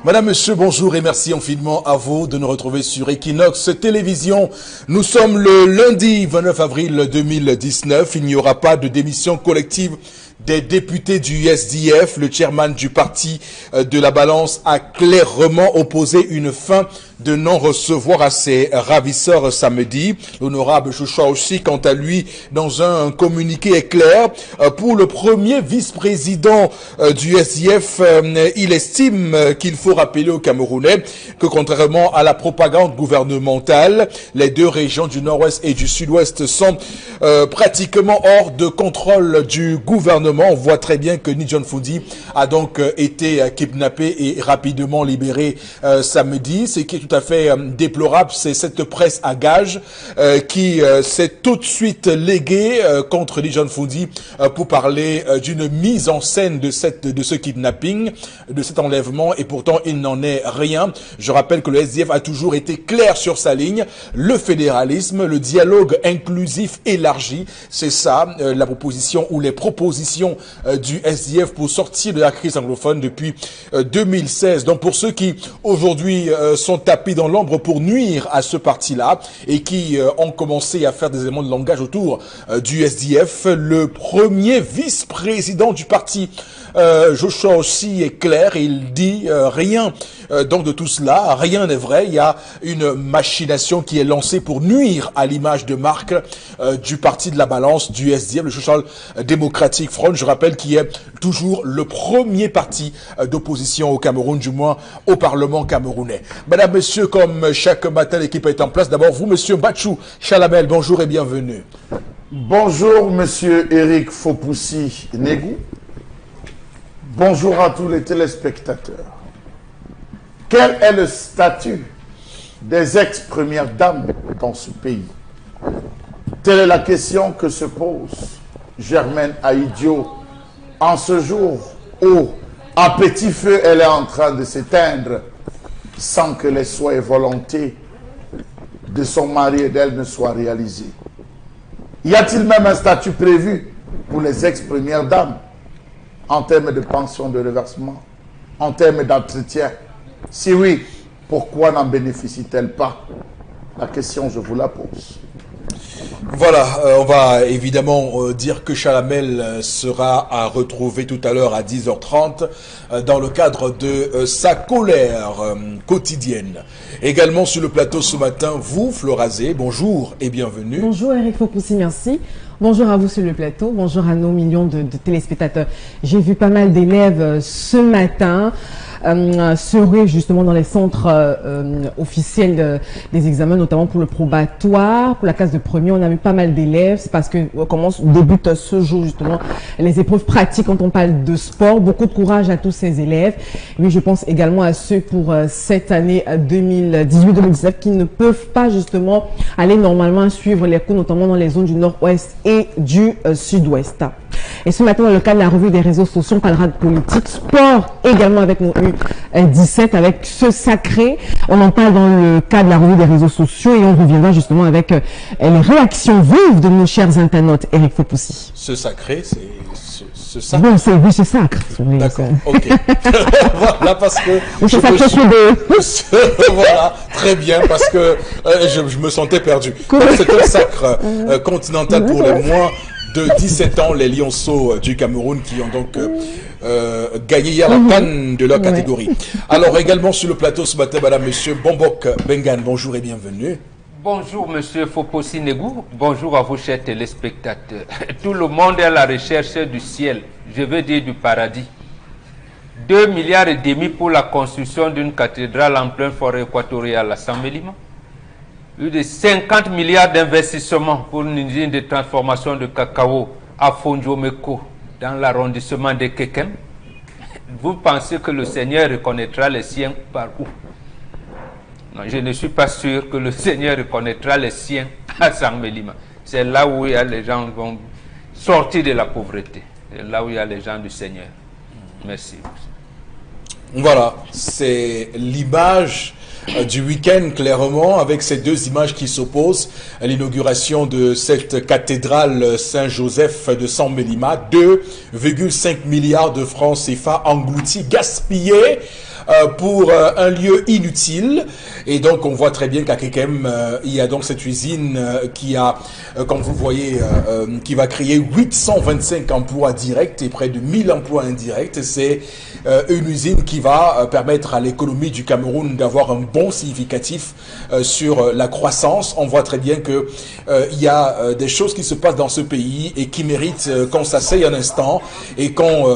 Madame, Monsieur, bonjour et merci infiniment à vous de nous retrouver sur Equinox Télévision. Nous sommes le lundi 29 avril 2019. Il n'y aura pas de démission collective des députés du SDF. Le chairman du parti de la Balance a clairement opposé une fin de non-recevoir à ses ravisseurs samedi. L'honorable Joshua aussi, quant à lui, dans un communiqué est clair. Pour le premier vice-président du SDF, il estime qu'il faut rappeler aux Camerounais que contrairement à la propagande gouvernementale, les deux régions du nord-ouest et du sud-ouest sont pratiquement hors de contrôle du gouvernement. On voit très bien que Ni John Fundi a donc été kidnappé et rapidement libéré samedi. Ce qui est tout à fait déplorable, c'est cette presse à gages qui s'est tout de suite léguée contre Ni John Fundi pour parler d'une mise en scène de ce kidnapping, de cet enlèvement, et pourtant il n'en est rien. Je rappelle que le SDF a toujours été clair sur sa ligne, le fédéralisme, le dialogue inclusif élargi, c'est ça la proposition ou les propositions du SDF pour sortir de la crise anglophone depuis 2016. Donc pour ceux qui aujourd'hui sont tapis dans l'ombre pour nuire à ce parti-là et qui ont commencé à faire des éléments de langage autour du SDF, le premier vice-président du parti, Joshua aussi, est clair, il dit rien donc de tout cela, rien n'est vrai. Il y a une machination qui est lancée pour nuire à l'image de marque du parti de la Balance, du SDF, le Social Democratic Front, je rappelle, qui est toujours le premier parti d'opposition au Cameroun, du moins au Parlement camerounais. Madame, Monsieur, comme chaque matin, l'équipe est en place. D'abord, vous, Monsieur Bachou Chalamel, bonjour et bienvenue. Bonjour, Monsieur Eric Fopoussi Negou. Bonjour à tous les téléspectateurs. Quel est le statut des ex-premières dames dans ce pays? Telle est la question que se pose Germaine Aïdio en ce jour où, à petit feu, elle est en train de s'éteindre sans que les souhaits et volontés de son mari et d'elle ne soient réalisés. Y a-t-il même un statut prévu pour les ex-premières dames en termes de pension de reversement, en termes d'entretien? Si oui, pourquoi n'en bénéficie-t-elle pas? La question, je vous la pose. Voilà, on va évidemment dire que Chalamel sera à retrouver tout à l'heure à 10h30 dans le cadre de sa colère quotidienne. Également sur le plateau ce matin, vous, Florazé, bonjour et bienvenue. Bonjour Eric Fopoussi, merci. Bonjour à vous sur le plateau, bonjour à nos millions de téléspectateurs. J'ai vu pas mal d'élèves ce matin seraient justement dans les centres officiels des examens, notamment pour le probatoire, pour la classe de premier. On a vu pas mal d'élèves, c'est parce que débutent ce jour justement les épreuves pratiques quand on parle de sport. Beaucoup de courage à tous ces élèves. Oui, je pense également à ceux pour cette année 2018-2019 qui ne peuvent pas justement aller normalement suivre les cours, notamment dans les zones du nord-ouest et du sud-ouest. Et ce matin, dans le cadre de la revue des réseaux sociaux, on parlera de politique, sport également avec nos U17, avec ce sacré. On en parle dans le cadre de la revue des réseaux sociaux et on reviendra justement avec les réactions vives de nos chers internautes. Eric Fopoussi. Ce sacré, c'est ce sacre. Bon, oui, ce sacre. D'accord, ok. Voilà, parce que... Voilà, très bien, parce que je me sentais perdu. C'est un sacre continental pour les moins de 17 ans, les lionceaux du Cameroun qui ont donc gagné hier la canne de leur catégorie. Alors également sur le plateau ce matin, madame, monsieur Bombok Bengan, bonjour et bienvenue. Bonjour monsieur Fopoussi Negou, bonjour à vous chers téléspectateurs. Tout le monde est à la recherche du ciel, je veux dire du paradis. 2,5 milliards pour la construction d'une cathédrale en pleine forêt équatoriale à Saint-Mélima. Plus de 50 milliards d'investissements pour une usine de transformation de cacao à Fondjomeko dans l'arrondissement de Kekem. Vous pensez que le Seigneur reconnaîtra les siens par où? Non, je ne suis pas sûr que le Seigneur reconnaîtra les siens à Saint-Mélima. C'est là où il y a les gens qui vont sortir de la pauvreté. C'est là où il y a les gens du Seigneur. Merci. Voilà, c'est l'image du week-end, clairement, avec ces deux images qui s'opposent. L'inauguration de cette cathédrale Saint-Joseph de Saint-Mélima, 2,5 milliards de francs CFA engloutis, gaspillés pour un lieu inutile. Et donc, on voit très bien qu'à Kekem, il y a donc cette usine qui a, comme vous voyez, qui va créer 825 emplois directs et près de 1000 emplois indirects. C'est une usine qui va permettre à l'économie du Cameroun d'avoir un bond significatif sur la croissance. On voit très bien que il y a des choses qui se passent dans ce pays et qui méritent qu'on s'asseye un instant et qu'on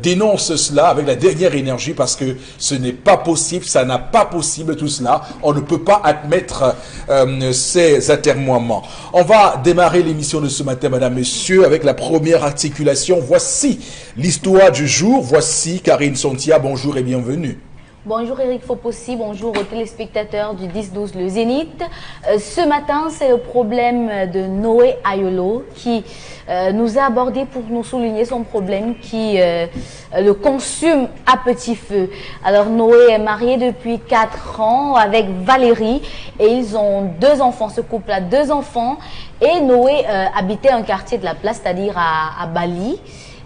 dénonce cela avec la dernière énergie, parce que ce n'est pas possible, ça n'a pas possible tout cela. On ne peut pas admettre ces atermoiements. On va démarrer l'émission de ce matin, madame, messieurs, avec la première articulation. Voici l'histoire du jour. Voici Karine Sontia. Bonjour et bienvenue. Bonjour Eric Fopossi, bonjour aux téléspectateurs du 10-12 Le Zénith. Ce matin, c'est le problème de Noé Ayolo qui nous a abordé pour nous souligner son problème qui le consume à petit feu. Alors Noé est marié depuis 4 ans avec Valérie et ils ont 2 enfants. Ce couple a 2 enfants et Noé habitait un quartier de la place, c'est-à-dire à Bali.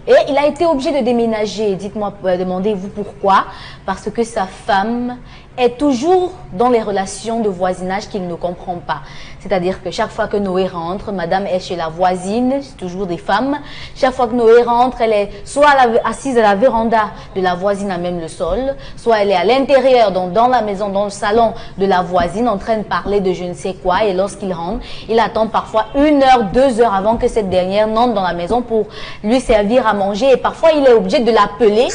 Et il a été obligé de déménager. Dites-moi, demandez-vous pourquoi? Parce que sa femme est toujours dans les relations de voisinage qu'il ne comprend pas. C'est-à-dire que chaque fois que Noé rentre, madame est chez la voisine, c'est toujours des femmes. Chaque fois que Noé rentre, elle est soit assise à la véranda de la voisine à même le sol, soit elle est à l'intérieur, dans la maison, dans le salon de la voisine, en train de parler de je ne sais quoi. Et lorsqu'il rentre, il attend parfois 1 heure, 2 heures avant que cette dernière n'entre dans la maison pour lui servir à manger. Et parfois, il est obligé de l'appeler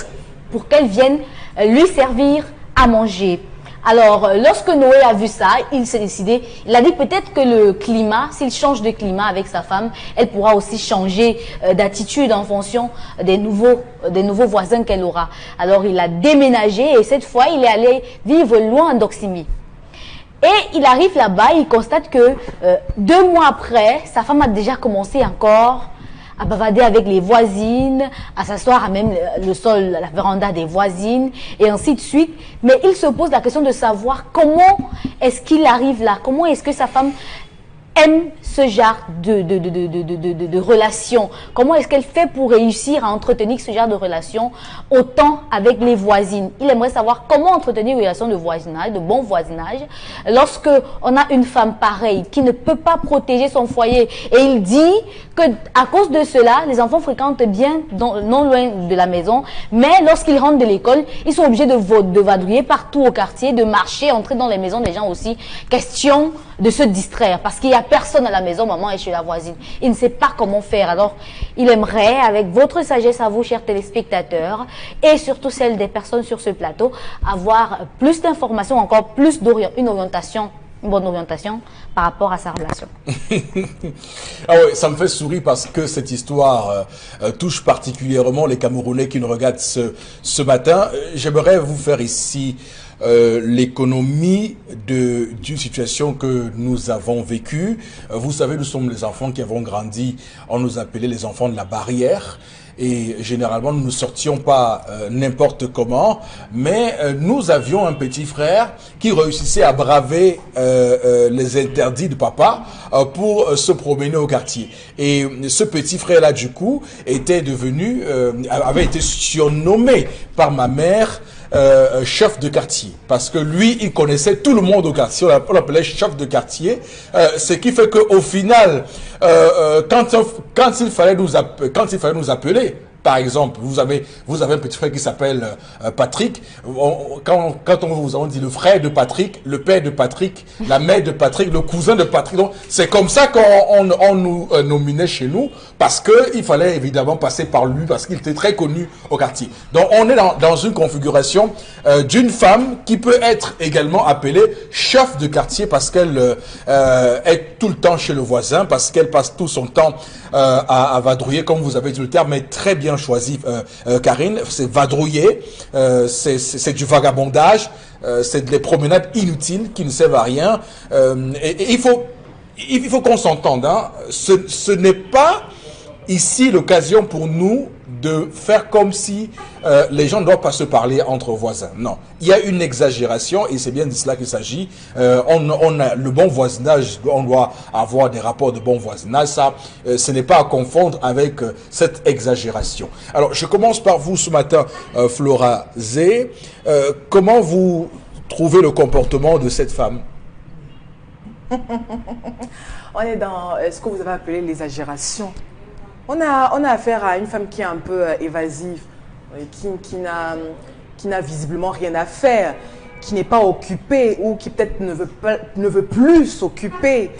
pour qu'elle vienne lui servir à manger. Alors, lorsque Noé a vu ça, il s'est décidé, il a dit peut-être que le climat, s'il change de climat avec sa femme, elle pourra aussi changer d'attitude en fonction des nouveaux voisins qu'elle aura. Alors, il a déménagé et cette fois, il est allé vivre loin d'Oximi. Et il arrive là-bas, il constate que 2 mois après, sa femme a déjà commencé encore à bavader avec les voisines, à s'asseoir à même le sol, la véranda des voisines, et ainsi de suite. Mais il se pose la question de savoir comment est-ce qu'il arrive là, comment est-ce que sa femme aime ce genre de relation. Comment est-ce qu'elle fait pour réussir à entretenir ce genre de relation autant avec les voisines? Il aimerait savoir comment entretenir une relation de voisinage, de bon voisinage, lorsque on a une femme pareille qui ne peut pas protéger son foyer. Et il dit que à cause de cela, les enfants fréquentent bien non loin de la maison, mais lorsqu'ils rentrent de l'école, ils sont obligés de vadrouiller partout au quartier, de marcher, entrer dans les maisons des gens aussi. Question de se distraire parce qu'il n'y a personne à la maison, maman est chez la voisine. Il ne sait pas comment faire. Alors, il aimerait, avec votre sagesse à vous, chers téléspectateurs, et surtout celle des personnes sur ce plateau, avoir plus d'informations, encore plus une bonne orientation par rapport à sa relation. Ah ouais, ça me fait sourire parce que cette histoire touche particulièrement les Camerounais qui nous regardent ce matin. J'aimerais vous faire ici l'économie d'une situation que nous avons vécue. Vous savez, nous sommes les enfants qui avons grandi, on nous appelait les enfants de la barrière. Et généralement, nous ne sortions pas n'importe comment, mais nous avions un petit frère qui réussissait à braver les interdits de papa pour se promener au quartier. Et ce petit frère-là, du coup, avait été surnommé par ma mère chef de quartier, parce que lui, il connaissait tout le monde au quartier. On l'appelait chef de quartier, ce qui fait que au final, quand il fallait nous appeler, par exemple, vous avez un petit frère qui s'appelle Patrick. Quand on dit le frère de Patrick, le père de Patrick, la mère de Patrick, le cousin de Patrick. Donc, c'est comme ça qu'on nous nominait chez nous, parce que il fallait évidemment passer par lui, parce qu'il était très connu au quartier. Donc, on est dans une configuration d'une femme qui peut être également appelée chef de quartier, parce qu'elle est tout le temps chez le voisin, parce qu'elle passe tout son temps à vadrouiller, comme vous avez dit le terme, mais très bien choisi, Karine. C'est vadrouiller, c'est du vagabondage, c'est des promenades inutiles qui ne servent à rien. Et il faut qu'on s'entende. Hein. Ce n'est pas ici l'occasion pour nous de faire comme si les gens ne doivent pas se parler entre voisins. Non, il y a une exagération et c'est bien de cela qu'il s'agit. On a le bon voisinage, on doit avoir des rapports de bon voisinage. Ça, ce n'est pas à confondre avec cette exagération. Alors, je commence par vous ce matin, Flora Zé. Comment vous trouvez le comportement de cette femme? On est dans ce que vous avez appelé l'exagération. On a affaire à une femme qui est un peu évasive, qui n'a visiblement rien à faire, qui n'est pas occupée ou qui peut-être ne veut plus s'occuper.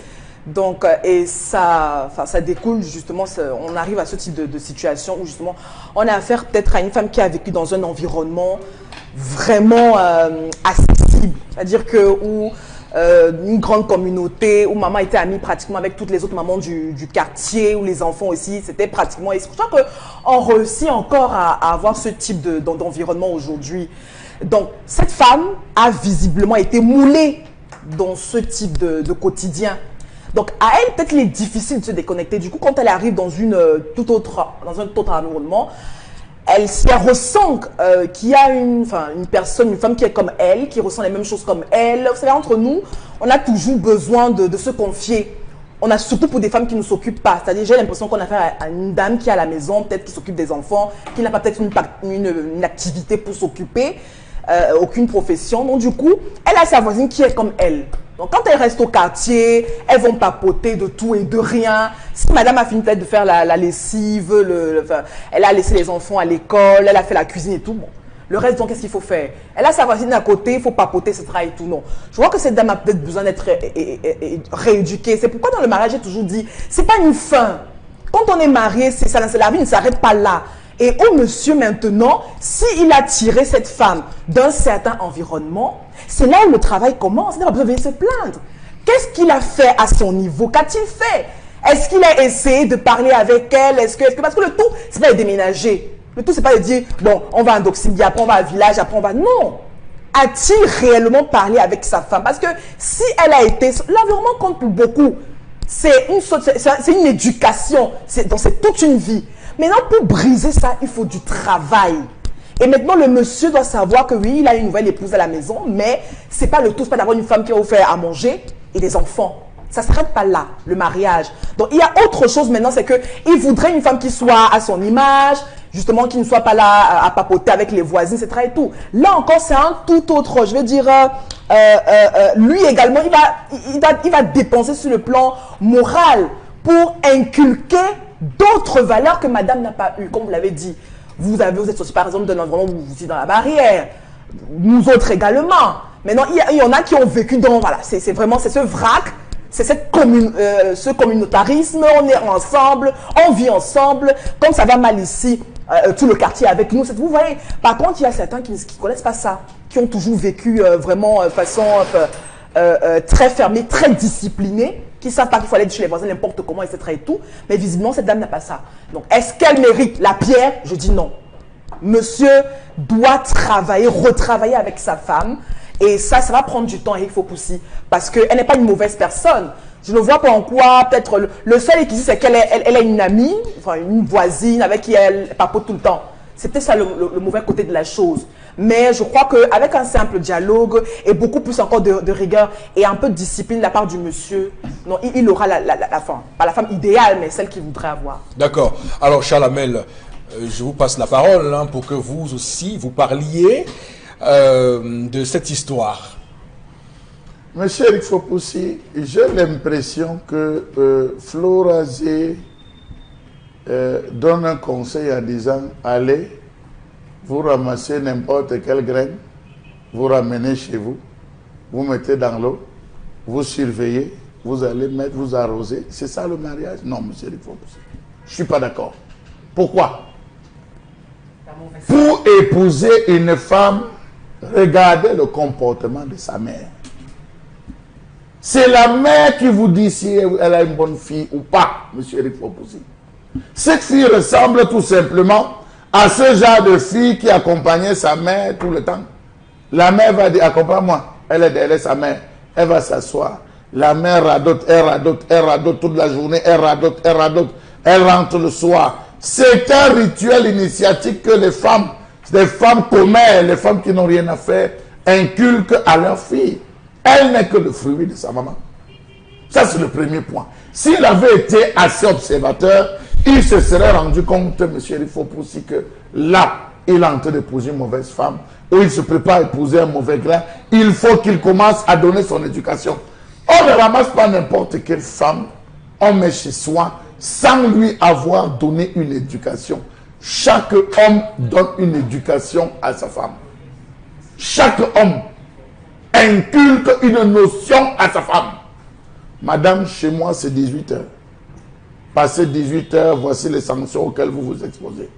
Donc, et ça découle justement, on arrive à ce type de situation où justement on a affaire peut-être à une femme qui a vécu dans un environnement vraiment accessible. C'est-à-dire que où une grande communauté, où maman était amie pratiquement avec toutes les autres mamans du quartier, où les enfants aussi, c'était pratiquement... Et c'est pour ça qu'on réussit encore à avoir ce type d'environnement aujourd'hui. Donc, cette femme a visiblement été moulée dans ce type de quotidien. Donc, à elle, peut-être il est difficile de se déconnecter. Du coup, quand elle arrive dans un tout autre environnement, elle ressent qu'il y a une femme qui est comme elle, qui ressent les mêmes choses comme elle. Vous savez, entre nous, on a toujours besoin de se confier. On a surtout pour des femmes qui ne s'occupent pas. C'est-à-dire, j'ai l'impression qu'on a affaire à une dame qui est à la maison, peut-être qui s'occupe des enfants, qui n'a pas peut-être une activité pour s'occuper, aucune profession. Donc, du coup, elle a sa voisine qui est comme elle. Donc, quand elles restent au quartier, elles vont papoter de tout et de rien. Si madame a fini peut-être de faire la lessive, elle a laissé les enfants à l'école, elle a fait la cuisine et tout, bon. Le reste, donc, qu'est-ce qu'il faut faire? Elle a sa voisine à côté, il faut papoter, etc. et tout, non. Je vois que cette dame a peut-être besoin d'être rééduquée. C'est pourquoi dans le mariage, j'ai toujours dit, c'est pas une fin. Quand on est marié, la vie ne s'arrête pas là. Et au monsieur maintenant, s'il a tiré cette femme d'un certain environnement, c'est là où le travail commence. Il n'a pas besoin de venir se plaindre. Qu'est-ce qu'il a fait à son niveau? Qu'a-t-il fait? Est-ce qu'il a essayé de parler avec elle? Parce que le tout, c'est pas de déménager. Le tout, c'est pas de dire, bon, on va à Doxingui, après on va à Village, après on va... Non. A-t-il réellement parlé avec sa femme? Parce que si elle a été... L'environnement compte pour beaucoup. C'est une éducation. C'est toute une vie. Maintenant, pour briser ça, il faut du travail. Et maintenant, le monsieur doit savoir que oui, il a une nouvelle épouse à la maison, mais c'est pas le tout, c'est pas d'avoir une femme qui va vous faire à manger et des enfants. Ça ne s'arrête pas là, le mariage. Donc, il y a autre chose maintenant, c'est qu'il voudrait une femme qui soit à son image, justement, qui ne soit pas là à papoter avec les voisins, etc. et tout. Là encore, c'est un tout autre. Je veux dire, lui également, il va dépenser sur le plan moral pour inculquer d'autres valeurs que madame n'a pas eues. Comme vous l'avez dit, vous êtes sorti par exemple d'un environnement où vous étiez dans la barrière. Nous autres également. Maintenant, il y en a qui ont vécu dans... Voilà, c'est vraiment ce vrac. C'est ce communautarisme, on est ensemble, on vit ensemble. Comme ça va mal ici, tout le quartier avec nous. Vous voyez, par contre, il y a certains qui ne connaissent pas ça, qui ont toujours vécu vraiment de façon très fermée, très disciplinée, qui ne savent pas qu'il faut aller chez les voisins n'importe comment, etc. et tout. Mais visiblement, cette dame n'a pas ça. Donc, est-ce qu'elle mérite la pierre? Je dis non. Monsieur doit travailler, retravailler avec sa femme. Et ça va prendre du temps, Eric Fopoussi, parce qu'elle n'est pas une mauvaise personne. Je ne vois pas en quoi, peut-être, le seul équilibre, c'est qu'elle a une amie, enfin une voisine avec qui elle papote tout le temps. C'est peut-être ça le mauvais côté de la chose. Mais je crois qu'avec un simple dialogue et beaucoup plus encore de rigueur et un peu de discipline de la part du monsieur, non, il aura la femme. Pas la femme idéale, mais celle qu'il voudrait avoir. D'accord. Alors, Charles Hamel, je vous passe la parole pour que vous aussi, vous parliez de cette histoire. Monsieur Eric Fopoussi, j'ai l'impression que Flora Zé donne un conseil en disant allez, vous ramassez n'importe quelle graine, vous ramenez chez vous, vous mettez dans l'eau, vous surveillez, vous allez vous arroser. C'est ça le mariage? Non, monsieur Eric Fopoussi. Je ne suis pas d'accord. Pourquoi? Pour épouser une femme, regardez le comportement de sa mère. C'est la mère qui vous dit si elle a une bonne fille ou pas, monsieur Eric Fopoussi. Cette fille ressemble tout simplement à ce genre de fille qui accompagnait sa mère tout le temps. La mère va dire, accompagne-moi. Elle est sa mère. Elle va s'asseoir. La mère radote, elle radote toute la journée. Elle radote, elle radote. Elle rentre le soir. C'est un rituel initiatique que les femmes commères, les femmes qui n'ont rien à faire, inculquent à leur fille. Elle n'est que le fruit de sa maman. Ça, c'est le premier point. S'il avait été assez observateur, il se serait rendu compte, M. Rifopoussi, que là, il est en train d'épouser une mauvaise femme, ou il se prépare à épouser un mauvais grain. Il faut qu'il commence à donner son éducation. On ne ramasse pas n'importe quelle femme, on met chez soi, sans lui avoir donné une éducation. Chaque homme donne une éducation à sa femme. Chaque homme inculque une notion à sa femme. Madame, chez moi, c'est 18 heures. Passé 18 heures, voici les sanctions auxquelles vous vous exposez.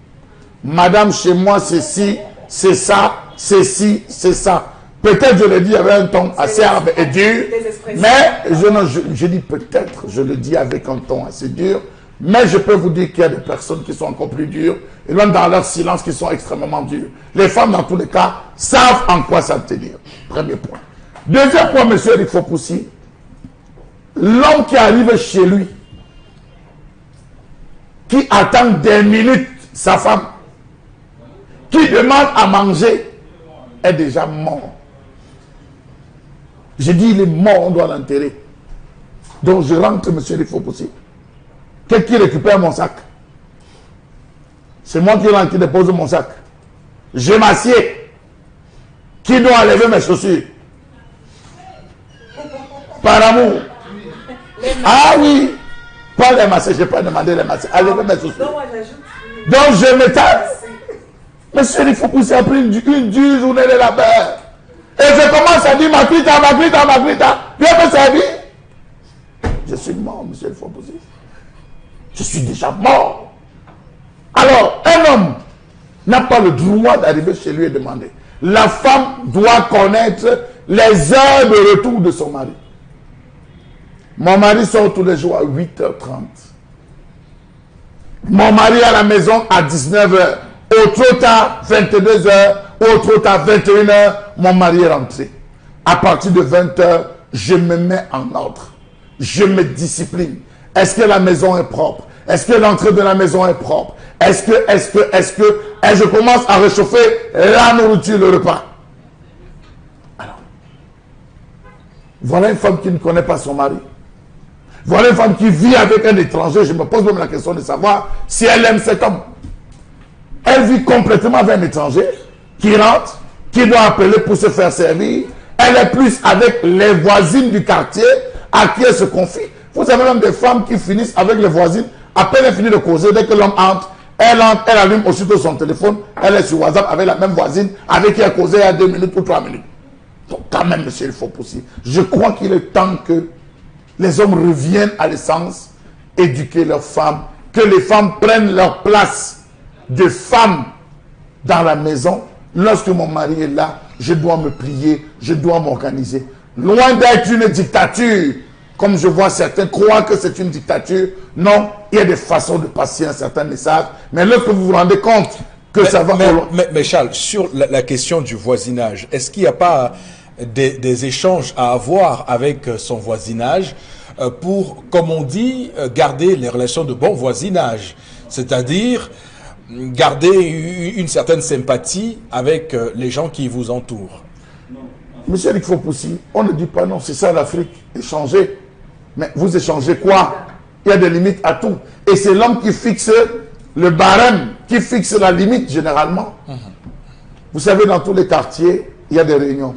Madame, chez moi, c'est ci, c'est ça, c'est ci, c'est ça. Peut-être je le dis avec un ton assez arbre et dur, mais je dis peut-être, je le dis avec un ton assez dur, mais je peux vous dire qu'il y a des personnes qui sont encore plus dures, et même dans leur silence qui sont extrêmement dures. Les femmes, dans tous les cas, savent en quoi s'abstenir. Premier point. Deuxième point, monsieur Rifopoussi, l'homme qui arrive chez lui, qui attend des minutes sa femme, qui demande à manger, est déjà mort. J'ai dit, il est mort, on doit l'enterrer. Donc je rentre, monsieur Rifopoussi. Quelqu'un qui récupère mon sac. C'est moi qui rentre, qui dépose mon sac. Je m'assieds. Qui doit enlever mes chaussures? Par amour. Ah oui. Pas les masser, je n'ai pas demandé les masser. Enlever mes chaussures. Donc je m'étale. Monsieur Rifopoussi a pris une dure journée de labeur. Et je commence à dire Makrita, Makrita, Makrita. Viens me servir. Je suis mort, monsieur Rifopoussi. Je suis déjà mort. Alors, un homme n'a pas le droit d'arriver chez lui et demander. La femme doit connaître les heures de retour de son mari. Mon mari sort tous les jours à 8h30. Mon mari est à la maison à 19h. Au trop tard, 22h. Au trop tard, 21h, mon mari est rentré. À partir de 20h, je me mets en ordre. Je me discipline. Est-ce que la maison est propre? Est-ce que l'entrée de la maison est propre? Est-ce que... Et je commence à réchauffer la nourriture, le repas. Alors, voilà une femme qui ne connaît pas son mari. Voilà une femme qui vit avec un étranger. Je me pose même la question de savoir si elle aime cet homme. Elle vit complètement avec un étranger qui rentre, qui doit appeler pour se faire servir. Elle est plus avec les voisines du quartier à qui elle se confie. Vous avez même des femmes qui finissent avec les voisines. À peine elle finit de causer, dès que l'homme entre, elle allume aussitôt son téléphone. Elle est sur WhatsApp avec la même voisine avec qui elle a causé il y a 2 minutes ou 3 minutes. Donc quand même, monsieur Rifopoussi, je crois qu'il est temps que les hommes reviennent à l'essence, éduquer leurs femmes, que les femmes prennent leur place de femmes dans la maison. Lorsque mon mari est là, je dois me plier, je dois m'organiser. Loin d'être une dictature, comme je vois certains croient que c'est une dictature. Non, il y a des façons de passer un certain message. Mais lorsque vous vous rendez compte que ça va... Mais Charles, sur la question du voisinage, est-ce qu'il n'y a pas des échanges à avoir avec son voisinage pour, comme on dit, garder les relations de bon voisinage? C'est-à-dire garder une certaine sympathie avec les gens qui vous entourent. Monsieur Rifopoussi, on ne dit pas non, c'est ça l'Afrique, échanger. Mais vous échangez quoi? Il y a des limites à tout. Et c'est l'homme qui fixe le barème, qui fixe la limite généralement. Vous savez, dans tous les quartiers, il y a des réunions,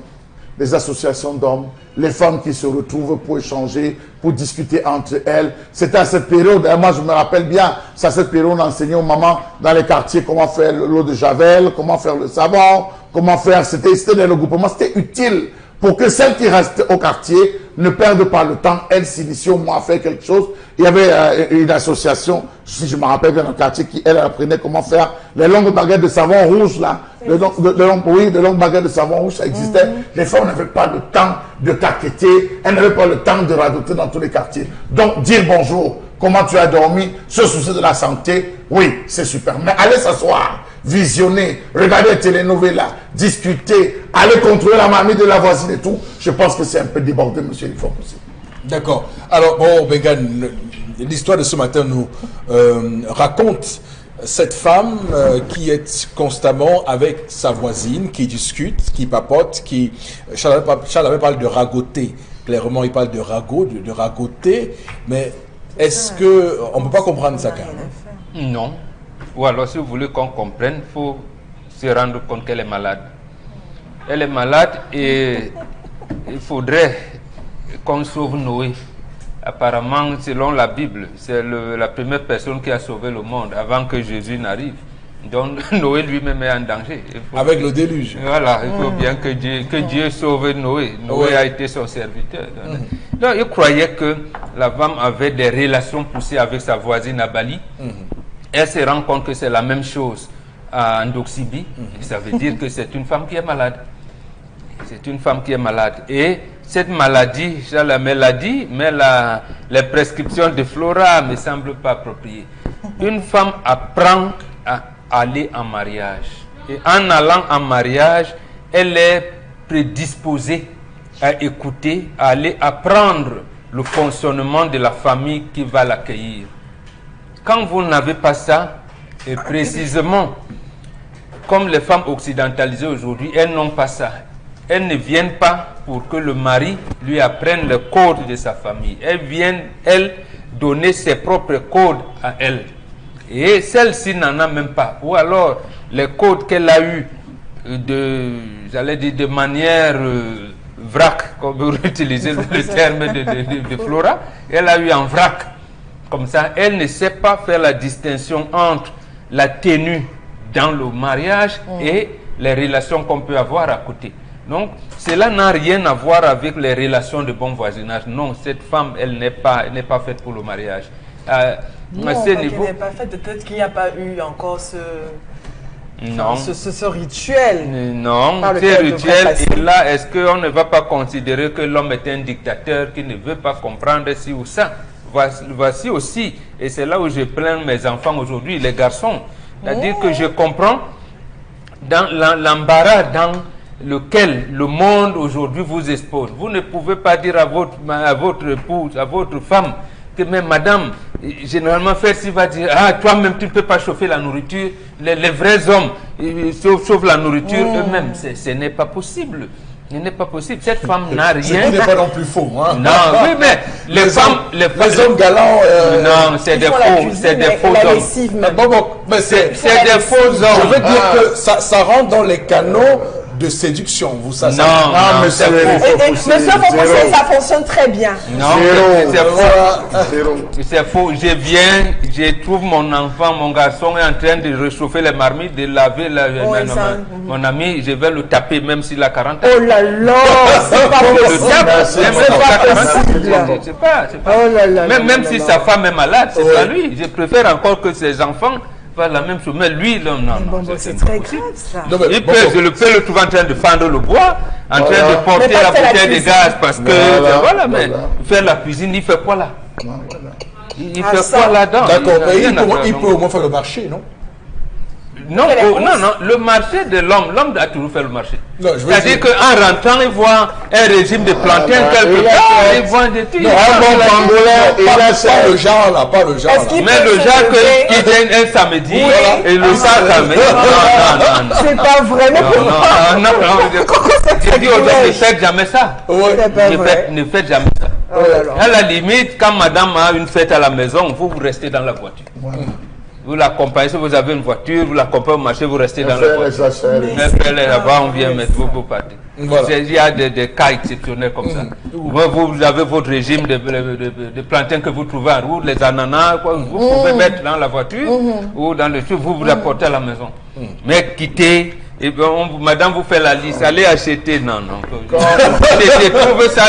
des associations d'hommes, les femmes qui se retrouvent pour échanger, pour discuter entre elles. C'était à cette période, et moi je me rappelle bien, c'est à cette période on enseignait aux mamans dans les quartiers comment faire l'eau de Javel, comment faire le savon, comment faire, c'était des regroupements, c'était utile pour que celles qui restent au quartier ne perdent pas le temps, elles s'initient au moins à faire quelque chose. Il y avait une association, si je me rappelle bien, dans le quartier, qui elle apprenait comment faire les longues baguettes de savon rouge là. Les longues baguettes de savon rouge, ça existait. Les femmes n'avaient pas le temps de taqueter, elles n'avaient pas le temps de radoter dans tous les quartiers. Donc dire bonjour, comment tu as dormi, se soucier de la santé, oui, c'est super. Mais allez s'asseoir, visionner, regarder les télénovelas, discuter, aller contrôler la mamie de la voisine et tout, je pense que c'est un peu débordé, monsieur Rifopoussi. D'accord. Alors, bon, Bengan, l'histoire de ce matin nous raconte cette femme qui est constamment avec sa voisine, qui discute, qui papote, qui... Charles avait parlé de ragoter. Clairement, il parle de ragot, de ragoter. Mais est-ce qu'on ne peut pas comprendre ça quand même? Non. Ou alors, si vous voulez qu'on comprenne, il faut se rendre compte qu'elle est malade. Elle est malade et il faudrait qu'on sauve Noé. Apparemment, selon la Bible, c'est la première personne qui a sauvé le monde avant que Jésus n'arrive. Donc Noé lui-même est en danger. Avec le déluge. Voilà, il faut bien que Dieu sauve Noé. Noé a été son serviteur. Donc il croyait que la femme avait des relations poussées avec sa voisine à Bali. Elle se rend compte que c'est la même chose à Ndoxibi. Ça veut dire que c'est une femme qui est malade. C'est une femme qui est malade. Et cette maladie, Charles l'a dit, mais les prescriptions de Flora ne me semblent pas appropriées. Une femme apprend à aller en mariage. Et en allant en mariage, elle est prédisposée à écouter, à aller apprendre le fonctionnement de la famille qui va l'accueillir. Quand vous n'avez pas ça, et précisément, comme les femmes occidentalisées aujourd'hui, elles n'ont pas ça. Elles ne viennent pas pour que le mari lui apprenne le code de sa famille. Elles viennent, elles, donner ses propres codes à elle. Et celle-ci n'en a même pas. Ou alors, les codes qu'elle a eus de manière vrac, comme vous utilisez le terme de Flora, elle a eu en vrac. Comme ça, elle ne sait pas faire la distinction entre la tenue dans le mariage et les relations qu'on peut avoir à côté. Donc, cela n'a rien à voir avec les relations de bon voisinage. Non, cette femme, elle n'est pas faite pour le mariage. Non, à ce niveau, elle n'est pas faite. Peut-être qu'il n'y a pas eu encore ce rituel. Non, ce rituel est là. Est-ce qu'on ne va pas considérer que l'homme est un dictateur qui ne veut pas comprendre ci ou ça? Voici aussi, et c'est là où je plains mes enfants aujourd'hui, les garçons. C'est-à-dire que je comprends dans l'embarras dans lequel le monde aujourd'hui vous expose. Vous ne pouvez pas dire à votre épouse, à votre femme, que mais madame, généralement Fersi va dire, ah toi-même tu ne peux pas chauffer la nourriture. Les vrais hommes chauffent la nourriture eux-mêmes. Ce n'est pas possible. Ce n'est pas possible. Cette femme n'a rien. Ce qui n'est pas non plus faux. Hein? Non, oui, mais les hommes galants. Non, c'est des faux. C'est des faux hommes. C'est des faux hommes. Je veux dire que ça rentre dans les canaux de séduction. Vous ça. Non, mais c'est faux. Ça fonctionne très bien. Non, c'est faux. Je viens, je trouve mon enfant, mon garçon est en train de réchauffer les marmites, de laver mon ami, je vais le taper même s'il a 40 ans. Oh là là, c'est pas possible. C'est pas. Même si sa femme est malade, c'est pas lui. Je préfère encore que ses enfants fassent la même chose. Mais lui, non. C'est très grave ça. Je le peux le trouver en train de fendre le bois, en train de porter la bouteille de gaz parce que mais faire la cuisine, il fait quoi là? Il fait quoi là-dedans? D'accord, il peut au moins faire le marché, non? Non, le marché de l'homme a toujours fait le marché. C'est-à-dire que qu'en rentrant, il voit un régime de plantain quelque part, il voit des trucs. Non, pas le genre là. Mais le genre qui vient un samedi et le genre samedi. Non. C'est pas vrai, mais pourquoi? Non. Je dis aux gens, ne faites jamais ça. Ne faites jamais ça. À la limite, quand madame a une fête à la maison, vous restez dans la voiture. Vous l'accompagnez, si vous avez une voiture, vous l'accompagnez au marché, vous restez dans la voiture. Là-bas, on vient mettre vous partez. Il y a des cas exceptionnels comme ça. Vous avez votre régime de plantain que vous trouvez en route, les ananas, vous pouvez mettre dans la voiture ou dans le truc, vous l'apportez à la maison. Mais quittez. Et bien, madame vous fait la liste, allez acheter, non. Trouve ça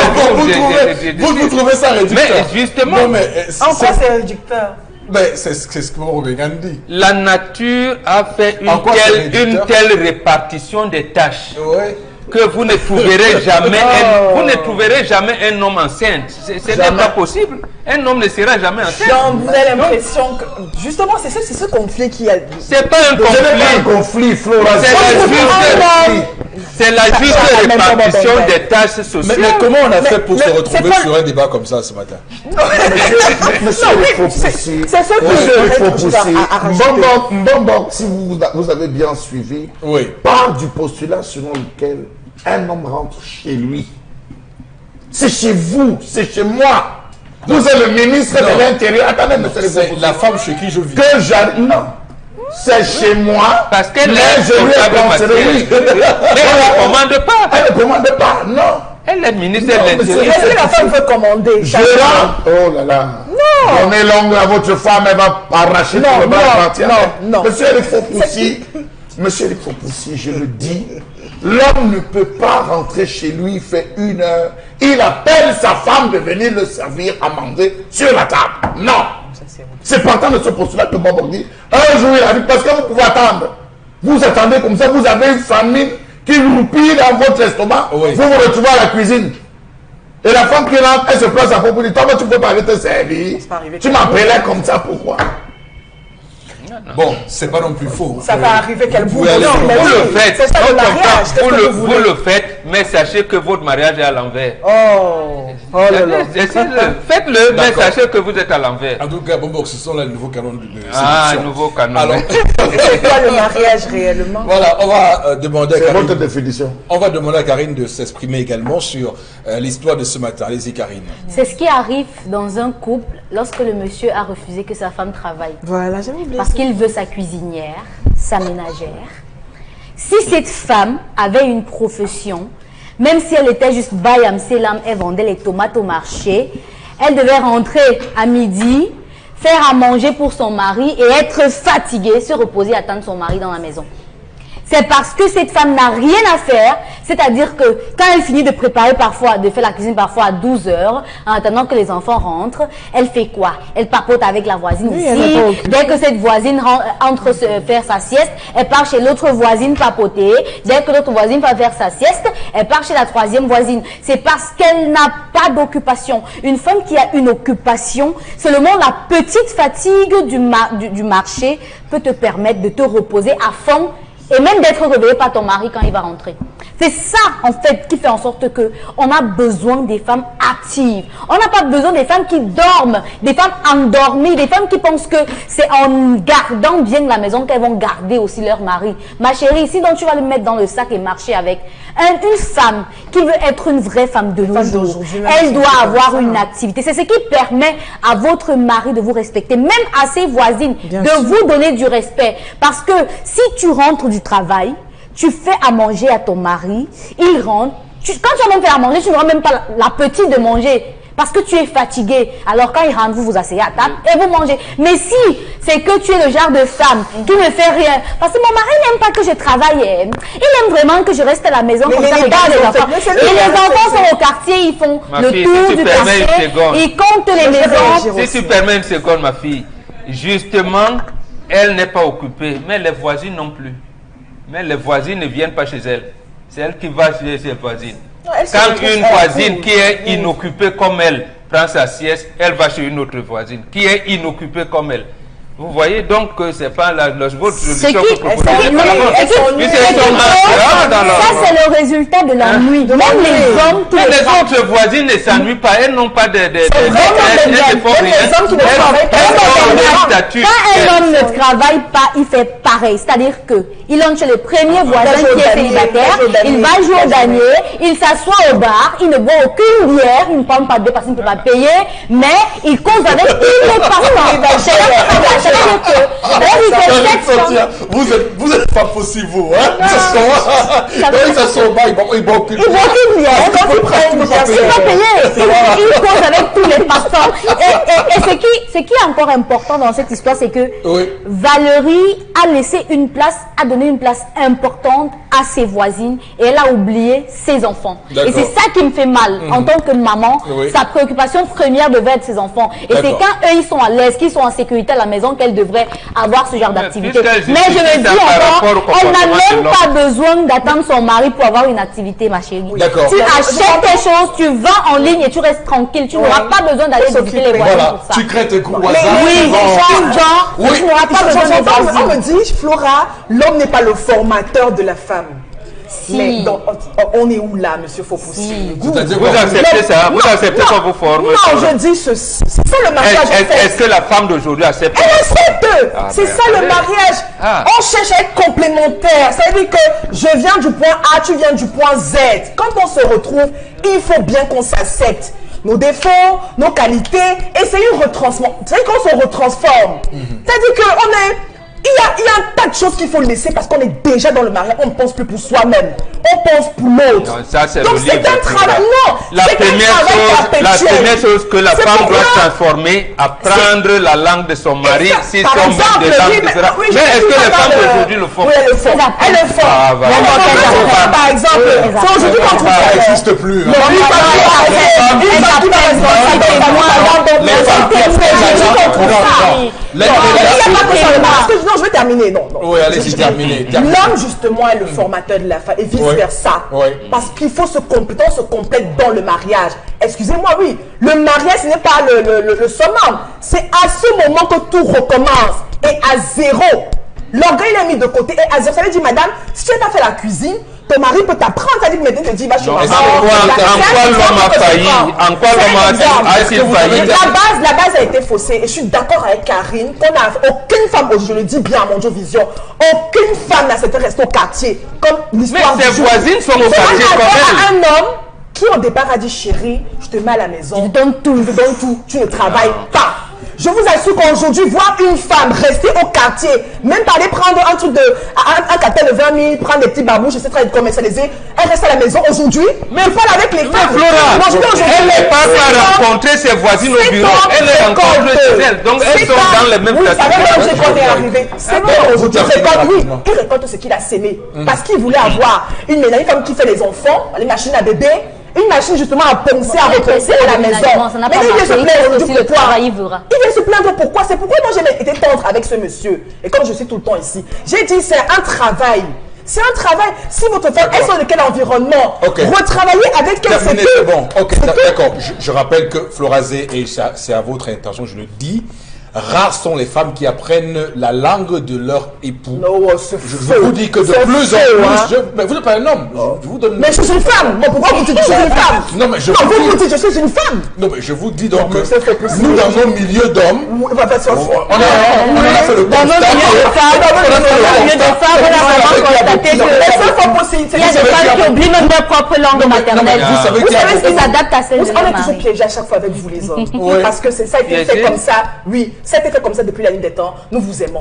vous trouvez ça réducteur? Mais justement, en quoi c'est réducteur? Mais c'est ce que Robégan dit. La nature a fait une telle répartition des tâches que vous ne trouverez jamais un homme enceinte. Ce n'est pas possible. Un homme ne sera jamais enceinte. Donc, vous avez l'impression que justement c'est ce conflit qui a. C'est pas un conflit. C'est pas un conflit, Flora. C'est la juste répartition des tâches sociales. Mais comment on a fait pour se retrouver sur un débat comme ça ce matin? Monsieur, il faut pousser. C'est ce que Bon, si vous avez bien suivi, part du postulat selon lequel un homme rentre chez lui. C'est chez vous, c'est chez moi. Vous êtes le ministre de l'Intérieur. Attendez, monsieur, c'est la femme chez qui je vis. Que j'arrive. Non. C'est chez moi. Parce qu'elle est responsable. Elle ne commande pas. Elle ne commande pas, non. Elle est ministre de l'Intérieur. Est-ce que la femme veut commander? Je rentre. Oh là là. Non. Donnez l'ongle à votre femme, elle va arracher tout le bras. Non. Monsieur il faut pousser, je le dis. L'homme ne peut pas rentrer chez lui, il fait 1 heure. Il appelle sa femme de venir le servir à manger sur la table. Non. C'est partant de ce postulat que Bob dit. Un jour, il a dit, parce que vous pouvez attendre. Vous attendez comme ça, vous avez une famine qui roupille dans votre estomac. Vous vous retrouvez à la cuisine. Et la femme qui rentre, elle se place à propos dit, toi, tu ne peux pas te servir. Tu m'appelais comme ça, pourquoi? Bon, c'est pas non plus faux. Ça va arriver quel bout de vous le faites. Vous le faites, mais sachez que votre mariage est à l'envers. Oh là là. Faites-le, mais sachez que vous êtes à l'envers. En tout cas, bon, ce sont là les nouveaux canons de séduction. Nouveau canon. Alors, c'est quoi le mariage réellement? Voilà, on va demander à Karine. Votre définition. On va demander à Karine de s'exprimer également sur l'histoire de ce matin. Allez-y, Karine. C'est ce qui arrive dans un couple lorsque le monsieur a refusé que sa femme travaille. Voilà, j'avais oublié. Parce qu'il veut sa cuisinière, sa ménagère. Si cette femme avait une profession, même si elle était juste bayam selam, elle vendait les tomates au marché, elle devait rentrer à midi, faire à manger pour son mari et être fatiguée, se reposer, attendre son mari dans la maison. C'est parce que cette femme n'a rien à faire, c'est-à-dire que quand elle finit de préparer parfois, de faire la cuisine parfois à 12 heures, en attendant que les enfants rentrent, elle fait quoi? Elle papote avec la voisine aussi. Dès que cette voisine entre faire sa sieste, elle part chez l'autre voisine papoter. Dès que l'autre voisine va faire sa sieste, elle part chez la troisième voisine. C'est parce qu'elle n'a pas d'occupation. Une femme qui a une occupation, seulement la petite fatigue du marché peut te permettre de te reposer à fond et même d'être réveillé par ton mari quand il va rentrer. C'est ça, en fait, qui fait en sorte que on a besoin des femmes actives. On n'a pas besoin des femmes qui dorment, des femmes endormies, des femmes qui pensent que c'est en gardant bien la maison qu'elles vont garder aussi leur mari. Ma chérie, si donc tu vas le mettre dans le sac et marcher avec. Une femme qui veut être une vraie femme de nos jours, elle doit avoir une activité. C'est ce qui permet à votre mari de vous respecter, même à ses voisines, de vous donner du respect. Parce que si tu rentres du travail, tu fais à manger à ton mari, il rentre, quand tu vas même faire à manger, tu n'auras même pas la petite de manger. Parce que tu es fatigué. Alors quand il rentre, vous vous asseyez à table et vous mangez. Mais si c'est que tu es le genre de femme qui ne fait rien, parce que mon mari n'aime pas que je travaille, il aime vraiment que je reste à la maison comme ça, regarde les enfants. Et les enfants sont au quartier, ils font le tour du quartier, ils comptent les maisons. Si tu permets une seconde, ma fille, justement, elle n'est pas occupée, mais les voisines non plus. Mais les voisines ne viennent pas chez elle. C'est elle qui va chez ses voisines. Quand une voisine qui est inoccupée comme elle prend sa sieste, elle va chez une autre voisine qui est inoccupée comme elle. Vous voyez donc que c'est pas votre solution que vous proposez. Ça, c'est le résultat de la nuit. Même les hommes, tous les autres voisines ne s'ennuient pas. Elles n'ont pas de statut. Quand un homme ne travaille pas, il fait pareil. C'est-à-dire que il entre chez le premier voisin qui est célibataire, il va jouer au damier, il s'assoit au bar, il ne boit aucune bière, il ne prend pas de parce qu'il ne peut pas payer, mais il cause avec tous les passants. Vous êtes pas possible, vous, hein? Ça sort au bar, il boit aucune bière. Quand il prend une bière, il va payer. Il cause avec tous les passants. Et ce qui est encore important dans cette histoire, c'est que Valérie a laissé une place, a donné une place importante à ses voisines et elle a oublié ses enfants. Et c'est ça qui me fait mal en tant que maman. Sa préoccupation première devait être ses enfants. Et c'est quand eux ils sont à l'aise, qu'ils sont en sécurité à la maison qu'elle devrait avoir ce genre d'activité. Mais je me dis encore, elle n'a même pas besoin d'attendre son mari pour avoir une activité, ma chérie. Tu achètes tes choses, tu vas en ligne et tu restes tranquille. Tu n'auras pas besoin d'aller visiter les voisins pour ça. Tu crées tes coups Oui, tu n'auras pas besoin de on me dit, Flora, l'homme n'est pas le formateur de la femme. Si. Mais on est où là, monsieur Fopoussi? C'est-à-dire Vous acceptez ça? Vous acceptez qu'on vous forme? Non, je dis ceci. C'est ça le mariage. Est-ce que la femme d'aujourd'hui accepte? Elle accepte. Ah, C'est ben, ça le mariage. Ah. On cherche à être complémentaire. Ça veut dire que je viens du point A, tu viens du point Z. Quand on se retrouve, il faut bien qu'on s'accepte. Nos défauts, nos qualités, et c'est une retransformation. C'est qu'on se retransforme. C'est-à-dire qu'on est... Il y a un tas de choses qu'il faut laisser parce qu'on est déjà dans le mariage. On ne pense plus pour soi-même. On pense pour l'autre. Donc c'est un travail. Non, la première chose que la femme doit transformer, apprendre la langue de son mari, si son mari de langue sera. Mais est-ce que les femmes d'aujourd'hui le font? Oui, elles le font. Elles le font. Ah, voilà. Par exemple, c'est aujourd'hui qu'on trouve Ça ça. n'existe plus. hein. Non, je vais terminer. Non. Oui, allez-y, terminez. L'homme, justement, est le formateur de la femme et vice-versa. Oui. Parce qu'il faut se compléter, on se complète dans le mariage. Excusez-moi, oui. Le mariage, ce n'est pas le summum. C'est à ce moment que tout recommence. Et à zéro. L'orgueil est mis de côté et à zéro. Ça veut dire, madame, si tu n'as pas fait la cuisine, ton mari peut t'apprendre. Ça veut dire, maintenant, tu te dis, va chez maman. En quoi l'homme a failli? En quoi l'homme a-t-il failli? La base a été faussée. Et je suis d'accord avec Karine qu'on a aucune femme, je le dis bien à Mondio Vision, aucune femme n'a cette reste au quartier. Comme l'histoire Mais ses voisines sont au quartier comme elle. Un homme qui au départ a dit, chérie, je te mets à la maison. Je te donne tout. Tu ne travailles pas. Je vous assure qu'aujourd'hui, voir une femme rester au quartier, même pas aller prendre un truc un cartel de 20 000, prendre des petits babouches, etc., et commercialiser, elle reste à la maison aujourd'hui, mais elle parle avec les femmes. Flora, elle n'est pas à rencontrer ses voisines au bureau, elle les rencontre chez elle, donc elles sont dans les mêmes catégories. Vous savez, quand j'ai arrivé, c'est bon, aujourd'hui, il récolte ce qu'il a sémé, parce qu'il voulait avoir une femme qui fait les enfants, les machines à bébé, une machine justement à poncer, à repenser à la maison. Mais il vient se plaindre aujourd'hui pourquoi. Il vient se plaindre pourquoi. C'est pourquoi moi j'ai été tendre avec ce monsieur. Et comme je suis tout le temps ici, j'ai dit c'est un travail. C'est un travail. Si votre femme est dans quel environnement, retravailler avec elle, c'est bon. Ok, d'accord. Je rappelle que Florazé, et c'est à votre intention, je le dis, rares sont les femmes qui apprennent la langue de leur époux. Je vous dis que de plus en plus... Mais vous n'êtes pas un homme. Je vous donne... Mais je suis une femme. Bon, pourquoi vous dites que je suis une femme? Non, mais je vous dites que je suis une femme. Non, mais je vous dis donc que nous, dans nos milieux d'hommes, on a fait le constat. Dans nos milieux de femmes, on a vraiment constaté qu'il y a des femmes qui oublient même leur propre langue maternelle. Vous savez qu'ils s'adaptent à celle de leur mari. On est toujours piégés à chaque fois avec vous les hommes. Parce que c'est ça, il fait comme ça. Oui. Ça a été fait comme ça depuis la nuit des temps. Nous vous aimons.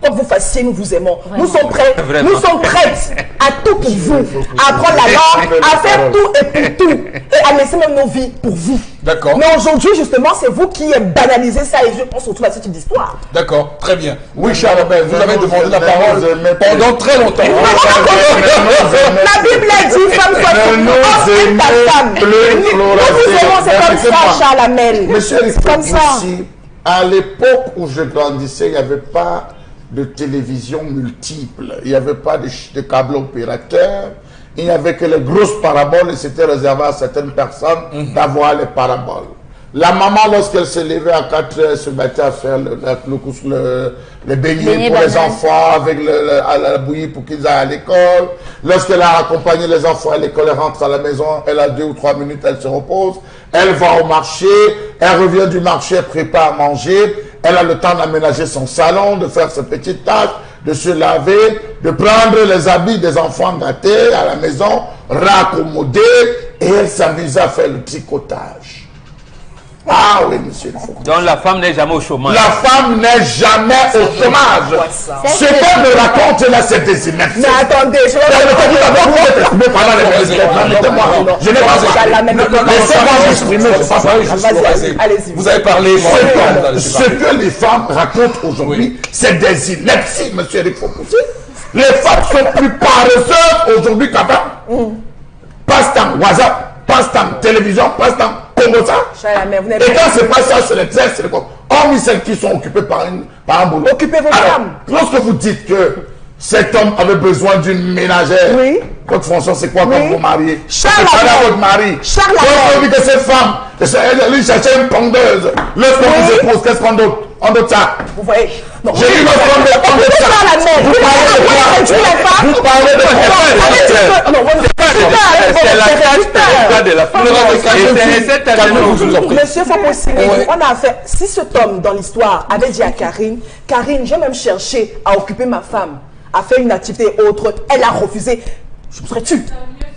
Quoi que vous fassiez, nous vous aimons. Nous sommes prêts. Nous sommes prêtes à tout pour vous. À apprendre la langue, à faire tout et pour tout. Et à laisser même nos vies pour vous. D'accord. Mais aujourd'hui, justement, c'est vous qui banalisez ça et on se retrouve à ce type d'histoire. D'accord. Très bien. Oui, Charles, vous avez demandé la parole pendant très longtemps. La Bible a dit, femme soit ta femme. Nous vous aimons, c'est comme ça, Charles Amel. C'est comme ça. À l'époque où je grandissais, il n'y avait pas de télévision multiple, il n'y avait pas de câble opérateur, il n'y avait que les grosses paraboles et c'était réservé à certaines personnes d'avoir les paraboles. La maman, lorsqu'elle se levait à 4 heures, se mettait à faire le beignet pour les enfants, avec la bouillie pour qu'ils aillent à l'école. Lorsqu'elle a accompagné les enfants à l'école, elle rentre à la maison, elle a 2 ou 3 minutes, elle se repose. Elle va au marché, elle revient du marché, elle prépare à manger. Elle a le temps d'aménager son salon, de faire ses petites tâches, de se laver, de prendre les habits des enfants gâtés à la maison, raccommoder, et elle s'amuse à faire le tricotage. Ah oui, monsieur. Donc la femme n'est jamais au chômage. La femme n'est jamais au chômage. Ce qu'elle me raconte là, c'est des inepties. Mais attendez, je n'ai pas Vous avez parlé. Ce que les femmes racontent aujourd'hui, c'est des inepties, monsieur Eric Fopoussi. Les femmes sont plus paresseuses aujourd'hui qu'avant. Passe-temps WhatsApp, passe-temps télévision, passe-temps Congo ça. Et quand c'est pas ça, c'est les textes, c'est les quoi. Hormis celles qui sont occupées par un boulot. Occupez vos femmes. Lorsque vous dites que cet homme avait besoin d'une ménagère. Oui. Votre fonction, c'est quoi quand vous mariez? Charles C'est pas Lamont. votre mari. Charles Quand Lamont. on dit que cette femme, elle lui cherchait une pondeuse. Lorsqu'on vous épouse, qu'est-ce qu'on d'autre? On d'autre ça. Vous voyez? Non. J'ai dit lorsqu'on d'autre ça. Charles Lamont. Vous parlez de quoi? Vous parlez de quoi? C'est la carte de la femme. Et cette année, je vous en prie. Monsieur Fopossine, Ouais. on a fait. Si cet homme dans l'histoire avait dit à Karine, j'ai même cherché à occuper ma femme, à faire une activité autre, elle a refusé, je me serais tué.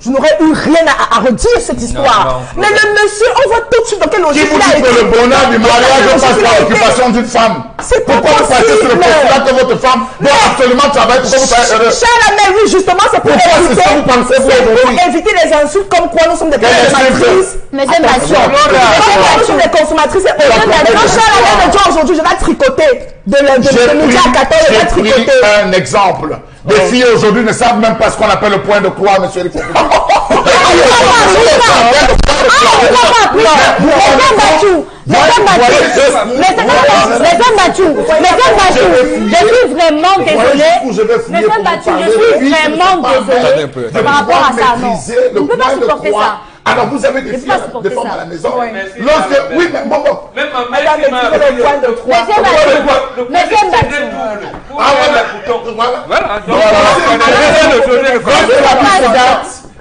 Je n'aurais eu rien à redire cette histoire. non, Mais le monsieur, on voit tout de suite dans quelle Qui logique vous il a dit que été. le bonheur du mariage passe par l'occupation d'une femme? C'est pas Pourquoi vous passez sur le possible. postulat que votre femme doit absolument travailler pour que vous soyez heureux? Charles Lamel, oui, justement, c'est pour Pourquoi c'est ça vous pensez, vous, aujourd'hui? éviter les insultes comme quoi nous sommes des consommatrices. Monsieur Mathieu. Nous sommes des consommatrices. Et quand Charles Lamel me dit aujourd'hui, je vais tricoter de midi à 14, je vais J'ai pris tricoter. un exemple. Des filles aujourd'hui ne savent même pas ce qu'on appelle le point de croix, monsieur le professeur. Je suis vraiment désolée. Monsieur Mathieu, je suis vraiment désolée par rapport à ça. Non, le on ne peut pas point de supporter croix. ça. Alors vous avez des Je filles, peux pas supporter des femmes ça. à la maison. Merci, Lorsque, madame. oui, mais bon, Même ma mère Madame, qui m'a elle dit le point de croix. Monsieur Mathieu, Monsieur Mathieu. Voilà, donc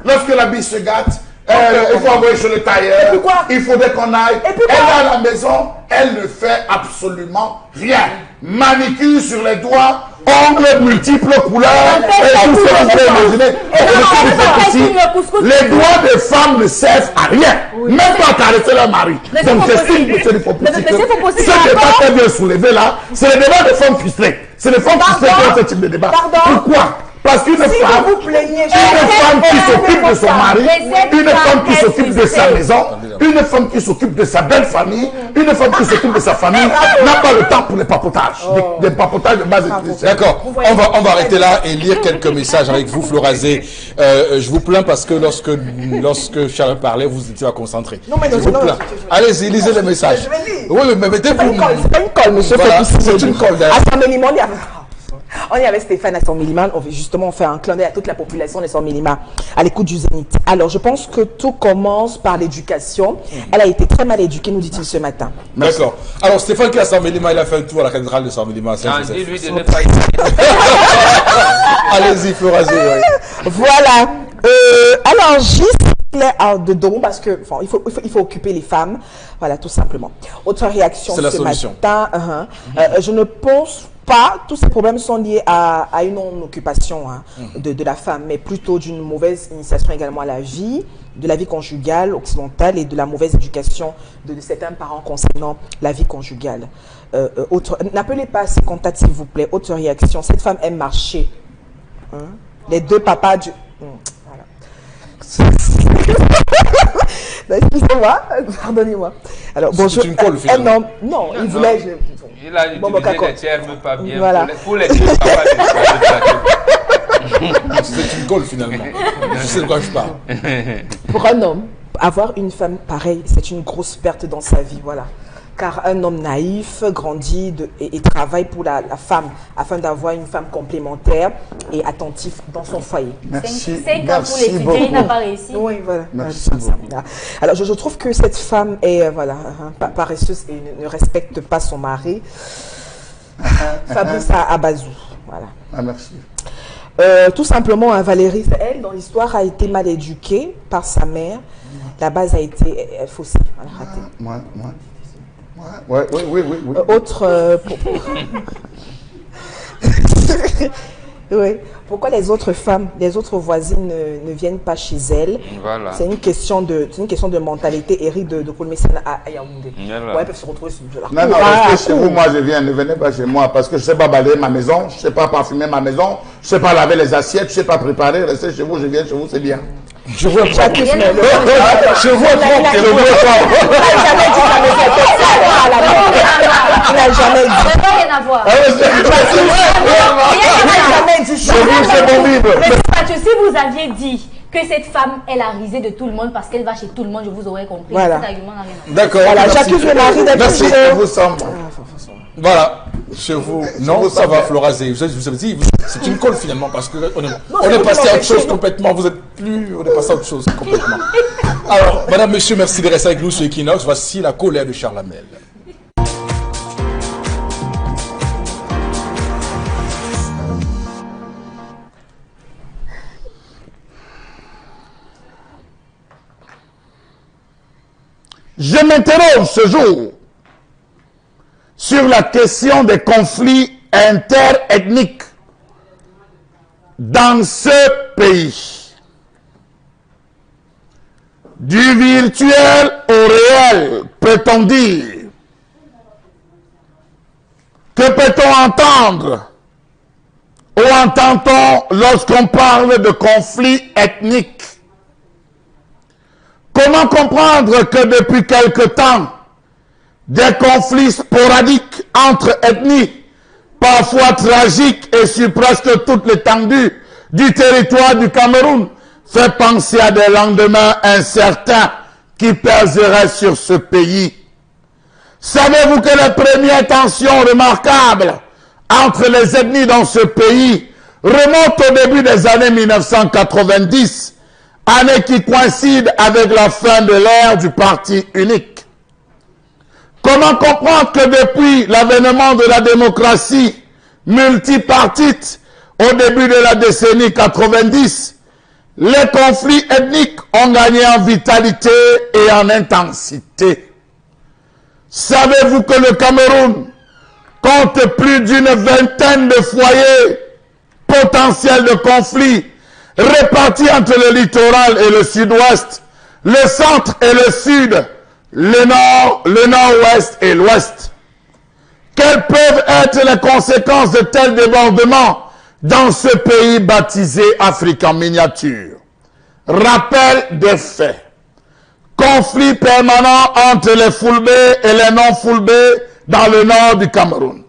lorsque la bille se gâte, il faut envoyer chez le tailleur. puis quoi? Il faudrait qu'on aille. Et puis Elle quoi? est à la maison, elle ne fait absolument rien. Manicure sur les doigts, ongles multiples couleurs, et tout ce que vous pouvez imaginer. Les doigts des femmes ne servent à rien. Même pas à caresser leur mari. Mais Donc c'est j'estime, pas monsieur le Mais c'est pas possible, ce débat d'accord? qu'elle vient soulever là, c'est le débat des femmes frustrées. C'est les femmes frustrées qui ont ce type de débat. Pardon? Pourquoi? Parce qu'une Si femme, vous vous plaignez, une femme qui s'occupe de son mari, une femme qui s'occupe de sa maison, une femme qui s'occupe de sa belle famille, une femme qui s'occupe de sa famille, n'a pas le temps pour les papotages. Des papotages de base électricité. D'accord, on va arrêter là et lire quelques messages avec vous, Florazé. Je vous plains parce que lorsque Charles parlait, vous étiez à concentrer. Non, mais je vous plains. Allez-y, lisez les messages. Je vais lire. Oui, mais mettez-vous. C'est pas une colle, monsieur. Voilà, Fopossine. c'est une colle, d'ailleurs. À Saint-Mélimont, on y avait Stéphane à Saint-Mélimont. Justement, on fait un clin d'œil à toute la population de Saint-Mélimont à l'écoute du Zénith. Alors, je pense que tout commence par l'éducation. Elle a été très mal éduquée, nous dit-il ce matin. D'accord. Alors, Stéphane qui est à Saint-Mélima, il a fait un tour à la cathédrale de Saint-Mélima. dis-lui de ne pas y aller. Allez-y, Florazé. Ouais. Voilà. Alors, de Dorou, parce que il faut occuper les femmes. Voilà, tout simplement. Autre réaction C'est la ce solution. matin. Je ne pense pas, tous ces problèmes sont liés à une non-occupation de la femme, mais plutôt d'une mauvaise initiation également à la vie, de la vie conjugale occidentale et de la mauvaise éducation de certains parents concernant la vie conjugale. N'appelez pas ces contacts, s'il vous plaît. Autre réaction, cette femme aime marcher. Les deux papas du... Voilà. Excusez-moi, pardonnez-moi. Alors, bonjour. C'est une colle, finalement. Non, il voulait... Il a Bon, utilisé d'accord. des termes pas bien Voilà. pour les deux papas de C'est une colle finalement. Je sais de quoi je parle. Pour un homme, avoir une femme pareille, c'est une grosse perte dans sa vie, voilà. Car un homme naïf grandit et travaille pour la femme afin d'avoir une femme complémentaire et attentive dans son foyer. Merci. 5 ans pour Merci l'étudier, il beaucoup. n'a pas réussi. Oui, voilà. Merci C'est ça. Alors, je trouve que cette femme est paresseuse et ne respecte pas son mari. Fabrice Abazou. Voilà. Ah, merci. Tout simplement, Valérie, elle, dans l'histoire, a été mal éduquée par sa mère. La base a été faussée, ratée. Oui. Autre... oui. Pourquoi les autres femmes, les autres voisines ne viennent pas chez elles? Voilà. C'est une question de mentalité. Eric de Paul Messana à Yaoundé. Voilà. Ouais, ils peuvent se retrouver sur la Non, restez chez vous, moi je viens, ne venez pas chez moi parce que je ne sais pas balayer ma maison, je ne sais pas parfumer ma maison, je ne sais pas laver les assiettes, je ne sais pas préparer, restez chez vous, je viens chez vous, c'est bien. Je vois J'accuse, mais le... Je vois trop. Je vois Il n'a jamais dit. Ça n'a rien à voir. C'est mon livre. Mais Mathieu, si vous aviez dit que cette femme est la risée de tout le monde parce qu'elle va chez tout le monde, je vous aurais compris. Voilà. Cet argument n'a rien à voir. D'accord. Voilà, merci. j'accuse le mari d'être Merci. fou. Vous semble. Voilà. Chez vous, non, ça va, Florazé. Vous avez dit, c'est une colle finalement, parce qu'on est passé à autre chose complètement. On est passé à autre chose complètement. Alors, madame, monsieur, merci de rester avec nous sur Equinox. Voici la colère de Charles Hamel. Je m'interroge ce jour sur la question des conflits interethniques dans ce pays. Du virtuel au réel, peut-on dire? Que peut-on entendre ou entend-on lorsqu'on parle de conflits ethniques? Comment comprendre que depuis quelque temps, des conflits sporadiques entre ethnies, parfois tragiques et sur presque toute l'étendue du territoire du Cameroun, fait penser à des lendemains incertains qui pèseraient sur ce pays? Savez-vous que les premières tensions remarquables entre les ethnies dans ce pays remontent au début des années 1990, année qui coïncide avec la fin de l'ère du parti unique? Comment comprendre que depuis l'avènement de la démocratie multipartite au début de la décennie 90, les conflits ethniques ont gagné en vitalité et en intensité? Savez-vous que le Cameroun compte plus d'une vingtaine de foyers potentiels de conflits répartis entre le littoral et le sud-ouest, le centre et le sud, le nord, le nord-ouest et l'ouest? Quelles peuvent être les conséquences de tels débordements dans ce pays baptisé Afrique en miniature? Rappel des faits. Conflit permanent entre les Fulbés et les non-Fulbés dans le nord du Cameroun.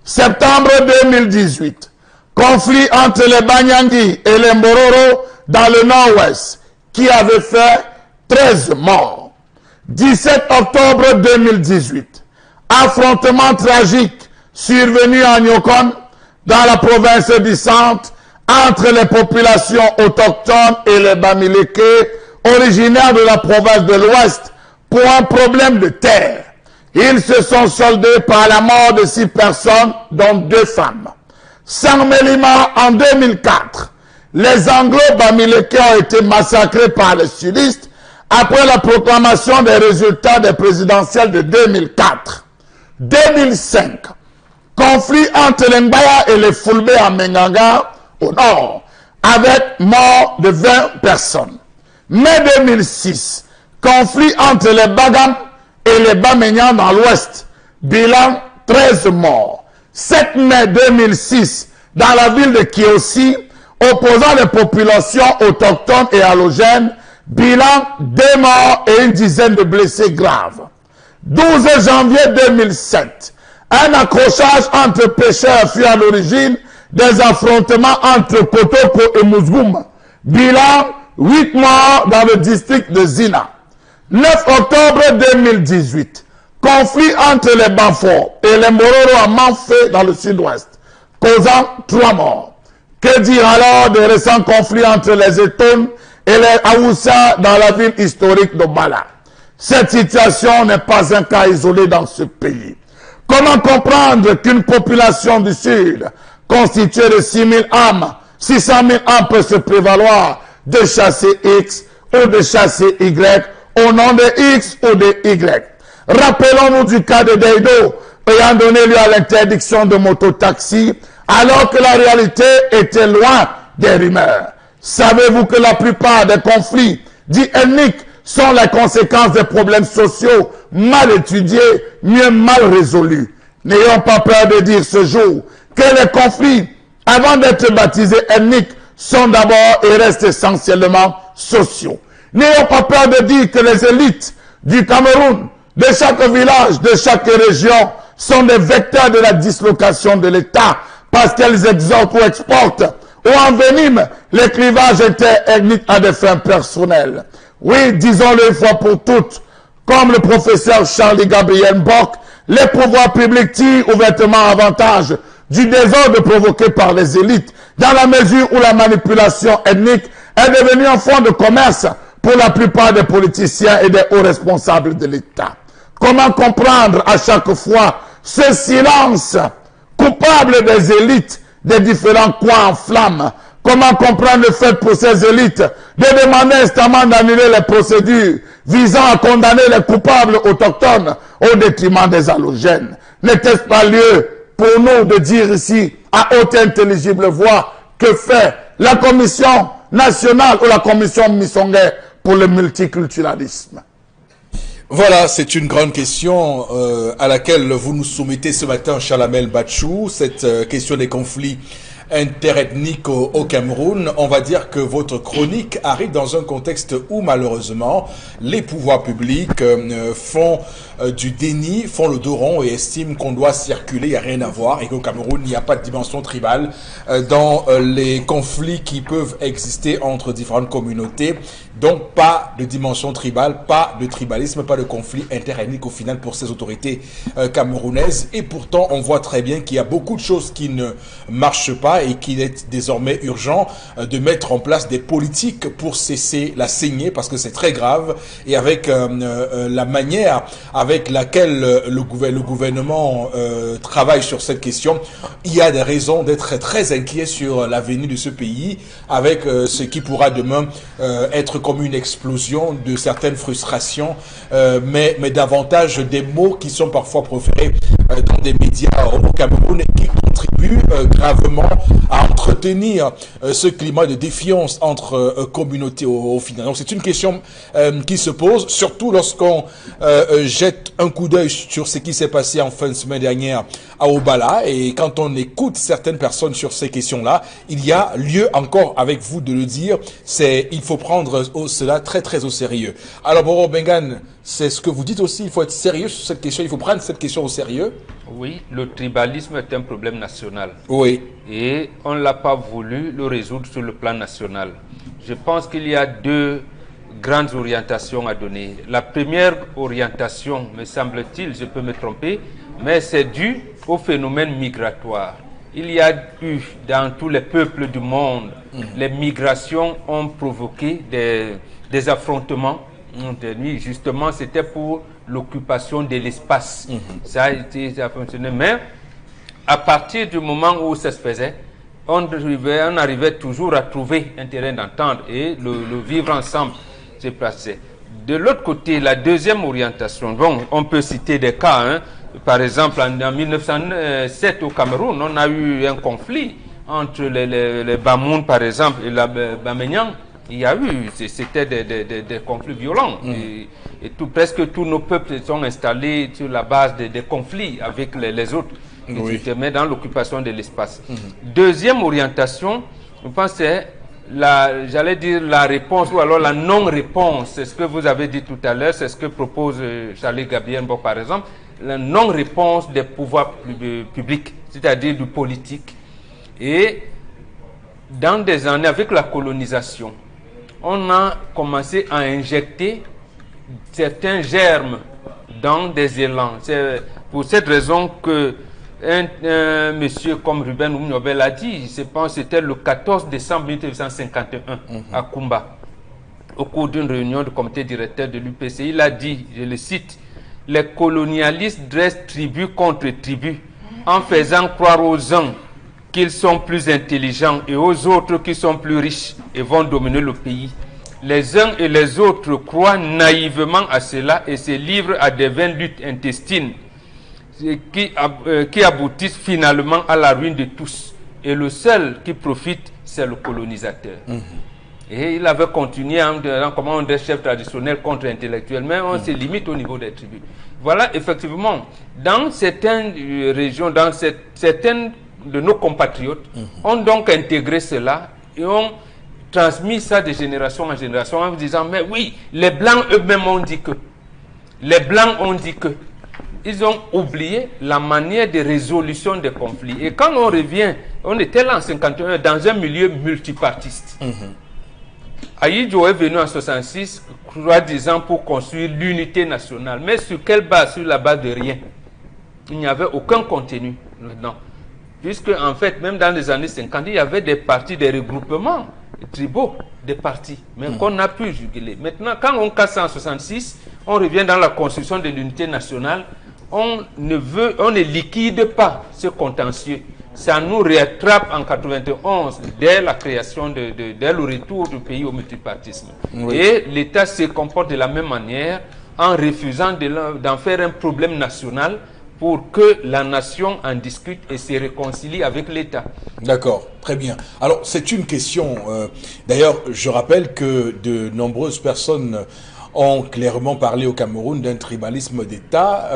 Septembre 2018. Conflit entre les Banyangui et les Mbororo dans le nord-ouest, qui avait fait 13 morts. 17 octobre 2018. Affrontement tragique survenu en Yukon, dans la province du centre, entre les populations autochtones et les Bamileke, originaires de la province de l'Ouest, pour un problème de terre. Ils se sont soldés par la mort de 6 personnes, dont 2 femmes. Sans Mélima, en 2004, les Anglo-Bamileke ont été massacrés par les sudistes après la proclamation des résultats des présidentielles de 2004. 2005, conflit entre les Mbaya et les Fulbés à Menganga, au nord, avec mort de 20 personnes. Mai 2006, conflit entre les Bagam et les Bamenyans dans l'ouest, bilan 13 morts. 7 mai 2006, dans la ville de Kiossi, opposant les populations autochtones et allogènes, bilan 2 morts et une dizaine de blessés graves. 12 janvier 2007, un accrochage entre pêcheurs fut à l'origine des affrontements entre Kotoko et Mouzgoum. Bilan 8 morts dans le district de Zina. 9 octobre 2018, conflit entre les Banfor et les Mororo à Manfé dans le sud-ouest, causant 3 morts. Que dire alors des récents conflits entre les Etones et les Aoussa dans la ville historique de Bala? Cette situation n'est pas un cas isolé dans ce pays. Comment comprendre qu'une population du Sud, constituée de 6 000 âmes, 600 000 âmes peut se prévaloir de chasser X ou de chasser Y au nom de X ou de Y? Rappelons-nous du cas de Deido, ayant donné lieu à l'interdiction de mototaxi, alors que la réalité était loin des rumeurs. Savez-vous que la plupart des conflits dits ethniques sont les conséquences des problèmes sociaux mal étudiés, mieux mal résolus? N'ayons pas peur de dire ce jour que les conflits, avant d'être baptisés ethniques, sont d'abord et restent essentiellement sociaux. N'ayons pas peur de dire que les élites du Cameroun, de chaque village, de chaque région, sont des vecteurs de la dislocation de l'État parce qu'elles exhortent ou exportent ou enveniment les clivages interethniques à des fins personnelles. Oui, disons-le une fois pour toutes, comme le professeur Charlie Gabriel Bock Les pouvoirs publics tirent ouvertement avantage du désordre provoqué par les élites, dans la mesure où la manipulation ethnique est devenue un fonds de commerce pour la plupart des politiciens et des hauts responsables de l'État. Comment comprendre à chaque fois ce silence coupable des élites des différents coins en flammes? Comment comprendre le fait pour ces élites de demander instamment d'annuler les procédures visant à condamner les coupables autochtones au détriment des allogènes? N'était-ce pas lieu pour nous de dire ici, à haute et intelligible voix, que fait la Commission nationale ou la Commission Missongué pour le multiculturalisme? Voilà, c'est une grande question à laquelle vous nous soumettez ce matin, Chalamel Bachou, cette question des conflits interethnique au Cameroun. On va dire que votre chronique arrive dans un contexte où malheureusement les pouvoirs publics font du déni, font le dos rond et estiment qu'on doit circuler, il n'y a rien à voir et qu'au Cameroun il n'y a pas de dimension tribale dans les conflits qui peuvent exister entre différentes communautés. Donc pas de dimension tribale, pas de tribalisme, pas de conflit interethnique au final pour ces autorités camerounaises. Et pourtant on voit très bien qu'il y a beaucoup de choses qui ne marchent pas et qu'il est désormais urgent de mettre en place des politiques pour cesser la saignée parce que c'est très grave. Et avec la manière avec laquelle le gouvernement travaille sur cette question, il y a des raisons d'être très inquiet sur l'avenir de ce pays avec ce qui pourra demain être comme une explosion de certaines frustrations, mais davantage des mots qui sont parfois proférés dans des médias au Cameroun et qui contribuent gravement à entretenir ce climat de défiance entre communautés au final. Donc c'est une question qui se pose, surtout lorsqu'on jette un coup d'œil sur ce qui s'est passé en fin de semaine dernière à Obala, et quand on écoute certaines personnes sur ces questions-là, il y a lieu encore avec vous de le dire, il faut prendre cela très au sérieux. Alors Boro Bengan, c'est ce que vous dites aussi, il faut être sérieux sur cette question, il faut prendre cette question au sérieux. Oui, le tribalisme est un problème national. Oui. Et on ne l'a pas voulu le résoudre sur le plan national. Je pense qu'il y a deux grandes orientations à donner. La première orientation, me semble-t-il, je peux me tromper, mais c'est dû au phénomène migratoire. Il y a eu dans tous les peuples du monde, les migrations ont provoqué des affrontements. Justement, c'était pour l'occupation de l'espace. Ça a été fonctionné. Mais à partir du moment où ça se faisait, on arrivait toujours à trouver un terrain d'entente et le vivre ensemble se plaçait. De l'autre côté, la deuxième orientation, bon, on peut citer des cas, hein. Par exemple, en 1907 au Cameroun, on a eu un conflit entre les Bamoun, par exemple, et la Bamenyan. Il y a eu, c'était des conflits violents. Et presque tous nos peuples sont installés sur la base des conflits avec les autres. Oui. Qui se met dans l'occupation de l'espace. Deuxième orientation, je pense que c'est j'allais dire la réponse ou alors la non-réponse. C'est ce que vous avez dit tout à l'heure, c'est ce que propose Charlie Gabriel, par exemple. La non-réponse des pouvoirs publics, c'est-à-dire du politique. Et dans des années, avec la colonisation, on a commencé à injecter certains germes dans des élans. C'est pour cette raison que un monsieur comme Ruben Oumniobel a dit, je pense que c'était le 14 décembre 1951 à Kumba, au cours d'une réunion du comité directeur de l'UPC, il a dit, je le cite, « Les colonialistes dressent tribu contre tribu en faisant croire aux uns qu'ils sont plus intelligents et aux autres qui sont plus riches et vont dominer le pays. Les uns et les autres croient naïvement à cela et se livrent à des vaines luttes intestines qui aboutissent finalement à la ruine de tous. Et le seul qui profite, c'est le colonisateur. » Et il avait continué comme un des chefs traditionnels contre-intellectuels, mais on se limite au niveau des tribus. Voilà, effectivement, dans certaines régions, dans certaines de nos compatriotes, ont donc intégré cela et ont transmis ça de génération en génération en disant, mais oui, les Blancs eux-mêmes ont dit que. Les Blancs ont dit que. Ils ont oublié la manière de résolution des conflits. Et quand on revient, on était là en 1951 dans un milieu multipartiste. Aïdjo est venu en 1966, disant pour construire l'unité nationale. Mais sur quelle base? Sur la base de rien. il n'y avait aucun contenu là-dedans. Puisque, en fait, même dans les années 50, il y avait des partis, des regroupements tribaux, des partis, mais qu'on a pu juguler. Maintenant, quand on casse en 66, on revient dans la construction de l'unité nationale, on ne liquide pas ce contentieux. Ça nous rattrape en 91, dès la création, dès le retour du pays au multipartisme. Oui. Et l'État se comporte de la même manière en refusant d'en faire un problème national pour que la nation en discute et se réconcilie avec l'État. D'accord, très bien. Alors, c'est une question. D'ailleurs, je rappelle que de nombreuses personnes ont clairement parlé au Cameroun d'un tribalisme d'État.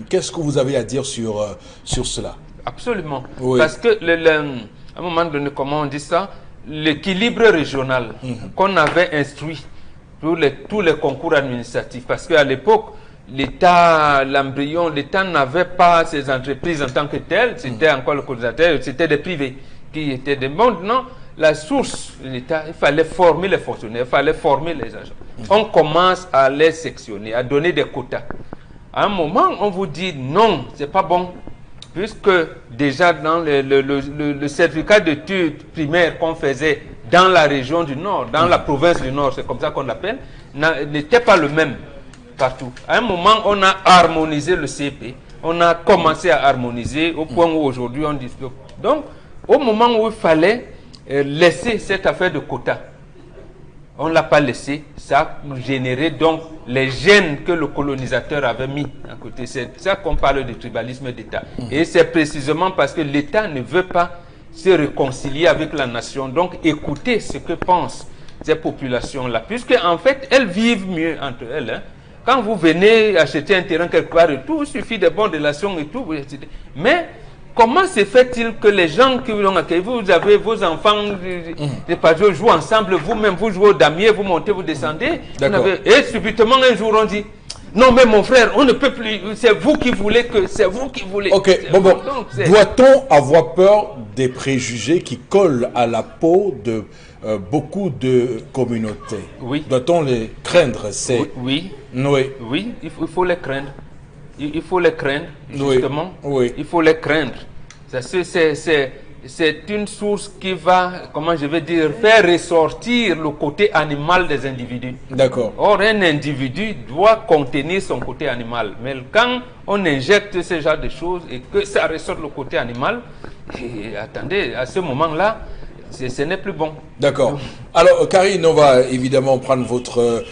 Qu'est-ce que vous avez à dire sur cela? Absolument. Oui. Parce que, à un moment donné, comment on dit ça, l'équilibre régional qu'on avait instruit pour tous les concours administratifs. Parce qu'à l'époque, l'État, l'embryon, l'État n'avait pas ces entreprises en tant que telles, c'était encore le colonisateur, c'était des privés qui étaient des mondes. Non, la source de l'État, il fallait former les fonctionnaires, il fallait former les agents. On commence à les sectionner, à donner des quotas. À un moment, on vous dit non, c'est pas bon, puisque déjà dans le certificat d'études primaires qu'on faisait dans la région du Nord, dans la province du Nord, c'est comme ça qu'on l'appelle, n'était pas le même partout. À un moment, on a harmonisé le CP, on a commencé à harmoniser au point où aujourd'hui on dit. Donc, au moment où il fallait laisser cette affaire de quotas, on ne l'a pas laissé, ça a généré donc les gènes que le colonisateur avait mis à côté. C'est ça qu'on parle de tribalisme d'État. Et c'est précisément parce que l'État ne veut pas se réconcilier avec la nation, donc écouter ce que pensent ces populations-là, puisque en fait, elles vivent mieux entre elles. Hein. Quand vous venez acheter un terrain quelque part et tout, il suffit de bonnes relations et tout. Mais comment se fait-il que les gens qui vous ont accueilli, vous avez vos enfants, les patrons jouent ensemble, vous-même vous jouez au damier, vous montez, vous descendez. Et subitement un jour on dit, non mais mon frère, on ne peut plus, c'est vous qui voulez que, c'est vous qui voulez. Ok, bon. Doit-on avoir peur des préjugés qui collent à la peau de beaucoup de communautés? Oui. Doit-on les craindre? Oui, il faut les craindre. Il faut les craindre, justement. Oui. Il faut les craindre. C'est une source qui va, comment je vais dire, faire ressortir le côté animal des individus. D'accord. Or, un individu doit contenir son côté animal. Mais quand on injecte ce genre de choses et que ça ressort le côté animal, attendez, à ce moment-là, ce n'est plus bon. D'accord. Alors, Karine, on va évidemment prendre votre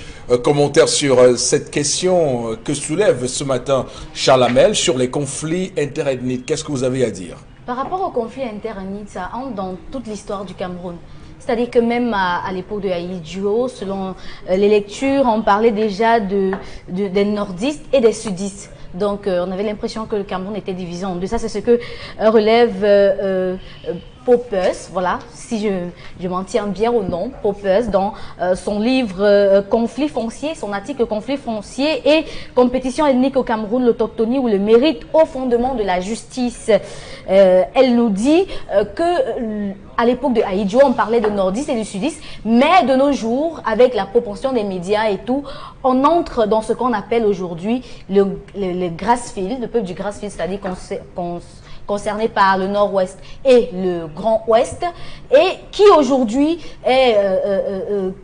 commentaire sur cette question que soulève ce matin Charles Hamel sur les conflits interethniques. Qu'est-ce que vous avez à dire? Par rapport aux conflits interethniques, ça entre dans toute l'histoire du Cameroun. C'est-à-dire que même à l'époque de Ahidjo, selon les lectures, on parlait déjà des nordistes et des sudistes. Donc, on avait l'impression que le Cameroun était divisé en deux. Ça, c'est ce que relève Poppeus, voilà, si je m'en tiens bien au nom, Poppeus, dans son livre Conflit foncier, son article Conflit foncier et compétition ethnique au Cameroun, l'autochtonie ou le mérite au fondement de la justice. Elle nous dit que à l'époque de Ahidjo, on parlait de nordistes et de sudistes, mais de nos jours, avec la propension des médias et tout, on entre dans ce qu'on appelle aujourd'hui le Grassfield, le peuple du Grassfield, c'est-à-dire concerné par le Nord-Ouest et le Grand Ouest, et qui aujourd'hui est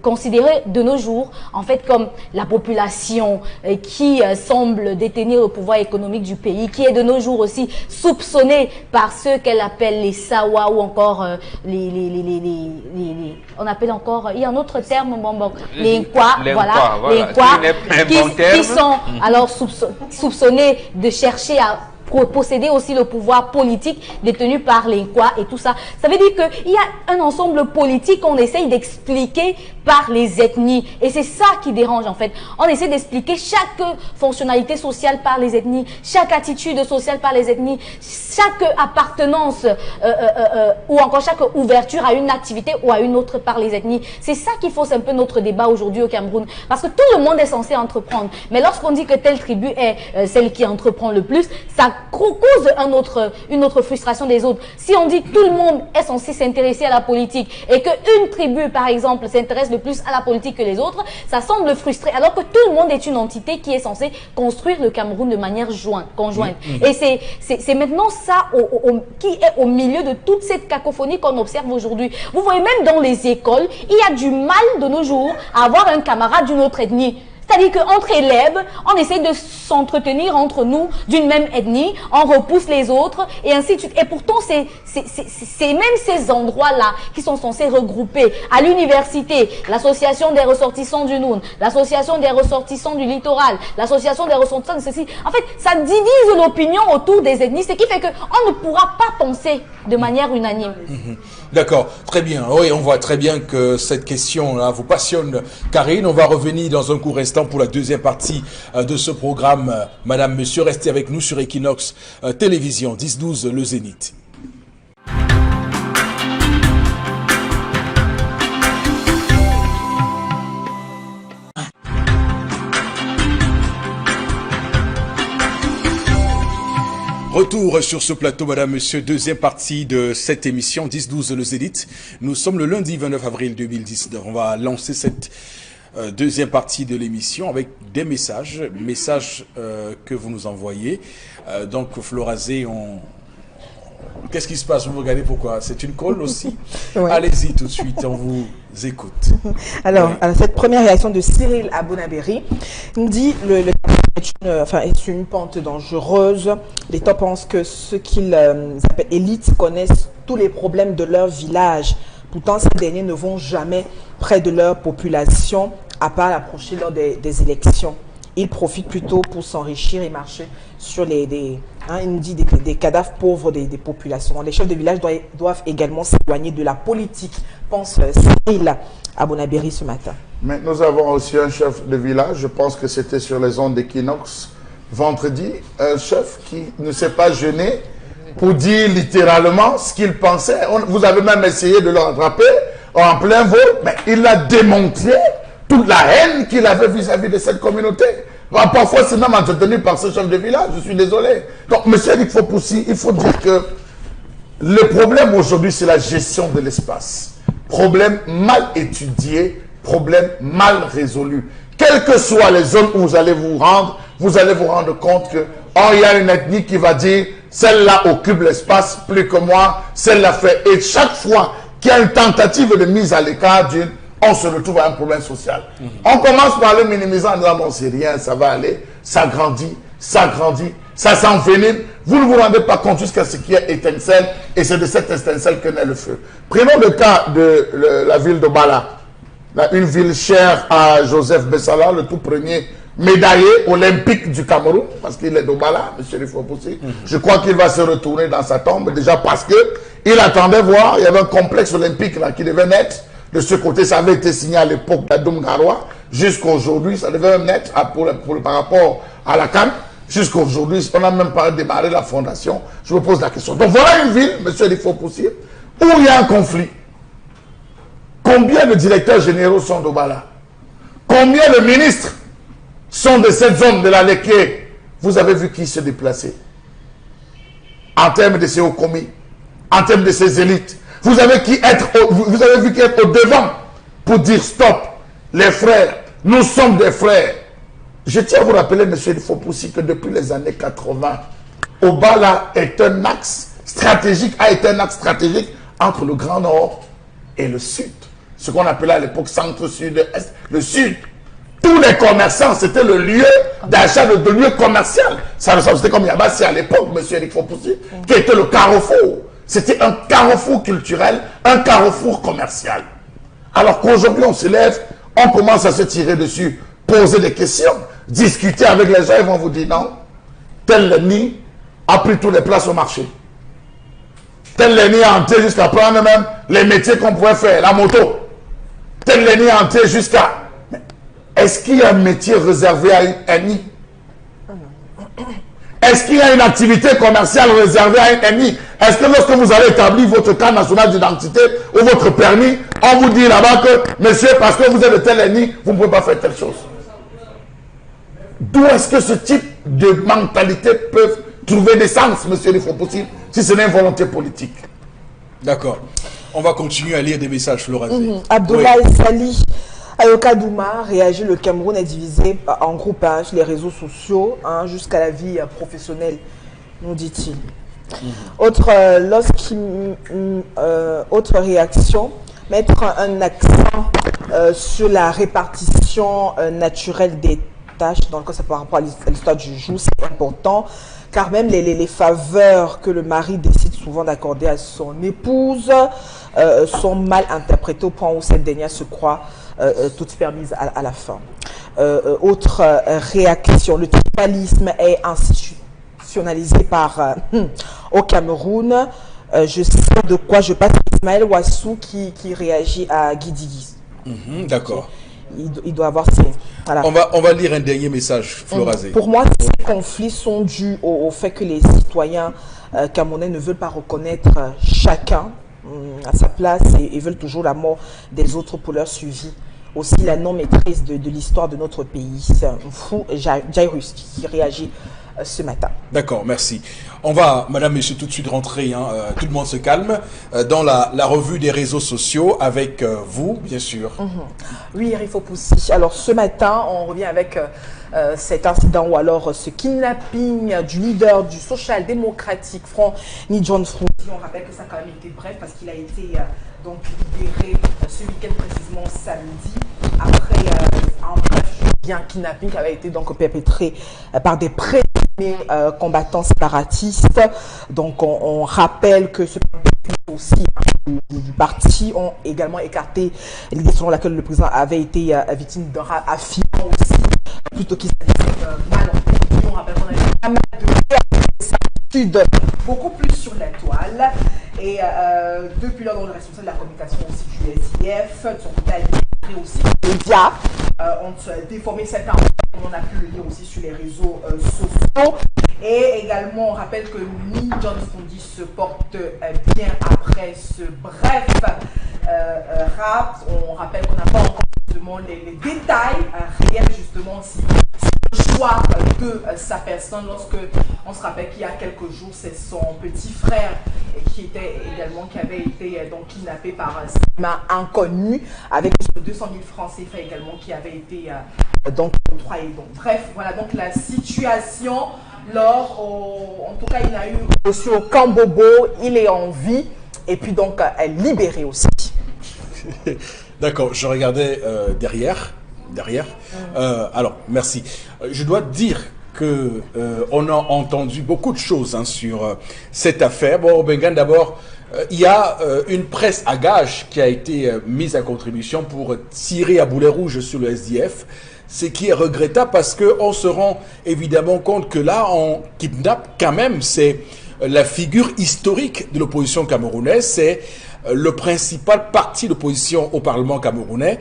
considéré de nos jours en fait comme la population qui semble détenir le pouvoir économique du pays, qui est de nos jours aussi soupçonnée par ceux qu'elle appelle les Sawa ou encore on appelle encore, il y a un autre terme, les Nkwa, qui sont alors soupçonnés de chercher à posséder aussi le pouvoir politique détenu par les Nkwa et tout ça. Ça veut dire qu'il y a un ensemble politique qu'on essaye d'expliquer par les ethnies. Et c'est ça qui dérange en fait. On essaie d'expliquer chaque fonctionnalité sociale par les ethnies, chaque attitude sociale par les ethnies, chaque appartenance ou encore chaque ouverture à une activité ou à une autre par les ethnies. C'est ça qui fausse un peu notre débat aujourd'hui au Cameroun. Parce que tout le monde est censé entreprendre. Mais lorsqu'on dit que telle tribu est celle qui entreprend le plus, ça cause une autre frustration des autres. Si on dit que tout le monde est censé s'intéresser à la politique et qu'une tribu, par exemple, s'intéresse le plus à la politique que les autres, ça semble frustré, alors que tout le monde est une entité qui est censée construire le Cameroun de manière conjointe. Et c'est maintenant ça qui est au milieu de toute cette cacophonie qu'on observe aujourd'hui. Vous voyez, même dans les écoles, il y a du mal de nos jours à avoir un camarade d'une autre ethnie. C'est-à-dire qu'entre élèves, on essaie de s'entretenir entre nous d'une même ethnie, on repousse les autres et ainsi de suite. Et pourtant, c'est même ces endroits-là qui sont censés regrouper à l'université, l'association des ressortissants du Noun, l'association des ressortissants du littoral, l'association des ressortissants de ceci. En fait, ça divise l'opinion autour des ethnies, ce qui fait qu'on ne pourra pas penser de manière unanime. D'accord, très bien. Oui, on voit très bien que cette question-là vous passionne, Karine. On va revenir dans un court instant pour la deuxième partie de ce programme. Madame, monsieur, restez avec nous sur Equinox Télévision, 10-12, le Zénith. Retour sur ce plateau, madame, monsieur, deuxième partie de cette émission 10-12 le Zénith. Nous sommes le lundi 29 avril 2019. On va lancer cette deuxième partie de l'émission avec des messages que vous nous envoyez. Donc, Florazé, qu'est-ce qui se passe? Vous regardez pourquoi? C'est une colle aussi? Ouais. Allez-y tout de suite, on vous écoute. Alors, cette première réaction de Cyril Abonabéry nous dit le est une pente dangereuse. L'État pense que ceux qu'ils appellent élites connaissent tous les problèmes de leur village. Pourtant, ces derniers ne vont jamais près de leur population, à part approcher lors des élections. Ils profitent plutôt pour s'enrichir et marcher sur il nous dit des cadavres pauvres des populations. Les chefs de village doivent également s'éloigner de la politique, pense Cyril Abonabéry ce matin. Mais nous avons aussi un chef de village, je pense que c'était sur les ondes d'Equinox vendredi, un chef qui ne s'est pas gêné pour dire littéralement ce qu'il pensait. Vous avez même essayé de le rattraper en plein vol, mais il a démontré toute la haine qu'il avait vis-à-vis de cette communauté. Parfois, c'est même entretenu par ce chef de village, je suis désolé. Donc, monsieur Eric Fopoussi, il faut dire que le problème aujourd'hui, c'est la gestion de l'espace. Problème mal étudié, problème mal résolu. Quelles que soient les zones où vous allez vous rendre compte que, il y a une ethnie qui va dire, celle-là occupe l'espace plus que moi, celle-là fait. Et chaque fois qu'il y a une tentative de mise à l'écart d'une, on se retrouve à un problème social. On commence par le minimiser en disant, bon, c'est rien, ça va aller, ça grandit, ça s'envenime. Vous ne vous rendez pas compte jusqu'à ce qu'il y ait étincelle, et c'est de cette étincelle que naît le feu. Prenons le cas de la ville de Bala, une ville chère à Joseph Bessala, le tout premier médaillé olympique du Cameroun, parce qu'il est de Bala, M. Fopoussi. Je crois qu'il va se retourner dans sa tombe, déjà parce qu'il attendait voir, il y avait un complexe olympique là qui devait naître. De ce côté, ça avait été signé à l'époque d'Adoum Garoua. Jusqu'à aujourd'hui, ça devait même naître par rapport à la CAN. Jusqu'à aujourd'hui, on n'a même pas démarré la fondation. Je me pose la question. Donc voilà une ville, M. Eric Fopoussi, où il y a un conflit. Combien de directeurs généraux sont de Bala? Combien de ministres sont de cette zone de la Léké? Vous avez vu qui se déplaçait? En termes de ses hauts commis, en termes de ses élites. Vous avez vu qui être au devant pour dire stop, les frères, nous sommes des frères. Je tiens à vous rappeler, M. Fopoussi, que depuis les années 80, Obala est un axe stratégique, entre le Grand Nord et le Sud. Ce qu'on appelait à l'époque centre-sud-est, le Sud. Tous les commerçants, c'était le lieu d'achat de lieu commercial. C'était comme Yabassi à l'époque, M. Eric Fopoussi, qui était le carrefour. C'était un carrefour culturel, un carrefour commercial. Alors qu'aujourd'hui, on se lève, on commence à se tirer dessus, poser des questions, discuter avec les gens, ils vont vous dire non, tel ennemi a pris toutes les places au marché. Tel ennemi a entré jusqu'à prendre même les métiers qu'on pouvait faire, la moto. Tel ennemi a entré jusqu'à... Est-ce qu'il y a un métier réservé à une ethnie? Est-ce qu'il y a une activité commerciale réservée à une ethnie? Est-ce que lorsque vous allez établir votre carte nationale d'identité ou votre permis, on vous dit là-bas que, monsieur, parce que vous êtes de telle ethnie, vous ne pouvez pas faire telle chose? D'où est-ce que ce type de mentalité peuvent trouver des sens, monsieur il faut possible, si ce n'est une volonté politique. D'accord. On va continuer à lire des messages, Florazé. Abdoulaye Sali, Ayoka Douma réagit, le Cameroun est divisé en groupes sur les réseaux sociaux jusqu'à la vie professionnelle, nous dit-il. Autre réaction, mettre un accent sur la répartition naturelle des tâches, dans le cas ça par rapport à l'histoire du jour, c'est important, car même les faveurs que le mari décide souvent d'accorder à son épouse sont mal interprétées au point où cette dernière se croit toute permise à la fin. Autre réaction, le tribalisme est institutionnalisé au Cameroun. Je sais de quoi je passe. Ismaël Wassou qui réagit à Guidigui. D'accord. Il doit avoir ces... Voilà. On va lire un dernier message, Florazé. Pour moi, ces conflits sont dus au fait que les citoyens camerounais ne veulent pas reconnaître chacun à sa place et veulent toujours la mort des autres pour leur suivi. Aussi la non-maîtrise de l'histoire de notre pays. C'est un fou Jairus qui réagit ce matin. D'accord, merci. On va, madame, monsieur, tout de suite rentrer, tout le monde se calme, dans la revue des réseaux sociaux avec vous, bien sûr. Oui, Rifo Poussi. Alors ce matin, on revient avec cet incident ou alors ce kidnapping du leader du Social Democratic Front, John Froundi. On rappelle que ça a quand même été bref parce qu'il a été donc libéré ce week-end, précisément samedi, après un bref kidnapping qui avait été donc perpétré par des présumés combattants séparatistes. Donc on rappelle que ce aussi du parti ont également écarté l'idée selon laquelle le président avait été victime d'un rat, affirmant aussi plutôt qu'il s'agissait mal entendu. On rappelle qu'on avait pas mal de beaucoup plus sur la toile. Et depuis lors, le responsable de la communication aussi du SIF, de son côté, a écrit aussi les médias ont déformé cette info, comme on a pu le lire aussi sur les réseaux sociaux. Et également, on rappelle que John Froundi se porte bien après ce bref rap. On rappelle qu'on n'a pas encore justement les détails réels justement si le choix de sa personne, lorsque on se rappelle qu'il y a quelques jours, c'est son petit frère qui avait été donc kidnappé par un inconnu avec 200 000 francs CFA également qui avait été donc octroyé. Donc bref, voilà donc la situation. En tout cas, il n'a eu reçu aucun bobo, il est en vie et puis donc libéré aussi. D'accord, je regardais derrière. Alors, merci. Je dois dire que on a entendu beaucoup de choses sur cette affaire. Bon, Bengan, d'abord, il y a une presse à gage qui a été mise à contribution pour tirer à boulet rouge sur le SDF. Ce qui est regrettable parce qu'on se rend évidemment compte que là, on kidnappe quand même, c'est la figure historique de l'opposition camerounaise, c'est le principal parti d'opposition au Parlement camerounais.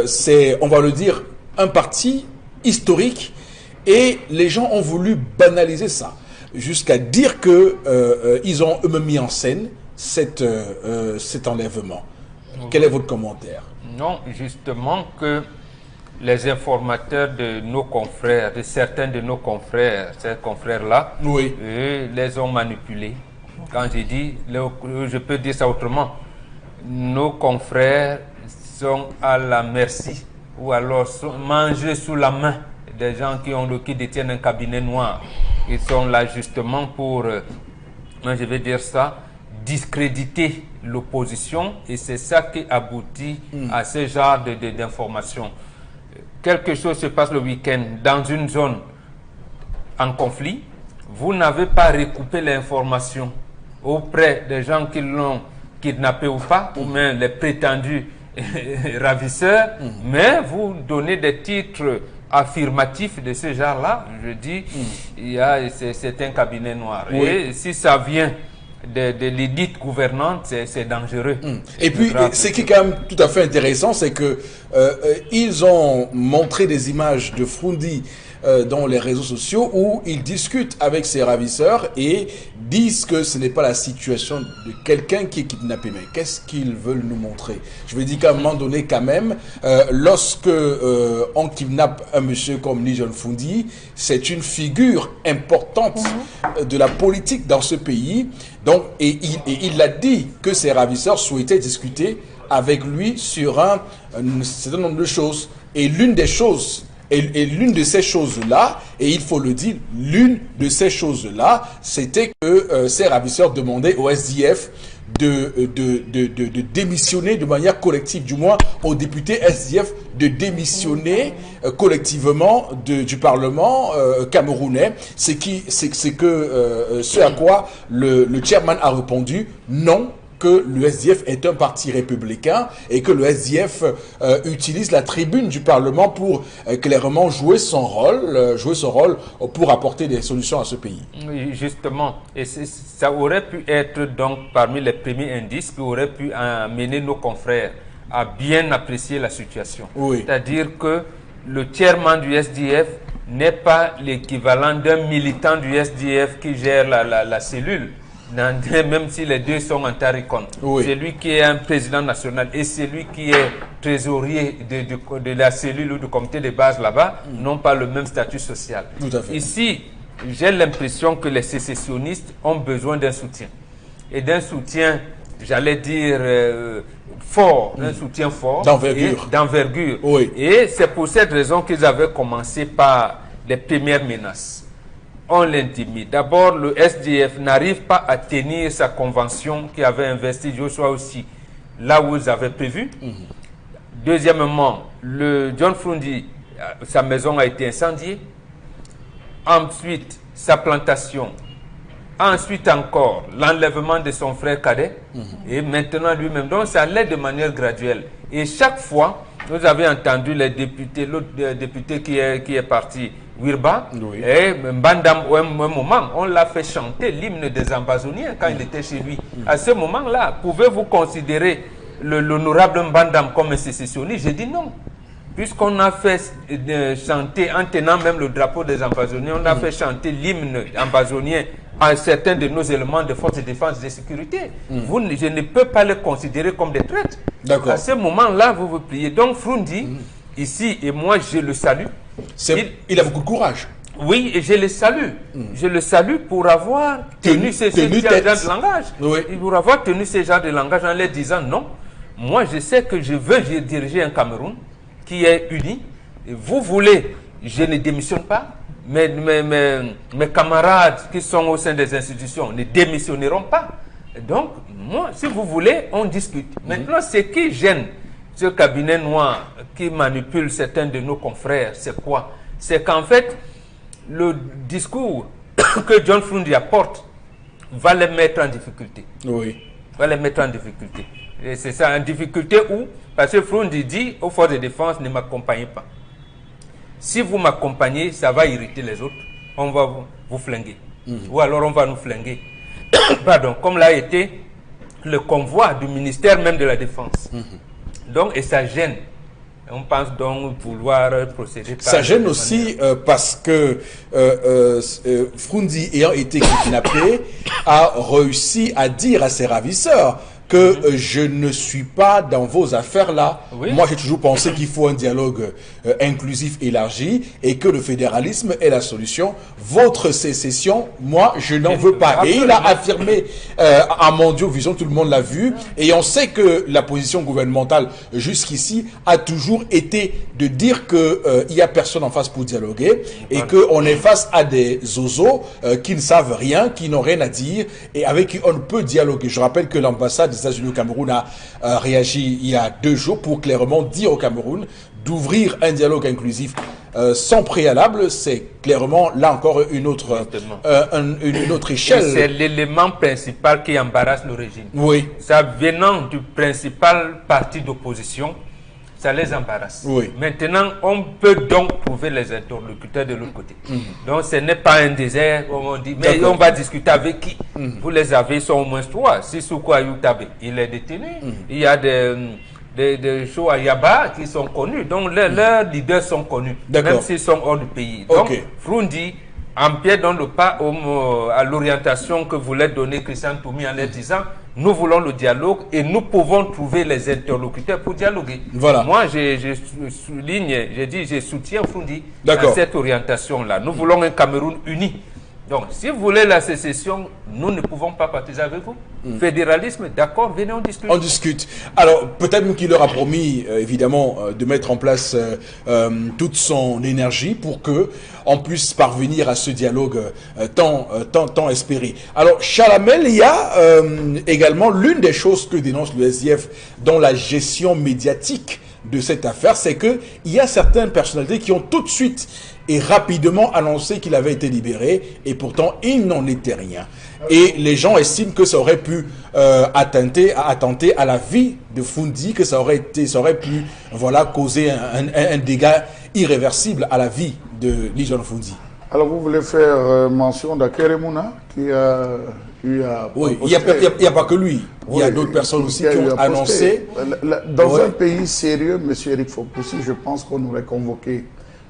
C'est, on va le dire, un parti historique et les gens ont voulu banaliser ça jusqu'à dire que ils ont eux-mêmes mis en scène cet enlèvement. Quel est votre commentaire? Non, justement que les informateurs de nos confrères, de certains de nos confrères, ces confrères-là, oui, les ont manipulés. Quand j'ai dit, je peux dire ça autrement, nos confrères sont à la merci ou alors sont mangés sous la main des gens qui détiennent un cabinet noir. Ils sont là justement pour, je vais dire ça, discréditer l'opposition et c'est ça qui aboutit à ce genre d'informations. Quelque chose se passe le week-end dans une zone en conflit, vous n'avez pas recoupé l'information auprès des gens qui l'ont kidnappé ou pas, ou même les prétendus ravisseurs, mais vous donnez des titres affirmatifs de ce genre-là. Je dis, c'est un cabinet noir. Oui. Et si ça vient de l'élite gouvernante, c'est dangereux. Et puis, ce qui est quand même tout à fait intéressant, c'est que ils ont montré des images de Froundi dans les réseaux sociaux où ils discutent avec ses ravisseurs et disent que ce n'est pas la situation de quelqu'un qui est kidnappé. Mais qu'est-ce qu'ils veulent nous montrer? Je veux dire qu'à un moment donné, quand même, lorsque on kidnappe un monsieur comme Lee John-Fundi, c'est une figure importante de la politique dans ce pays. Donc, et il a dit que ses ravisseurs souhaitaient discuter avec lui sur un certain nombre de choses. Et l'une des choses, et l'une de ces choses-là, et il faut le dire, l'une de ces choses-là, c'était que ces ravisseurs demandaient au SDF de démissionner de manière collective, du moins aux députés SDF de démissionner collectivement du Parlement camerounais, ce à quoi le chairman a répondu non, que le SDF est un parti républicain et que le SDF utilise la tribune du Parlement pour clairement jouer son rôle pour apporter des solutions à ce pays. Oui, justement. Et ça aurait pu être donc parmi les premiers indices qui auraient pu amener nos confrères à bien apprécier la situation. Oui. C'est-à-dire que le chairman du SDF n'est pas l'équivalent d'un militant du SDF qui gère la cellule. Même si les deux sont en taricon. Oui. C'est lui qui est un président national et c'est lui qui est trésorier de la cellule ou du comité de base là-bas, n'ont pas le même statut social. Tout à fait. Ici, j'ai l'impression que les sécessionnistes ont besoin d'un soutien. Et d'un soutien, j'allais dire, fort, un soutien fort. D'envergure. Oui. Et c'est pour cette raison qu'ils avaient commencé par les premières menaces. On l'intimide. D'abord, le SDF n'arrive pas à tenir sa convention qui avait investi Joshua aussi là où ils avaient prévu. Deuxièmement, le John-Fundi, sa maison a été incendiée. Ensuite, sa plantation. Ensuite encore, l'enlèvement de son frère cadet. Et maintenant lui-même. Donc, ça allait de manière graduelle. Et chaque fois, vous avez entendu les députés, l'autre député qui est parti, Wirba, oui. Et Mbandam, au un moment, on l'a fait chanter l'hymne des Ambazoniens quand il était chez lui. À ce moment-là, pouvez-vous considérer l'honorable Mbandam comme un sécessionniste? J'ai dit non. Puisqu'on a fait chanter, en tenant même le drapeau des Ambazoniens, on a fait chanter l'hymne ambazonien à certains de nos éléments de force de défense et de sécurité. Je ne peux pas les considérer comme des traîtres. D'accord. À ce moment-là, vous vous pliez. Donc Fundi, ici, et moi, je le salue. Il a beaucoup de courage. Oui, et je le salue. Je le salue pour avoir tenu ce genre de langage. Oui. Pour avoir tenu ce genre de langage en leur disant non. Moi, je sais que je veux diriger un Cameroun qui est uni. Et vous voulez, je ne démissionne pas. Mes camarades qui sont au sein des institutions ne démissionneront pas. Donc, moi, si vous voulez, on discute. Maintenant, ce qui gêne ce cabinet noir qui manipule certains de nos confrères, c'est quoi? C'est qu'en fait, le discours que John-Fundi apporte va les mettre en difficulté. Oui. Va les mettre en difficulté. Et c'est ça, en difficulté où? Parce que Fundi dit aux forces de défense, ne m'accompagnez pas. Si vous m'accompagnez, ça va irriter les autres. On va vous flinguer. Ou alors on va nous flinguer. Pardon, comme l'a été le convoi du ministère même de la Défense. Donc, et ça gêne. On pense donc vouloir procéder par... Ça gêne aussi parce que Fundi, ayant été kidnappé, a réussi à dire à ses ravisseurs que je ne suis pas dans vos affaires là. Oui. Moi, j'ai toujours pensé qu'il faut un dialogue inclusif élargi et que le fédéralisme est la solution. Votre sécession, moi, je n'en veux pas. Et il a affirmé à Mondiovision, tout le monde l'a vu, et on sait que la position gouvernementale jusqu'ici a toujours été de dire que il y a personne en face pour dialoguer et qu'on est face à des zozos qui ne savent rien, qui n'ont rien à dire et avec qui on ne peut dialoguer. Je rappelle que l'ambassade des États-Unis au Cameroun a réagi il y a 2 jours pour clairement dire au Cameroun d'ouvrir un dialogue inclusif sans préalable. C'est clairement là encore une autre échelle. C'est l'élément principal qui embarrasse le régime. Oui. Ça venant du principal parti d'opposition, ça les embarrasse. Oui. Maintenant, on peut donc trouver les interlocuteurs de l'autre côté. Donc, ce n'est pas un désert où on dit, mais on va discuter avec qui? Vous les avez, ils sont au moins 3. Sissoko Ayutabe, il est détenu. Il y a des des shows à Yaba qui sont connus. Donc, leurs leaders sont connus, même s'ils sont hors du pays. Donc, Frundi empiète dans le pas à l'orientation que voulait donner Christian Toumi en leur disant nous voulons le dialogue et nous pouvons trouver les interlocuteurs pour dialoguer. Voilà. Moi, je souligne, j'ai dit, je soutiens Frundi dans cette orientation-là. Nous voulons un Cameroun uni. Donc, si vous voulez la sécession, nous ne pouvons pas partager avec vous. Fédéralisme, d'accord, venez, on discute. On discute. Alors, peut-être qu'il leur a promis, évidemment, de mettre en place toute son énergie pour que on puisse parvenir à ce dialogue tant espéré. Alors, Chalamel, il y a également l'une des choses que dénonce le SDF dans la gestion médiatique de cette affaire, c'est qu'il y a certaines personnalités qui ont tout de suite et rapidement annoncé qu'il avait été libéré et pourtant il n'en était rien. Et les gens estiment que ça aurait pu attenter à la vie de Frundi, que ça aurait pu causer un dégât irréversible à la vie de Lijon Frundi. Alors vous voulez faire mention d'Akeremouna qui a eu à... Oui, il n'y a pas que lui. Il y a d'autres personnes aussi qui ont annoncé. Dans un pays sérieux, M. Eric Fopoussi, je pense qu'on aurait convoqué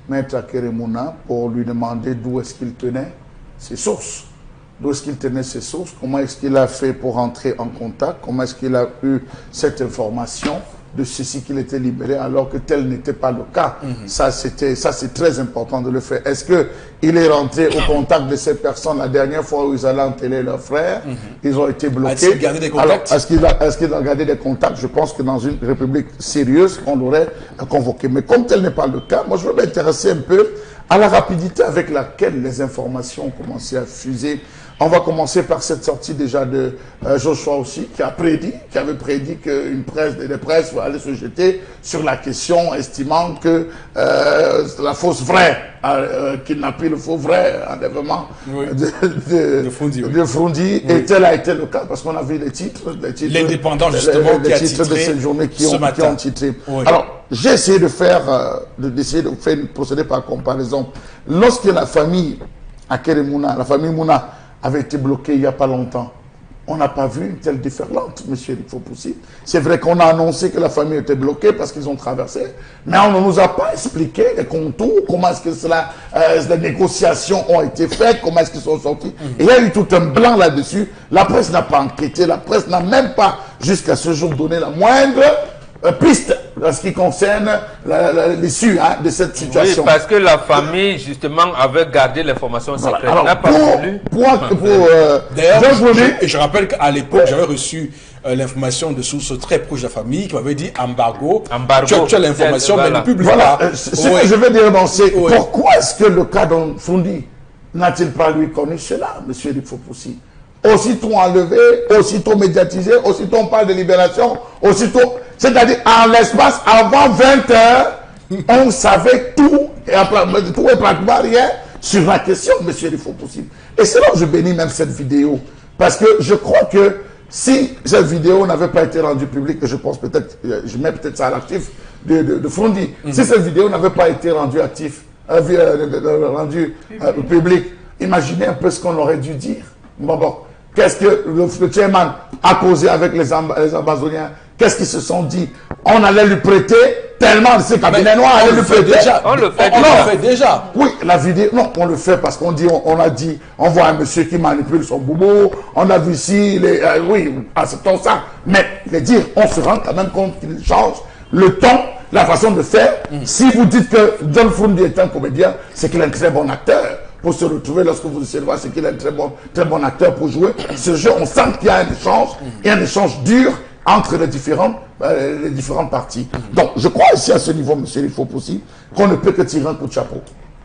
Maître Akeremouna pour lui demander d'où est-ce qu'il tenait ses sources. D'où est-ce qu'il tenait ses sources, comment est-ce qu'il a fait pour entrer en contact, comment est-ce qu'il a eu cette information de ceci qu'il était libéré alors que tel n'était pas le cas. Ça c'est très important de le faire. Est-ce qu'il est rentré au contact de ces personnes la dernière fois où ils allaient enterrer leur frère? Ils ont été bloqués. Est-ce qu'il a gardé des contacts? Est-ce qu'il a gardé des contacts? Je pense que dans une république sérieuse, on l'aurait convoqué. Mais comme tel n'est pas le cas, moi je veux m'intéresser un peu à la rapidité avec laquelle les informations ont commencé à fuser. On va commencer par cette sortie déjà de Joshua aussi, qui avait prédit qu'une presse, des presses allaient se jeter sur la question, estimant que la fausse vraie, qu'il n'a pris le faux vrai enlèvement de Frundi, et tel a été le cas, parce qu'on a vu les titres l'Indépendant justement les titres de cette journée qui ont titré. Oui. Alors, j'ai essayé de procéder par comparaison. Lorsque la famille Akeremouna, la famille Mouna, avait été bloquée il n'y a pas longtemps, on n'a pas vu une telle déferlante, M. Eric Fopoussi. C'est vrai qu'on a annoncé que la famille était bloquée parce qu'ils ont traversé, mais on ne nous a pas expliqué les contours, comment est-ce que les négociations ont été faites, comment est-ce qu'ils sont sortis. Et il y a eu tout un blanc là-dessus. La presse n'a pas enquêté, la presse n'a même pas, jusqu'à ce jour, donné la moindre piste en ce qui concerne l'issue de cette situation. Oui, parce que la famille, justement, avait gardé l'information secrète. Alors, d'ailleurs, je rappelle qu'à l'époque, j'avais reçu l'information de sources très proches de la famille qui m'avait dit embargo. Tu as l'information, mais ne publie pas. Ce que je veux dire, c'est pourquoi est-ce que le cas d'un Frundi n'a-t-il pas lui connu cela, M. Eric Fopoussi? Aussitôt enlevé, aussitôt médiatisé, aussitôt on parle de libération, aussitôt... C'est-à-dire, en l'espace, avant 20 heures, on savait tout et pratiquement rien sur la question, M. Eric Fopoussi. Et c'est là où je bénis même cette vidéo. Parce que je crois que si cette vidéo n'avait pas été rendue publique, et je pense peut-être, je mets peut-être ça à l'actif de Frundi, si cette vidéo n'avait pas été rendue publique, imaginez un peu ce qu'on aurait dû dire. Bon, qu'est-ce que le chairman a causé avec les Amazoniens? Qu'est-ce qu'ils se sont dit? On allait lui prêter tellement de ces cabinets noirs. On le fait déjà. Oui, la vidéo, non, on le fait parce qu'on dit, on voit un monsieur qui manipule son boubou, on a vu ici, oui, acceptons ça. Mais les dire, on se rend quand même compte qu'il change le ton, la façon de faire. Si vous dites que John Frundi est un comédien, c'est qu'il est un très bon acteur. Pour se retrouver lorsque vous essayez de voir, c'est qu'il est un très bon acteur pour jouer. Ce jeu, on sent qu'il y a un échange, et un échange dur entre les différentes parties. Donc, je crois ici à ce niveau, M. Eric Fopoussi, qu'on ne peut que tirer un coup de chapeau.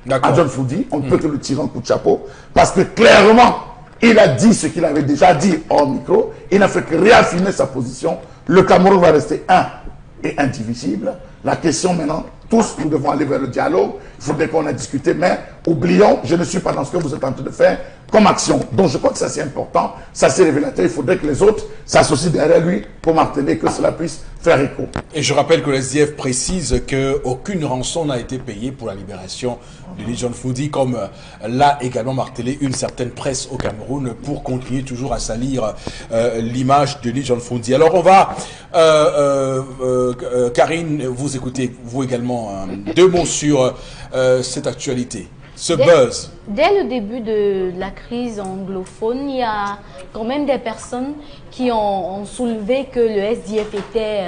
À John Frundi, on ne peut que le tirer un coup de chapeau, parce que clairement, il a dit ce qu'il avait déjà dit hors micro, il n'a fait que réaffirmer sa position. Le Cameroun va rester un et indivisible. La question maintenant, tous nous devons aller vers le dialogue, il faudrait qu'on ait discuté, mais oublions, je ne suis pas dans ce que vous êtes en train de faire comme action. Donc je crois que ça c'est important, ça c'est révélateur, il faudrait que les autres s'associent derrière lui pour marteler que cela puisse faire écho. Et je rappelle que le SDF précise qu'aucune rançon n'a été payée pour la libération de Lee John Foudi, comme l'a également martelé une certaine presse au Cameroun pour continuer toujours à salir l'image de Lee John Foudi. Alors on va, Karine, vous écoutez, vous également, deux mots sur cette actualité, ce buzz. Dès le début de la crise anglophone, il y a quand même des personnes qui ont soulevé que le SDF était,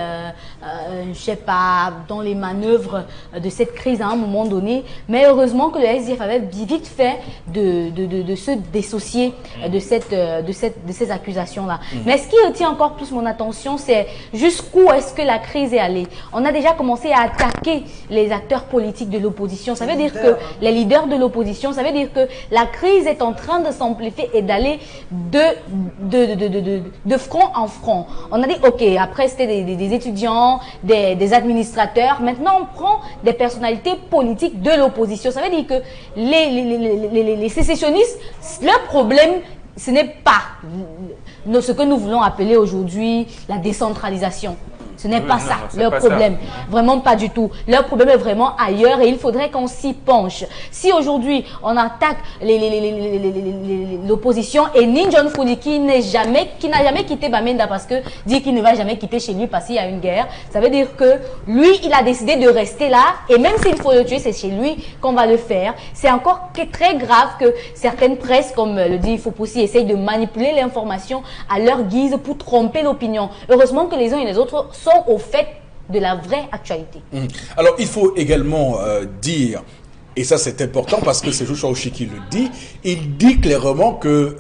je sais pas, dans les manœuvres de cette crise à un moment donné. Mais heureusement que le SDF avait vite fait de se dissocier de ces accusations-là. Mais ce qui retient encore plus mon attention, c'est jusqu'où est-ce que la crise est allée. On a déjà commencé à attaquer les acteurs politiques de l'opposition. Ça veut dire que les leaders de l'opposition, ça veut dire que la crise est en train de s'amplifier et d'aller de front en front. On a dit, ok, après c'était des étudiants, des administrateurs. Maintenant, on prend des personnalités politiques de l'opposition. Ça veut dire que les sécessionnistes, leur problème, ce n'est pas ce que nous voulons appeler aujourd'hui la décentralisation. Ce n'est pas ça, leur problème. Vraiment pas du tout. Leur problème est vraiment ailleurs et il faudrait qu'on s'y penche. Si aujourd'hui, on attaque l'opposition et Lee John Foudi qui n'a jamais quitté Bamenda parce que dit qu'il ne va jamais quitter chez lui parce qu'il y a une guerre, ça veut dire que lui, il a décidé de rester là et même s'il faut le tuer, c'est chez lui qu'on va le faire. C'est encore très grave que certaines presses, comme le dit Fopoussi, essayent de manipuler l'information à leur guise pour tromper l'opinion. Heureusement que les uns et les autres sont au fait de la vraie actualité. Alors, il faut également dire, et ça c'est important parce que c'est Joshua Oshie qui le dit, il dit clairement que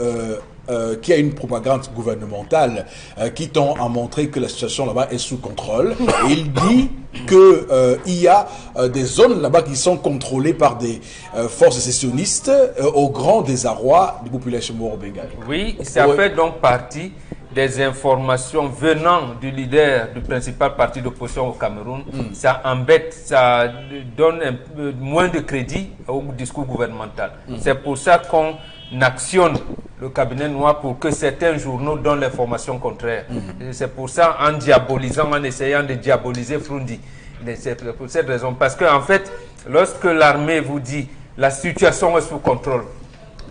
qu'il y a une propagande gouvernementale qui tend à montrer que la situation là-bas est sous contrôle. Et il dit que il y a des zones là-bas qui sont contrôlées par des forces sécessionnistes au grand désarroi des populations mauro-bengali. Oui, ça fait donc partie des informations venant du leader du principal parti d'opposition au Cameroun. Ça embête, ça donne moins de crédit au discours gouvernemental. C'est pour ça qu'on actionne le cabinet noir pour que certains journaux donnent l'information contraire. C'est pour ça, en diabolisant, en essayant de diaboliser Frundi. C'est pour cette raison. Parce qu'en fait, lorsque l'armée vous dit la situation est sous contrôle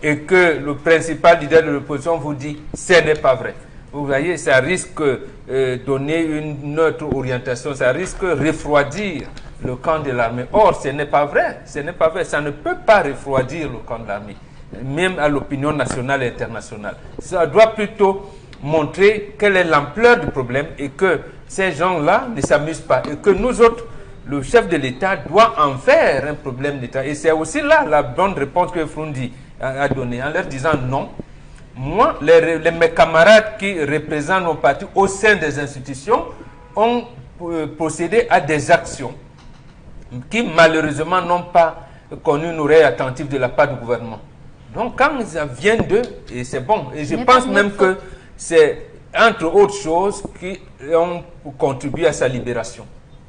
et que le principal leader de l'opposition vous dit ce n'est pas vrai. Vous voyez, ça risque de donner une autre orientation, ça risque de refroidir le camp de l'armée. Or, ce n'est pas vrai, ce n'est pas vrai, ça ne peut pas refroidir le camp de l'armée, même à l'opinion nationale et internationale. Ça doit plutôt montrer quelle est l'ampleur du problème et que ces gens-là ne s'amusent pas. Et que nous autres, le chef de l'État doit en faire un problème d'État. Et c'est aussi là la bonne réponse que Frundi a donnée en leur disant non. Moi, mes camarades qui représentent nos partis au sein des institutions ont procédé à des actions qui malheureusement n'ont pas connu une oreille attentive de la part du gouvernement. Donc quand ça vient d'eux, et c'est bon, et je pense même que c'est entre autres choses qui ont contribué à sa libération.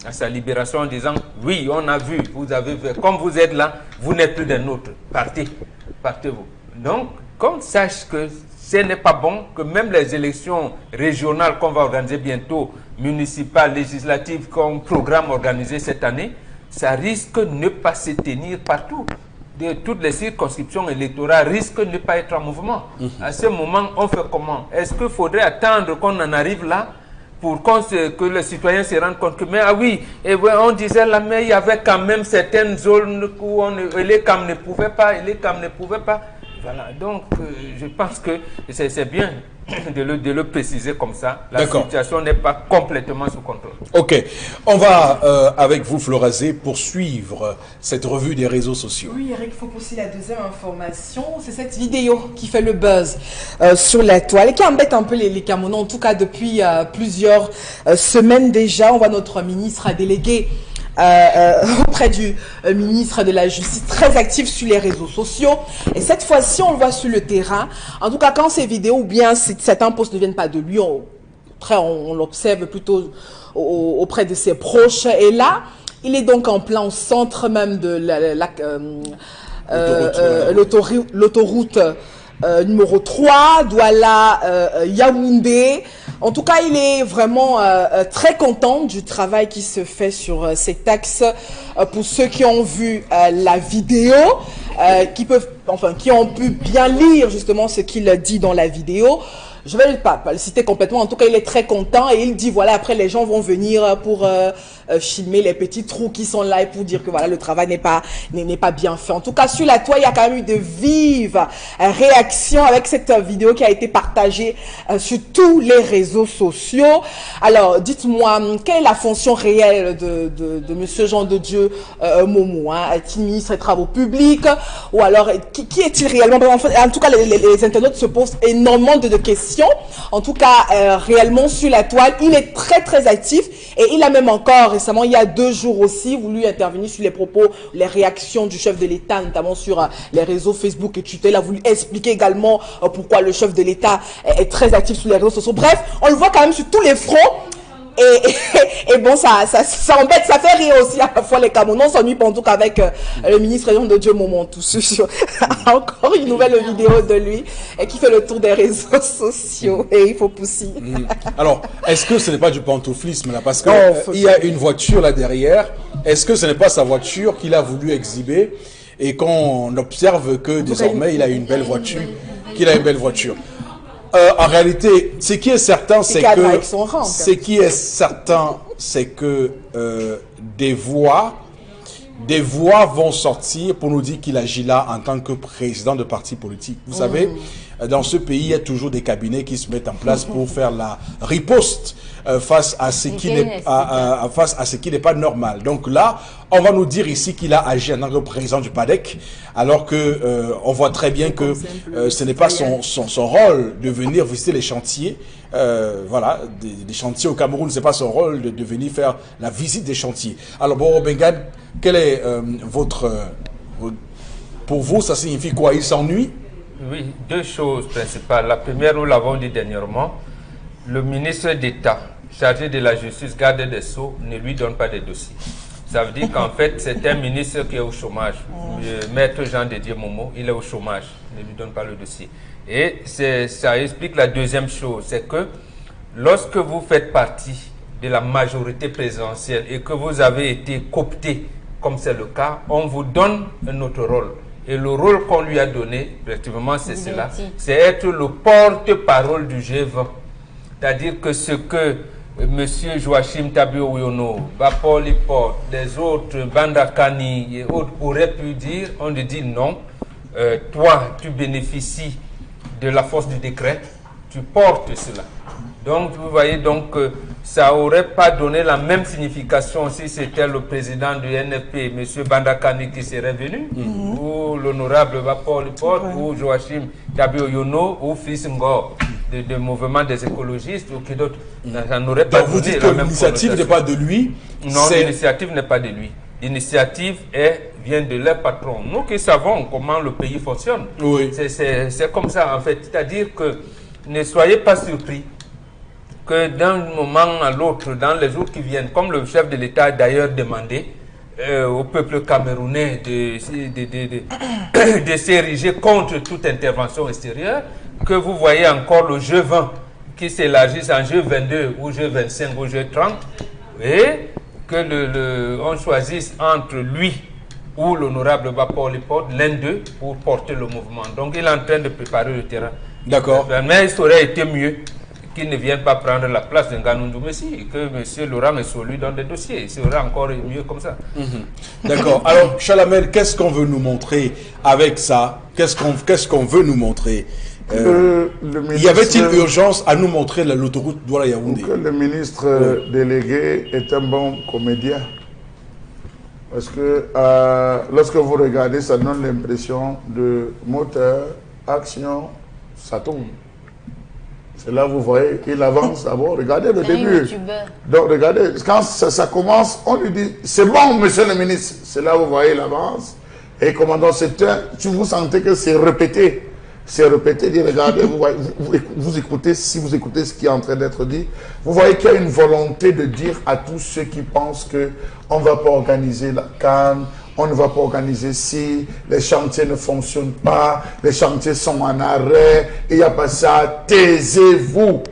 À sa libération en disant, oui, on a vu, vous avez fait, comme vous êtes là, vous n'êtes plus d'un autre, partez-vous. Donc, qu'on sache que ce n'est pas bon, que même les élections régionales qu'on va organiser bientôt, municipales, législatives, qu'on programme organiser cette année, ça risque de ne pas se tenir partout. Toutes les circonscriptions électorales risquent de ne pas être en mouvement. À ce moment, on fait comment? Est-ce qu'il faudrait attendre qu'on en arrive là pour que les citoyens se rendent compte que, mais ah oui, et on disait là, mais il y avait quand même certaines zones où les CAM ne pouvaient pas, Voilà, donc je pense que c'est bien de le préciser comme ça. La situation n'est pas complètement sous contrôle. Ok, on va avec vous Florazé poursuivre cette revue des réseaux sociaux. Oui, Eric, il faut aussi la deuxième information, c'est cette vidéo qui fait le buzz sur la toile et qui embête un peu les Camerounais, en tout cas depuis plusieurs semaines déjà. On voit notre ministre délégué auprès du ministre de la Justice, très actif sur les réseaux sociaux. Et cette fois-ci, on le voit sur le terrain. En tout cas, quand ces vidéos ou bien certains posts ne viennent pas de lui, on l'observe plutôt auprès de ses proches. Et là, Il est donc en plein au centre même de l'autoroute numéro 3, Douala, Yaoundé. En tout cas, il est vraiment très content du travail qui se fait sur cet axe. Pour ceux qui ont vu la vidéo, qui ont pu bien lire justement ce qu'il dit dans la vidéo, je vais pas le citer complètement. En tout cas, il est très content et il dit voilà, après les gens vont venir pour filmer les petits trous qui sont là et pour dire que voilà, le travail n'est pas bien fait. En tout cas, sur la toile, il y a quand même eu de vives réactions avec cette vidéo qui a été partagée sur tous les réseaux sociaux. Alors, dites-moi, quelle est la fonction réelle de Monsieur Jean de Dieu Momo, hein? Est-il ministre des Travaux publics ou alors qui est-il réellement? En tout cas, les internautes se posent énormément de questions. En tout cas, réellement sur la toile, il est très très actif et il a même encore récemment, il y a 2 jours aussi, voulu intervenir sur les propos, les réactions du chef de l'État, notamment sur les réseaux Facebook et Twitter. Il a voulu expliquer également pourquoi le chef de l'État est très actif sur les réseaux sociaux. Bref, on le voit quand même sur tous les fronts. Et bon, ça embête, ça fait rire aussi à la fois les Camerounais. On s'ennuie pas en tout cas avec le ministre Jean de Dieu Momo, tout sur encore une nouvelle vidéo de lui et qui fait le tour des réseaux sociaux et il faut pousser. Alors, est-ce que ce n'est pas du pantouflisme là? Parce qu'il y a une voiture là derrière. Est-ce que ce n'est pas sa voiture qu'il a voulu exhiber et qu'on observe que désormais il a une belle voiture, en réalité, ce qui est certain, c'est que des voix vont sortir pour nous dire qu'il agit là en tant que président de parti politique. Vous savez, dans ce pays, il y a toujours des cabinets qui se mettent en place pour faire la riposte face à ce qui n'est pas normal. Donc là, on va nous dire ici qu'il a agi en tant que président du PADEC, alors que on voit très bien que ce n'est pas son rôle de venir visiter les chantiers. Voilà, des chantiers au Cameroun, c'est pas son rôle de venir faire la visite des chantiers. Alors bon, Bengane, quel est pour vous, ça signifie quoi? Il s'ennuie? Oui, 2 choses principales. La première, nous l'avons dit dernièrement, le ministre d'État chargé de la justice, garde des Sceaux, ne lui donne pas de dossiers. Ça veut dire qu'en fait, c'est un ministre qui est au chômage. Maître Jean de Dieu Momo, il est au chômage, ne lui donne pas le dossier. Et ça explique la deuxième chose, c'est que lorsque vous faites partie de la majorité présidentielle et que vous avez été coopté, comme c'est le cas, on vous donne un autre rôle. Et le rôle qu'on lui a donné, effectivement, c'est cela, c'est être le porte-parole du G20. C'est-à-dire que ce que M. Joachim Tabio-Ouyono, Bapol Liport, les autres, Bandakani et autres auraient pu dire, on lui dit non, toi, tu bénéficies de la force du décret, tu portes cela. Donc, vous voyez, ça n'aurait pas donné la même signification si c'était le président du NFP, M. Bandakani, qui serait venu, ou l'honorable Bapol Liport, ou Joachim Tabio-Ouyono, ou Fils Ngor, de mouvement des écologistes, ou qui d'autres. Ça n'aurait pas donné. Vous dites que l'initiative n'est pas de lui? Non, l'initiative n'est pas de lui. L'initiative vient de leur patron. Nous qui savons comment le pays fonctionne, c'est comme ça en fait. C'est-à-dire que ne soyez pas surpris que d'un moment à l'autre, dans les jours qui viennent, comme le chef de l'État a d'ailleurs demandé au peuple camerounais de s'ériger contre toute intervention extérieure, que vous voyez encore le jeu 20 qui s'élargisse en jeu 22 ou jeu 25 ou jeu 30 et que on choisisse entre lui ou l'honorable Bapol Liport, l'un d'eux, pour porter le mouvement. Donc il est en train de préparer le terrain. D'accord. Mais il aurait été mieux qu'il ne vienne pas prendre la place de Ngannou Messi et que M. Laurent Messou lui donne des dossiers. Il serait encore mieux comme ça. D'accord. Alors, Chalamel, qu'est-ce qu'on veut nous montrer avec ça? Qu'est-ce qu'on veut nous montrer? Y avait-il urgence à nous montrer l'autoroute Douala-Yaoundé? Le ministre délégué est un bon comédien. Parce que lorsque vous regardez, ça donne l'impression de moteur, action, ça tourne. C'est là vous voyez, il avance d'abord. Regardez le début. Donc regardez, quand ça commence, on lui dit, c'est bon, monsieur le ministre. C'est là vous voyez, il avance. Et commandant, vous sentez que c'est répété. s'est répété, dit, regardez, vous écoutez, si vous écoutez ce qui est en train d'être dit, vous voyez qu'il y a une volonté de dire à tous ceux qui pensent qu'on ne va pas organiser la CAN, on ne va pas organiser si les chantiers ne fonctionnent pas, les chantiers sont en arrêt, il n'y a pas ça, taisez-vous.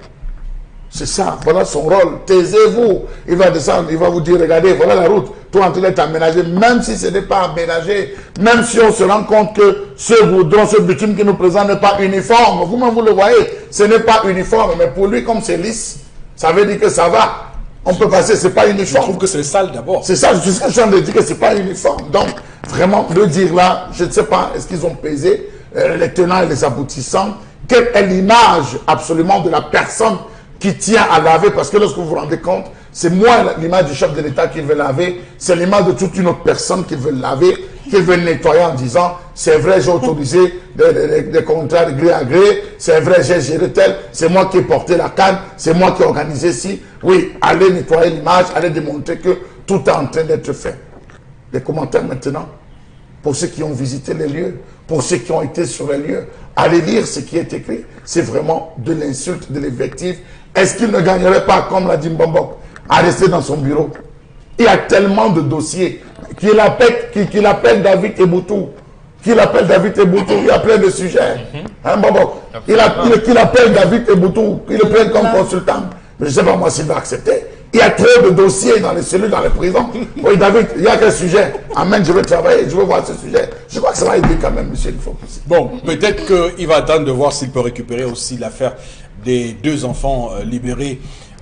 C'est ça, voilà son rôle, taisez-vous. Il va descendre, il va vous dire, regardez, voilà la route, tout en train d'être aménagé, même si ce n'est pas aménagé, même si on se rend compte que ce goudron, ce bitume qui nous présente n'est pas uniforme, vous-même vous le voyez, ce n'est pas uniforme, mais pour lui, comme c'est lisse, ça veut dire que ça va. On peut passer, c'est pas uniforme. Je trouve que c'est sale d'abord. C'est ça, je suis en train de dire que c'est pas uniforme. Donc, vraiment, le dire là, je ne sais pas, est-ce qu'ils ont pesé les tenants et les aboutissants? Quelle est l'image absolument de la personne qui tient à laver? Parce que lorsque vous vous rendez compte, c'est moins l'image du chef de l'État qu'il veut laver, c'est l'image de toute une autre personne qu'il veut laver, qu'il veut nettoyer en disant, c'est vrai, j'ai autorisé des contrats de gré à gré, c'est vrai, j'ai géré tel, c'est moi qui ai porté la canne, c'est moi qui ai organisé ci. Oui, allez nettoyer l'image, allez démontrer que tout est en train d'être fait. Les commentaires maintenant, pour ceux qui ont visité les lieux, pour ceux qui ont été sur les lieux, allez lire ce qui est écrit. C'est vraiment de l'insulte, de l'invective. Est-ce qu'il ne gagnerait pas, comme l'a dit Mbombok, à rester dans son bureau? Il y a tellement de dossiers qu'il appelle David Eboutou. Qu'il appelle David Eboutou, il y a plein de sujets. Hein, Mbombok? Qu'il appelle David Eboutou, qu'il le prenne comme consultant. Mais je ne sais pas moi s'il va accepter. Il y a trop de dossiers dans les cellules, dans les prisons. Oui, David, il y a quel sujet? Amen, je vais travailler, je veux voir ce sujet. Je crois que ça va aider quand même, monsieur. Bon, peut-être qu'il va attendre de voir s'il peut récupérer aussi l'affaire des 2 enfants libérés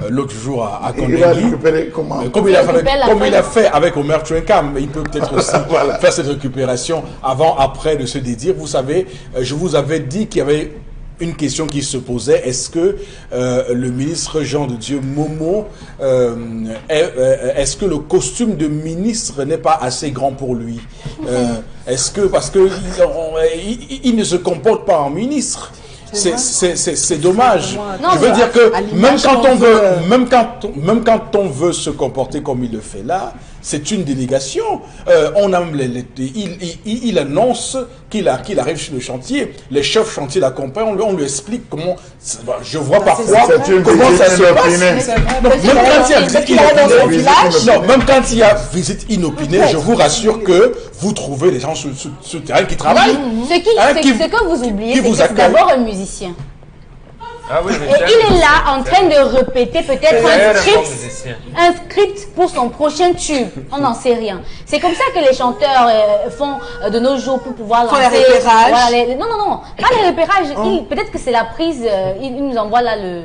l'autre jour à Kondengui. Il va récupérer comment? Comme il a fait avec Omer Tchouenkam, il peut peut-être aussi voilà, faire cette récupération avant, après de se dédire. Vous savez, je vous avais dit qu'il y avait une question qui se posait, est-ce que le ministre Jean de Dieu Momo, est-ce que le costume de ministre n'est pas assez grand pour lui? Est-ce que, parce que il ne se comporte pas en ministre? C'est dommage. Non, je veux dire que même quand on veut se comporter comme il le fait là, c'est une délégation. Il annonce qu'il arrive sur le chantier. Les chefs chantiers l'accompagnent. On lui explique comment. Je vois parfois comment ça se passe. Même quand il y a visite inopinée, je vous rassure que vous trouvez les gens sur ce terrain qui travaillent. Ce que vous oubliez, c'est que c'est d'abord un musicien. Ah oui, et il est là en train de répéter peut-être un script pour son prochain tube. On n'en sait rien. C'est comme ça que les chanteurs font de nos jours pour pouvoir lancer. Les repérages. Voilà, non, pas les repérages. Peut-être que c'est la prise. Il nous envoie là le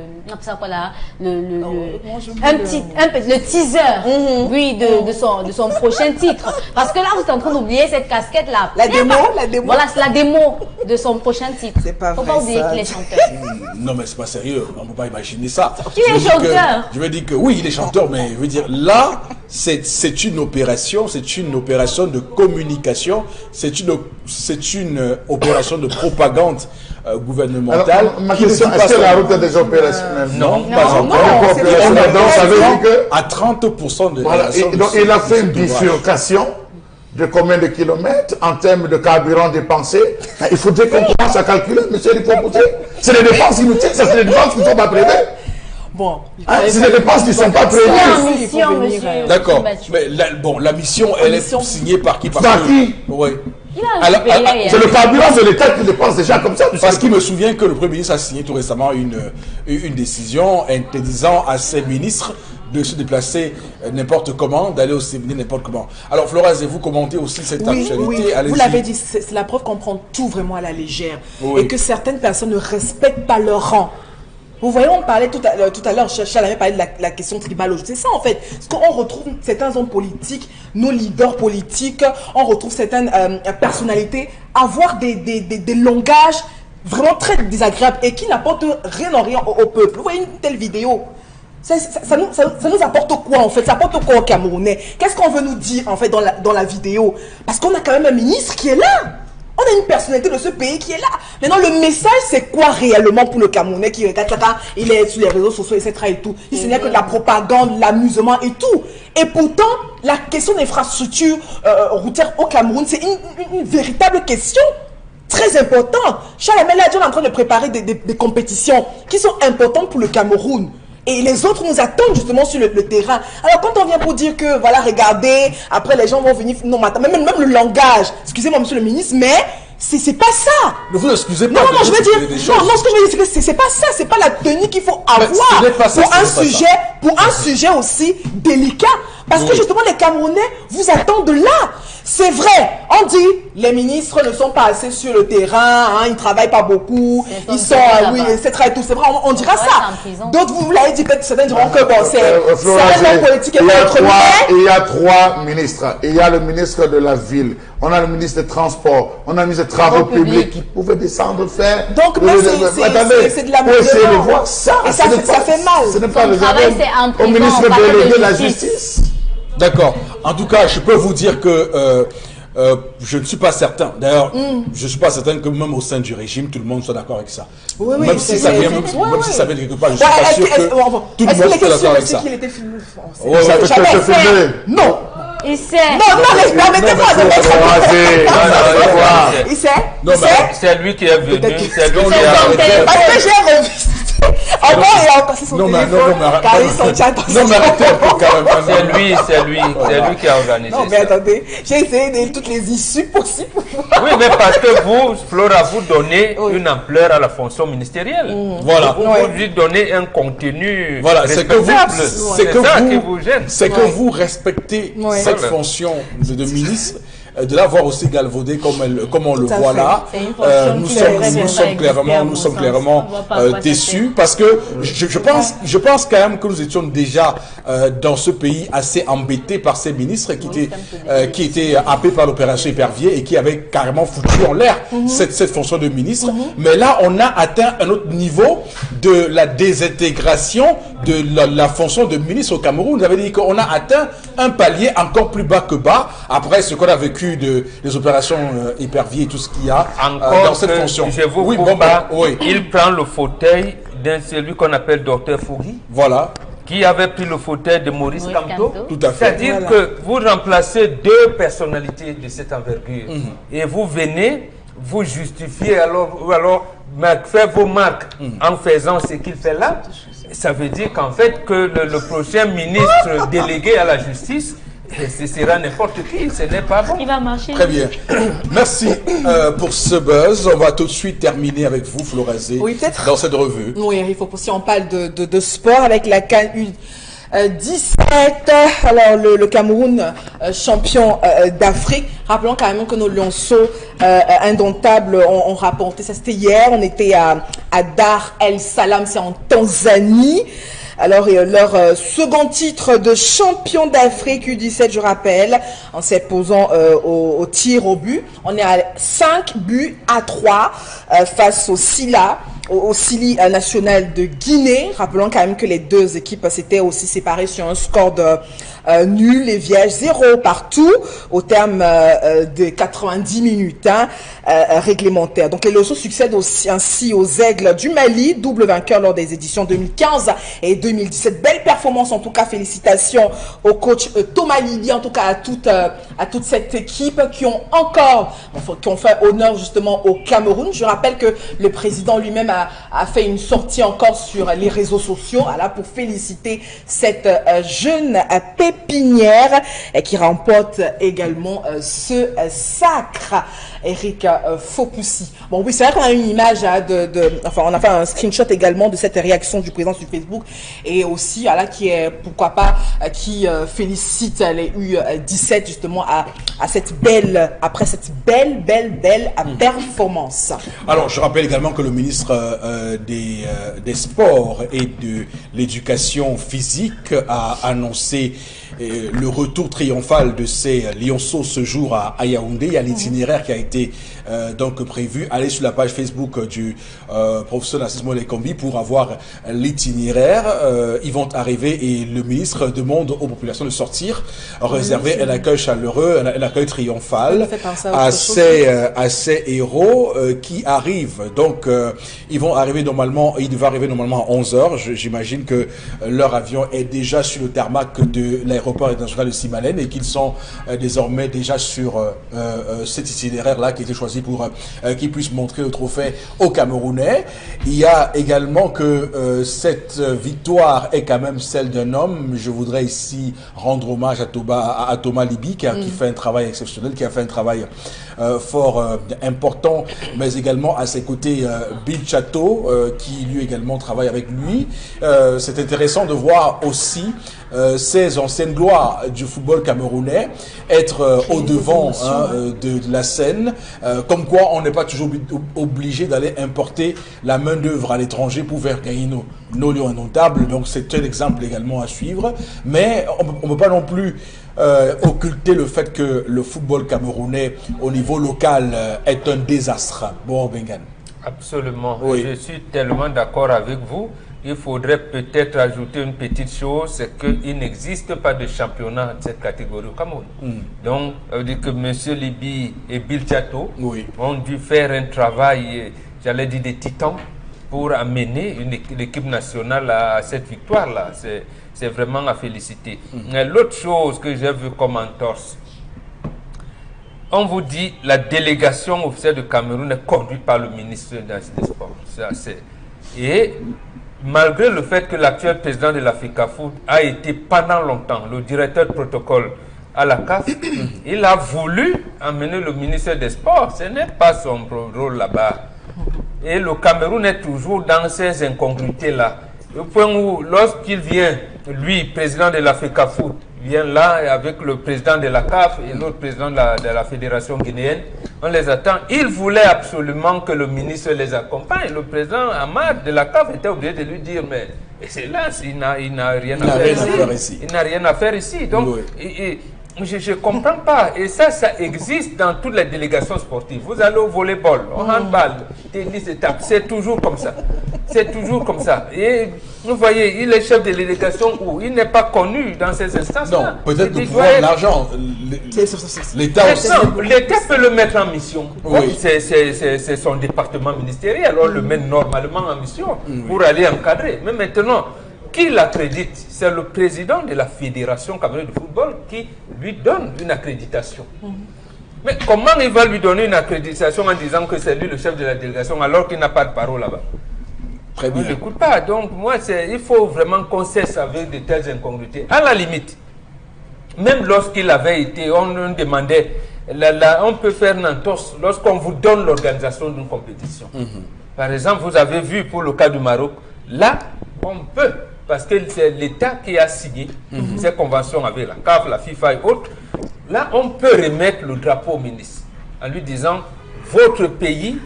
teaser, oui, de son prochain titre. Parce que là, vous êtes en train d'oublier cette casquette là. La démo. Voilà, c'est la démo de son prochain titre. C'est pas vrai. Faut pas oublier qu'il est chanteur. Non, mais c'est pas sérieux. On ne peut pas imaginer ça. Qui est chanteur? Je veux dire que oui, il est chanteur, mais je veux dire là, c'est une opération de communication, c'est une opération de propagande gouvernementale. Alors, ma question, est-ce que la route est déjà opérationnelle? Non, pas encore. Donc, ça veut dire que à 30% de voilà, donc il a fait une bifurcation de combien de kilomètres en termes de carburant dépensé. Il faudrait qu'on commence à calculer, monsieur le proposé. C'est les dépenses inutiles, ça c'est les dépenses qui ne sont pas prévues. Bon, c'est des dépenses qui ne sont pas prévues. Mission, monsieur. D'accord. Mais la mission, elle est signée par qui? Par qui? Oui. C'est le carburant de l'État qui dépense déjà comme ça. Parce qu'il me souvient que le Premier ministre a signé tout récemment une décision interdisant à ses ministres de se déplacer n'importe comment, d'aller au séminaire n'importe comment. Alors Florence, vous commentez aussi cette actualité. Oui, vous l'avez dit, c'est la preuve qu'on prend tout vraiment à la légère et que certaines personnes ne respectent pas leur rang. Vous voyez, on parlait tout à l'heure, Charles avait parlé de la question tribale. C'est ça en fait. Parce qu'on retrouve certains hommes politiques, nos leaders politiques, on retrouve certaines personnalités avoir des langages vraiment très désagréables et qui n'apportent rien en rien au peuple. Vous voyez une telle vidéo, ça nous apporte quoi en fait? Ça apporte quoi aux Camerounais? Qu'est-ce qu'on veut nous dire en fait dans la vidéo? Parce qu'on a quand même un ministre qui est là. On a une personnalité de ce pays qui est là. Maintenant, le message, c'est quoi réellement pour le Camerounais qui regarde ça, il est sur les réseaux sociaux, etc. et tout. Il ce n'est que de la propagande, l'amusement et tout. Et pourtant, la question d'infrastructure routière au Cameroun, c'est une véritable question. très importantes. Charles Amel est en train de préparer des compétitions qui sont importantes pour le Cameroun. Et les autres nous attendent justement sur le terrain. Alors quand on vient pour dire que, voilà, regardez, après les gens vont venir... Non, même le langage, excusez-moi monsieur le ministre, mais c'est pas ça. Ne vous excusez pas. Non, je veux dire... Non, ce que je veux dire, c'est que c'est pas ça. C'est pas la tenue qu'il faut avoir pour un sujet aussi délicat. Parce que justement, les Camerounais vous attendent là. C'est vrai, on dit, les ministres ne sont pas assez sur le terrain, hein, ils ne travaillent pas beaucoup, ils sont, oui, etc. et tout, c'est vrai, on dira ça. D'autres, vous l'avez dit, peut-être certains diront que bon, c'est un homme politique et autre. Il y a 3 ministres. Il y a le ministre de la Ville, on a le ministre des Transports, on a le ministre des Travaux publics qui pouvaient descendre faire. Donc, c'est de la pour essayer de voir ça. Et ça fait mal. Ce n'est pas le travail au ministre délégué de la Justice. D'accord. En tout cas, je peux vous dire que je ne suis pas certain. D'ailleurs, je ne suis pas certain que même au sein du régime, tout le monde soit d'accord avec ça. Oui, même si ça vient de quelque part, je ne suis pas sûr que tout le monde soit d'accord avec ça. Non. Il sait. Non, permettez-moi de mettre. Il sait. C'est lui qui est venu. C'est lui qui est parce que j'ai revu. Encore et encore, c'est son téléphone. Non, mais arrêtez un peu quand même. C'est lui qui a organisé ça. Non, mais attendez, j'ai essayé de toutes les issues possibles. Oui, mais parce que vous, Flora, vous donnez une ampleur à la fonction ministérielle. Voilà. Vous lui donnez un contenu. Voilà, c'est que vous respectez cette fonction de ministre. De l'avoir aussi galvaudé comme on le voit là, nous sommes clairement déçus parce que je pense quand même que nous étions déjà dans ce pays assez embêtés par ces ministres qui étaient happés par l'opération Épervier et qui avaient carrément foutu en l'air cette fonction de ministre. Mais là, on a atteint un autre niveau de la désintégration de la fonction de ministre au Cameroun. Vous avez dit qu'on a atteint un palier encore plus bas que bas après ce qu'on a vécu des opérations Épervier et tout ce qu'il y a dans cette fonction. Je vous il prend le fauteuil d'un celui qu'on appelle Dr Fougui. Voilà. Qui avait pris le fauteuil de Maurice Kamto. Tout à fait. C'est-à-dire que vous remplacez 2 personnalités de cette envergure. Et vous venez, vous justifiez alors faire vos marques en faisant ce qu'il fait là. Ça veut dire qu'en fait que le prochain ministre délégué à la justice, ce sera n'importe qui, ce n'est pas bon. Il va marcher. Très bien. Merci pour ce buzz. On va tout de suite terminer avec vous, Florazé, dans cette revue. Oui, il faut aussi on parle de sport avec la CAN U17. Alors, le Cameroun, champion d'Afrique. Rappelons quand même que nos lionceaux indomptables ont rapporté, ça c'était hier, on était à Dar el Salam, c'est en Tanzanie. Alors, leur second titre de champion d'Afrique U17, je rappelle, en s'imposant au tir au but. On est à 5 buts à 3 face au Sili national de Guinée. Rappelons quand même que les 2 équipes s'étaient aussi séparées sur un score de nul et vierge 0 partout au terme de 90 minutes réglementaires. Donc les leçons succèdent aussi ainsi aux Aigles du Mali, double vainqueur lors des éditions 2015 et 2017. Belle performance en tout cas, félicitations au coach Thomas Libi, en tout cas à toute cette équipe qui ont fait honneur justement au Cameroun. Je rappelle que le président lui-même a fait une sortie encore sur les réseaux sociaux pour féliciter cette jeune pépinière qui remporte également ce sacre. Eric Fopoussi. Bon oui, c'est vrai qu'on a une image on a fait un screenshot également de cette réaction du président sur Facebook et aussi qui est pourquoi pas qui félicite les U17 justement après cette belle performance. Alors je rappelle également que le ministre des Sports et de l'Éducation physique a annoncé le retour triomphal de ces lionceaux ce jour à Yaoundé. Il y a l'itinéraire qui a été donc prévu. Allez sur la page Facebook du professeur Narcisse Molekombi pour avoir l'itinéraire. Ils vont arriver et le ministre demande aux populations de sortir, réserver un accueil chaleureux, un accueil triomphal à ces héros qui arrivent. Donc, ils vont arriver normalement, il va arriver normalement à 11h. J'imagine que leur avion est déjà sur le tarmac de l'aéroport international de Simalène et qu'ils sont désormais déjà sur cet itinéraire-là qui a été choisi pour qu'ils puissent montrer le trophée aux Camerounais. Il y a également que cette victoire est quand même celle d'un homme. Je voudrais ici rendre hommage à Thomas Libi qui fait un travail exceptionnel, qui a fait un travail fort important, mais également à ses côtés Bill Chateau qui lui également travaille avec lui. C'est intéressant de voir aussi ces anciennes gloires du football camerounais être au-devant de la scène, comme quoi on n'est pas toujours obligé d'aller importer la main-d'œuvre à l'étranger pour faire gagner nos lions indomptables. Donc c'est un exemple également à suivre, mais on ne peut pas non plus occulter le fait que le football camerounais au niveau local est un désastre. Bon, Bengan. Absolument. Oui. Je suis tellement d'accord avec vous. Il faudrait peut-être ajouter une petite chose, c'est qu'il n'existe pas de championnat de cette catégorie au Cameroun. Donc, ça veut dire que M. Libi et Bill Chateau ont dû faire un travail, j'allais dire des titans, pour amener l'équipe nationale à cette victoire-là. C'est vraiment à féliciter. Mais l'autre chose que j'ai vu comme entorse, on vous dit la délégation officielle du Cameroun est conduite par le ministre des Sports. Et malgré le fait que l'actuel président de l'Africafoot a été pendant longtemps le directeur de protocole à la CAF, il a voulu amener le ministre des Sports. Ce n'est pas son rôle là-bas. Et le Cameroun est toujours dans ces incongruités-là. Au point où, lorsqu'il vient, lui, président de l'Africafoot, vient là avec le président de la CAF et l'autre président de la Fédération guinéenne, on les attend. Il voulait absolument que le ministre les accompagne. Le président Ahmad de la CAF était obligé de lui dire, mais c'est là, il n'a rien à faire ici. Il n'a rien à faire ici. Donc, je ne comprends pas. Et ça existe dans toutes les délégations sportives. Vous allez au volleyball, au handball, tennis, c'est toujours comme ça. C'est toujours comme ça. Et vous voyez, il est chef de délégation où il n'est pas connu dans ces instances-là. Non, peut-être le pouvoir de l'argent. L'État aussi. L'État peut le mettre en mission. C'est son département ministériel. On le met normalement en mission pour aller encadrer. Mais maintenant, qui l'accrédite? C'est le président de la Fédération camerounaise de football qui lui donne une accréditation. Mais comment il va lui donner une accréditation en disant que c'est lui le chef de la délégation alors qu'il n'a pas de parole là-bas? Très bien. On ne l'écoute pas. Donc, moi, il faut vraiment qu'on cesse avec de telles incongruités. À la limite, même lorsqu'il avait été, on demandait, on peut faire Nantos lorsqu'on vous donne l'organisation d'une compétition. Par exemple, vous avez vu pour le cas du Maroc, là, on peut, parce que c'est l'État qui a signé ces conventions avec la CAF, la FIFA et autres. Là, on peut remettre le drapeau au ministre en lui disant, votre pays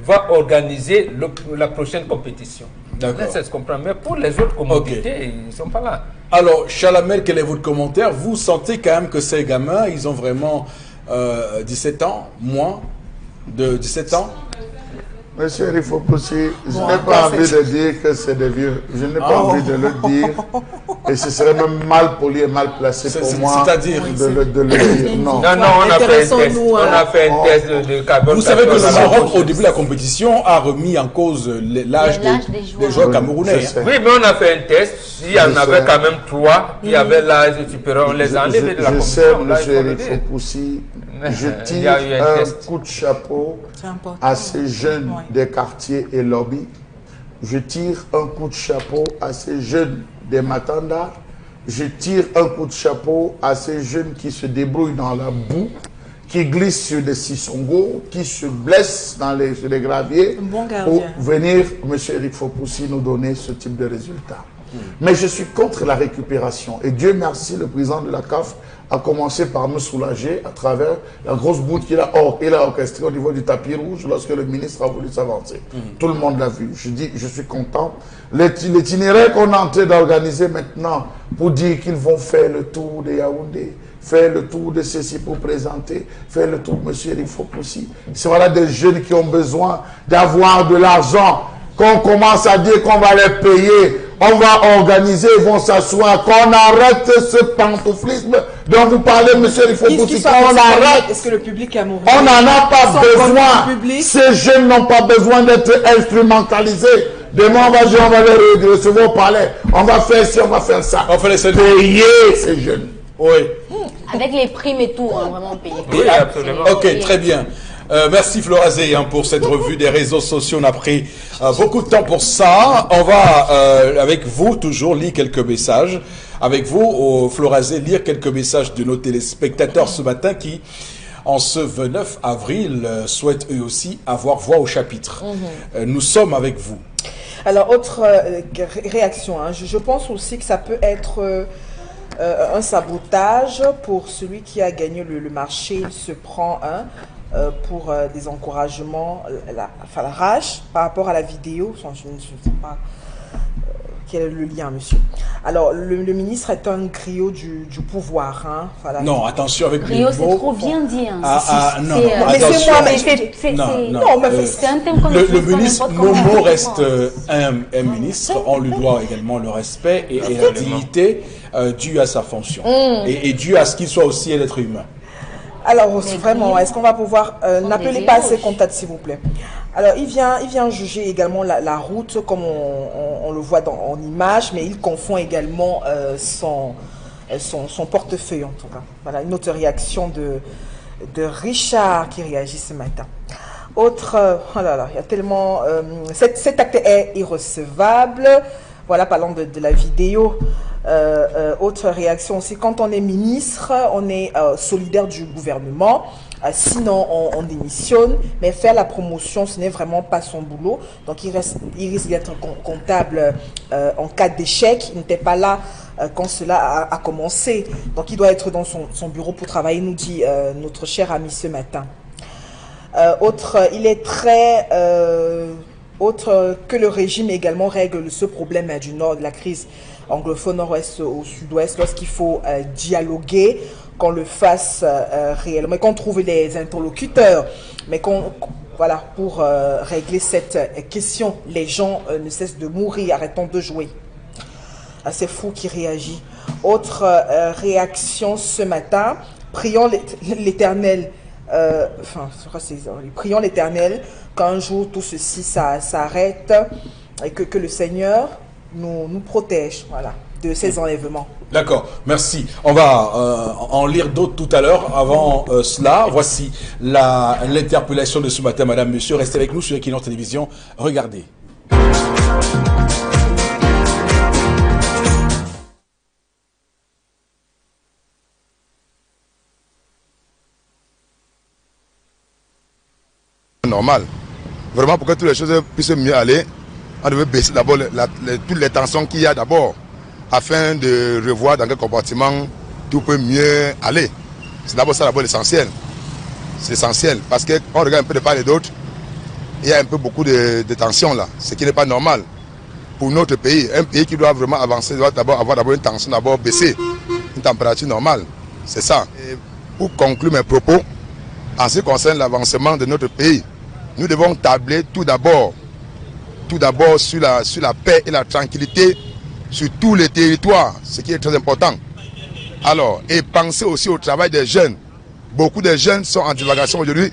va organiser la prochaine compétition. Là, ça se comprend. Mais pour les autres communautés, ils ne sont pas là. Alors, Chalamel, quel est votre commentaire? Vous sentez quand même que ces gamins, ils ont vraiment 17 ans, moins de 17 ans? Monsieur Rifopoussi, je n'ai pas envie de dire que c'est des vieux. Je n'ai pas envie de le dire. Et ce serait même mal poli et mal placé pour moi de le dire. Non, on a fait un test. On a fait un test de carbone. Vous savez que le Maroc, au début de la compétition, a remis en cause l'âge des joueurs camerounais. Oui, mais on a fait un test. Il y en avait quand même 3 qui avaient l'âge supérieur. On les a enlevés de la compétition. Je sais, monsieur Rifopoussi, je tire un coup de chapeau à ces jeunes des quartiers et lobbies. Je tire un coup de chapeau à ces jeunes des Matanda. Je tire un coup de chapeau à ces jeunes qui se débrouillent dans la boue, qui glissent sur des sissongos, qui se blessent dans les graviers pour venir, M. Eric Fopoussi, nous donner ce type de résultat. Mais je suis contre la récupération. Et Dieu merci, le président de la CAF a commencé par me soulager à travers la grosse boute qu'il a orchestrée au niveau du tapis rouge lorsque le ministre a voulu s'avancer. Tout le monde l'a vu. Je dis, je suis content. L'itinéraire qu'on est en train d'organiser maintenant pour dire qu'ils vont faire le tour de Yaoundé, faire le tour de ceci pour présenter, faire le tour de M. Eric Fopoussi. C'est voilà des jeunes qui ont besoin d'avoir de l'argent. Qu'on commence à dire qu'on va les payer, On va organiser, ils vont s'asseoir, qu'on arrête ce pantouflisme dont vous parlez, monsieur Ifopoussi, qu'on arrête. Est-ce que le public est amoureux? On n'en a pas besoin. Ces jeunes n'ont pas besoin d'être instrumentalisés. Demain, on va dire, on va les recevoir au palais. On va faire ci, on va faire ça. On fait les payer ces jeunes. Oui. Avec les primes et tout, hein, vraiment payer. Oui, absolument. Ok, très bien. Merci Florazé pour cette revue des réseaux sociaux. On a pris beaucoup de temps pour ça. On va, avec vous, toujours lire quelques messages. Avec vous, Florazé, lire quelques messages de nos téléspectateurs ce matin qui, en ce 29 avril, souhaitent eux aussi avoir voix au chapitre. Nous sommes avec vous. Alors, autre réaction, hein, je pense aussi que ça peut être un sabotage pour celui qui a gagné le marché. Il se prend pour des encouragements, la rage par rapport à la vidéo. Je ne sais pas quel est le lien, monsieur. Alors, le ministre est un griot du pouvoir. Hein, voilà. Non, attention avec les griot, mots. c'est trop bien dit. Hein. Non, laissez-moi, c'est un thème qu'on le ministre Momo reste un ministre. On lui doit également le respect et la dignité due à sa fonction. Et due à ce qu'il soit aussi un être humain. Alors, vraiment, est-ce qu'on va pouvoir... n'appelez pas ces contacts, s'il vous plaît. Alors, il vient juger également la route, comme on le voit en image, mais il confond également son portefeuille, en tout cas. Voilà, une autre réaction de Richard qui réagit ce matin. Autre... oh là là, il y a tellement... cet acte est irrecevable. Voilà, parlant de la vidéo. Autre réaction aussi, quand on est ministre, on est solidaire du gouvernement, sinon on démissionne, mais faire la promotion, ce n'est vraiment pas son boulot, donc il risque d'être comptable en cas d'échec. Il n'était pas là quand cela a commencé, donc il doit être dans son bureau pour travailler, nous dit notre cher ami ce matin. Il est très... autre que le régime également règle ce problème du nord de la crise anglophone nord-ouest au sud-ouest, lorsqu'il faut dialoguer, qu'on le fasse réellement, qu'on trouve les interlocuteurs, mais voilà, pour régler cette question, les gens ne cessent de mourir, arrêtons de jouer. C'est fou qui réagit. Autre réaction ce matin, prions l'Éternel, prions l'Éternel qu'un jour tout ceci s'arrête et que le Seigneur nous protège, voilà, de ces enlèvements. D'accord, merci. On va en lire d'autres tout à l'heure. Avant cela, voici l'interpellation de ce matin, madame, monsieur. Restez avec nous sur Equinox Télévision. Regardez. Normal. Vraiment, pour que toutes les choses puissent mieux aller, on devait baisser d'abord toutes les tensions qu'il y a d'abord, afin de revoir dans quel compartiment tout peut mieux aller. C'est d'abord ça, l'essentiel. C'est essentiel, parce qu'on regarde un peu de part et d'autre, il y a un peu beaucoup de tensions là, ce qui n'est pas normal pour notre pays. Un pays qui doit vraiment avancer doit avoir d'abord une tension, d'abord baisser, une température normale. C'est ça. Et pour conclure mes propos, en ce qui concerne l'avancement de notre pays, nous devons tabler tout d'abord sur la paix et la tranquillité sur tous les territoires, ce qui est très important. Alors, et penser aussi au travail des jeunes. Beaucoup de jeunes sont en divagation aujourd'hui,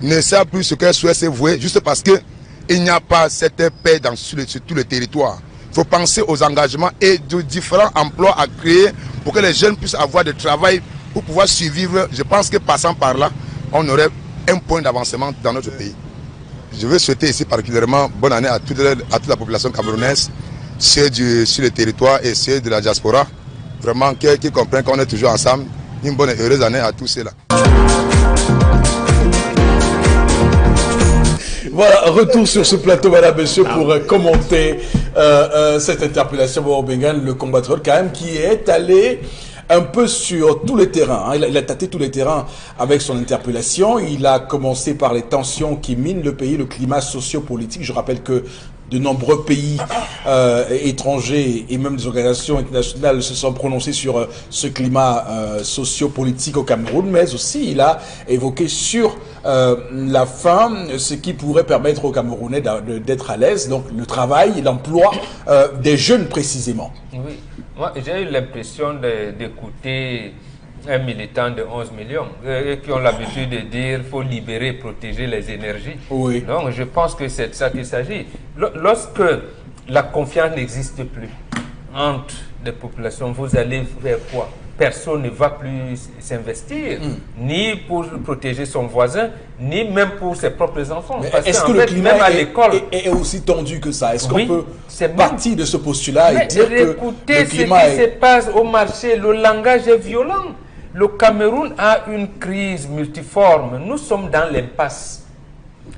ne savent plus ce qu'elles souhaitent se vouer, juste parce qu'il n'y a pas cette paix sur tous les territoires. Il faut penser aux engagements et de différents emplois à créer pour que les jeunes puissent avoir du travail pour pouvoir survivre. Je pense que passant par là, on aurait un point d'avancement dans notre pays. Je veux souhaiter ici particulièrement bonne année à toute la population camerounaise, ceux sur le territoire et ceux de la diaspora. Vraiment, qui comprennent qu'on est toujours ensemble. Une bonne et heureuse année à tous ceux-là. Voilà, retour sur ce plateau, madame, monsieur, pour commenter cette interpellation de Bengan, le combattant quand même, qui est allé un peu sur tous les terrains. Hein. Il a tâté tous les terrains avec son interpellation. Il a commencé par les tensions qui minent le pays, le climat socio-politique. Je rappelle que de nombreux pays étrangers et même des organisations internationales se sont prononcées sur ce climat socio-politique au Cameroun, mais aussi il a évoqué sur la faim, ce qui pourrait permettre aux Camerounais d'être à l'aise, donc le travail, l'emploi des jeunes précisément. Oui, moi j'ai eu l'impression d'écouter un militant de 11 millions qui ont l'habitude de dire qu'il faut libérer, protéger les énergies. Oui. Donc je pense que c'est de ça qu'il s'agit. Lorsque la confiance n'existe plus entre les populations, vous allez faire quoi? Personne ne va plus s'investir, ni pour protéger son voisin, ni même pour ses propres enfants. Est-ce que le climat est aussi tendu que ça? Est-ce qu'on peut partir de ce postulat et dire que le climat ce qui se passe au marché, le langage est violent. Le Cameroun a une crise multiforme. Nous sommes dans l'impasse.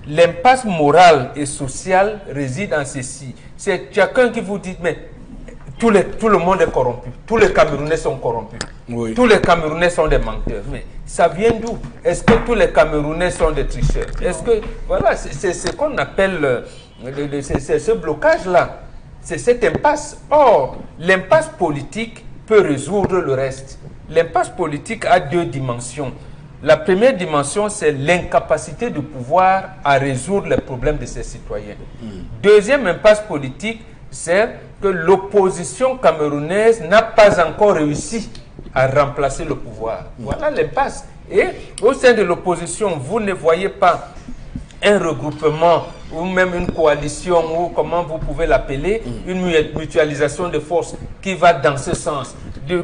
L'impasse morale et sociale réside en ceci. C'est quelqu'un qui vous dit, mais tout le monde est corrompu. Tous les Camerounais sont corrompus. Oui. Tous les Camerounais sont des menteurs. Mais ça vient d'où? Est-ce que tous les Camerounais sont des tricheurs? Est-ce que, voilà, c'est ce qu'on appelle ce blocage-là. C'est cette impasse. Or, l'impasse politique peut résoudre le reste. L'impasse politique a deux dimensions. La première dimension, c'est l'incapacité du pouvoir à résoudre les problèmes de ses citoyens. Deuxième impasse politique, c'est que l'opposition camerounaise n'a pas encore réussi à remplacer le pouvoir. Voilà l'impasse. Et au sein de l'opposition, vous ne voyez pas un regroupement ou même une coalition, ou comment vous pouvez l'appeler, une mutualisation de forces qui va dans ce sens. Du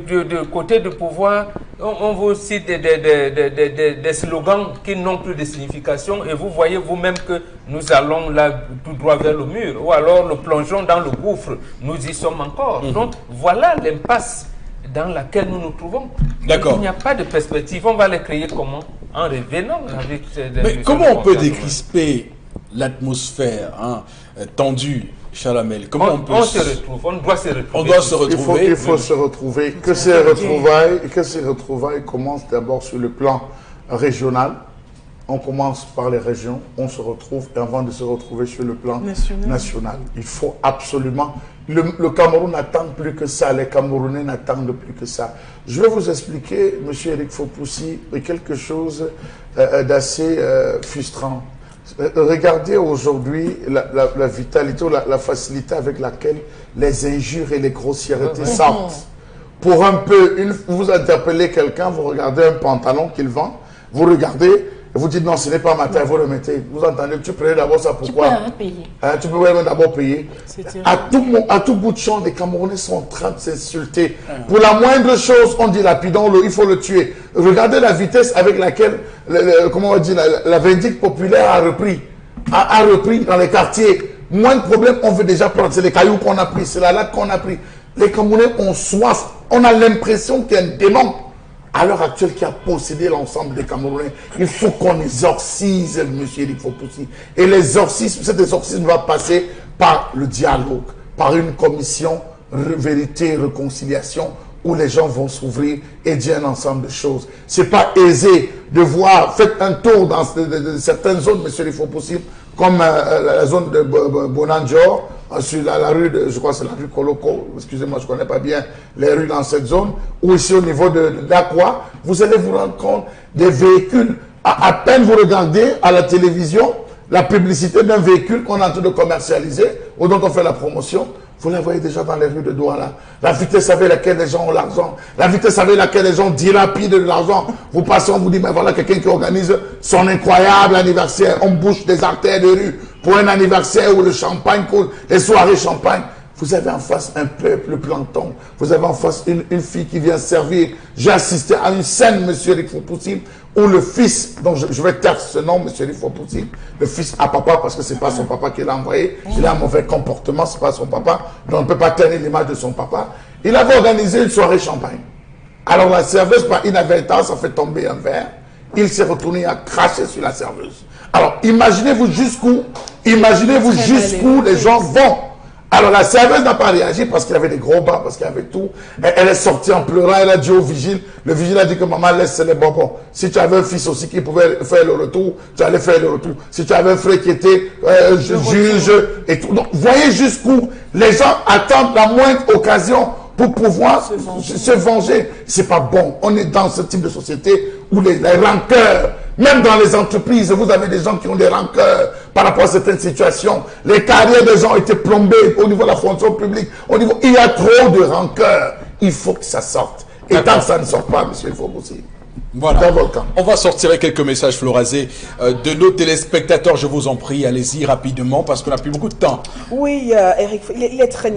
côté du pouvoir, on vous cite des slogans qui n'ont plus de signification et vous voyez vous-même que nous allons là tout droit vers le mur, ou alors nous plongeons dans le gouffre, nous y sommes encore. Donc voilà l'impasse dans laquelle nous nous trouvons. D'accord. Il n'y a pas de perspective. On va les créer comment? En revenant avec... Mais comment on peut décrisper l'atmosphère tendue, Chalamel? Comment on se retrouve, on doit se retrouver. On doit se retrouver. Il faut se retrouver. Que ces retrouvailles commencent d'abord sur le plan régional. On commence par les régions, on se retrouve avant de se retrouver sur le plan national. Il faut absolument... Le Cameroun n'attend plus que ça, les Camerounais n'attendent plus que ça. Je vais vous expliquer, M. Eric Fopoussi, quelque chose d'assez frustrant. Regardez aujourd'hui la vitalité, la facilité avec laquelle les injures et les grossièretés sortent. Pour un peu, vous interpellez quelqu'un, vous regardez un pantalon qu'il vend, vous regardez, et vous dites non, ce n'est pas ma taille, vous le mettez. Vous entendez, tu prenais d'abord ça, pourquoi? Tu peux payer. Tu peux d'abord payer. À tout bout de champ, les Camerounais sont en train de s'insulter. Pour la moindre chose, on dit lapidons-le, il faut le tuer. Regardez la vitesse avec laquelle, comment on dit, la vindicte populaire a repris dans les quartiers. Moins de problèmes, on veut déjà prendre. C'est les cailloux qu'on a pris, c'est la latte qu'on a pris. Les Camerounais ont soif. On a l'impression qu'il y a un démon à l'heure actuelle qui a possédé l'ensemble des Camerounais. Il faut qu'on exorcise M. Eric Fopoussi. Et cet exorcisme va passer par le dialogue, par une commission vérité et réconciliation où les gens vont s'ouvrir et dire un ensemble de choses. Ce n'est pas aisé de voir, faites un tour dans certaines zones, M. Eric Fopoussi, comme la zone de Bonanjor, sur la rue de, je crois que c'est la rue Koloko, excusez-moi, je ne connais pas bien les rues dans cette zone, ou ici au niveau de l'Aqua, vous allez vous rendre compte des véhicules. À peine vous regardez à la télévision la publicité d'un véhicule qu'on est en train de commercialiser, ou dont on fait la promotion, vous la voyez déjà dans les rues de Douala. La vitesse avec laquelle les gens ont l'argent, la vitesse avec laquelle les gens dilapident de l'argent. Vous passez, on vous dit, mais voilà quelqu'un qui organise son incroyable anniversaire. On bouche des artères de rue pour un anniversaire où le champagne coule, les soirées champagne. Vous avez en face un peuple plancton. Vous avez en face une fille qui vient servir. J'ai assisté à une scène, M. Eric Fopoussi, où le fils, donc je vais taire ce nom, M. Eric Fopoussi, le fils à papa, parce que ce n'est pas son papa qui l'a envoyé. Il a un mauvais comportement, ce n'est pas son papa. Donc on ne peut pas tenir l'image de son papa. Il avait organisé une soirée champagne. Alors la serveuse, par inadvertance, a fait tomber un verre. Il s'est retourné à cracher sur la serveuse. Alors imaginez-vous jusqu'où les gens vont Alors la serveuse n'a pas réagi parce qu'il y avait des gros bas, parce qu'il y avait tout. Elle est sortie en pleurant, elle a dit au vigile. Le vigile a dit que maman laisse les bonbons. Si tu avais un fils aussi qui pouvait faire le retour, tu allais faire le retour. Si tu avais un frère qui était juge et tout. Donc voyez jusqu'où les gens attendent la moindre occasion pour pouvoir se venger. C'est pas bon. On est dans ce type de société où les rancœurs, même dans les entreprises, vous avez des gens qui ont des rancœurs par rapport à certaines situations. Les carrières des gens ont été plombées au niveau de la fonction publique. Il y a trop de rancœurs. Il faut que ça sorte. Et tant que ça ne sort pas, monsieur, il faut aussi. Voilà. On va sortir avec quelques messages, Florazé, de nos téléspectateurs. Je vous en prie, allez-y rapidement parce qu'on n'a plus beaucoup de temps. Oui, Eric, il est très...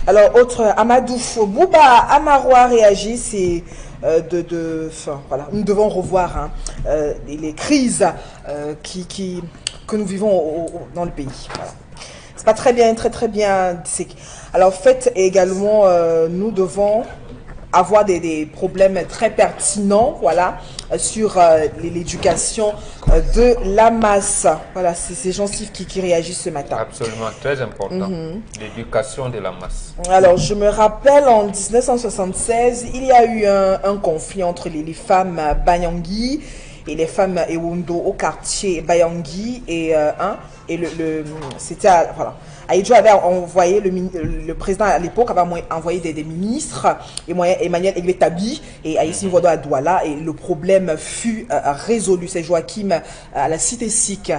Alors, autre, Amadou Bouba Amaroua réagit, c'est voilà, nous devons revoir les crises que nous vivons dans le pays. Voilà. C'est pas très bien, très bien. Alors, fait également, nous devons avoir des problèmes très pertinents, voilà, sur l'éducation de la masse. Voilà, c'est ces gens qui réagissent ce matin. Absolument, très important. L'éducation de la masse. Alors, je me rappelle, en 1976, il y a eu un conflit entre les femmes Banyangui et les femmes Ewondo au quartier Banyangui et c'était voilà. Aïdjo avait envoyé, le président à l'époque avait envoyé des ministres, Emmanuel Egletabi et Aïssine Vodo à Douala, et le problème fut résolu. C'est Joachim à la cité SIC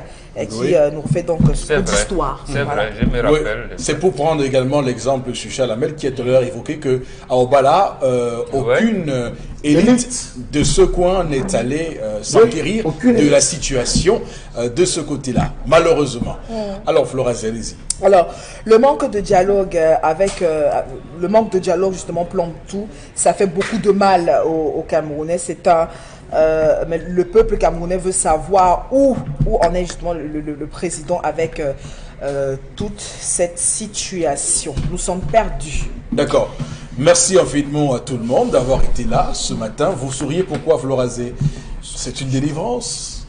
qui nous refait donc cette histoire. C'est vrai, je me rappelle. Oui, c'est pour prendre également l'exemple de Chucha Lamel qui a tout à l'heure évoqué qu'à Obala, aucune élite de ce coin n'est allée s'enquérir de la situation de ce côté-là, malheureusement. Alors, Florazé, allez-y. Alors, le manque de dialogue le manque de dialogue justement plombe tout. Ça fait beaucoup de mal aux Camerounais. Mais le peuple camerounais veut savoir où en est justement le président avec toute cette situation. Nous sommes perdus. D'accord. Merci infiniment à tout le monde d'avoir été là ce matin. Vous souriez pourquoi, Florazé? C'est une délivrance?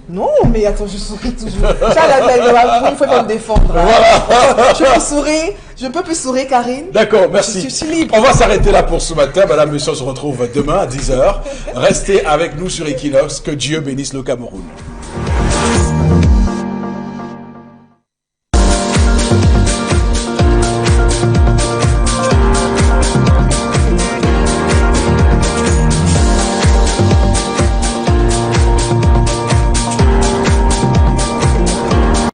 Non, mais attends, je souris toujours. Il faut me défendre. Voilà. Je peux plus sourire, Karine. D'accord, merci. Je suis libre. On va s'arrêter là pour ce matin. Madame, monsieur, on se retrouve demain à 10h. Restez avec nous sur Equinox. Que Dieu bénisse le Cameroun.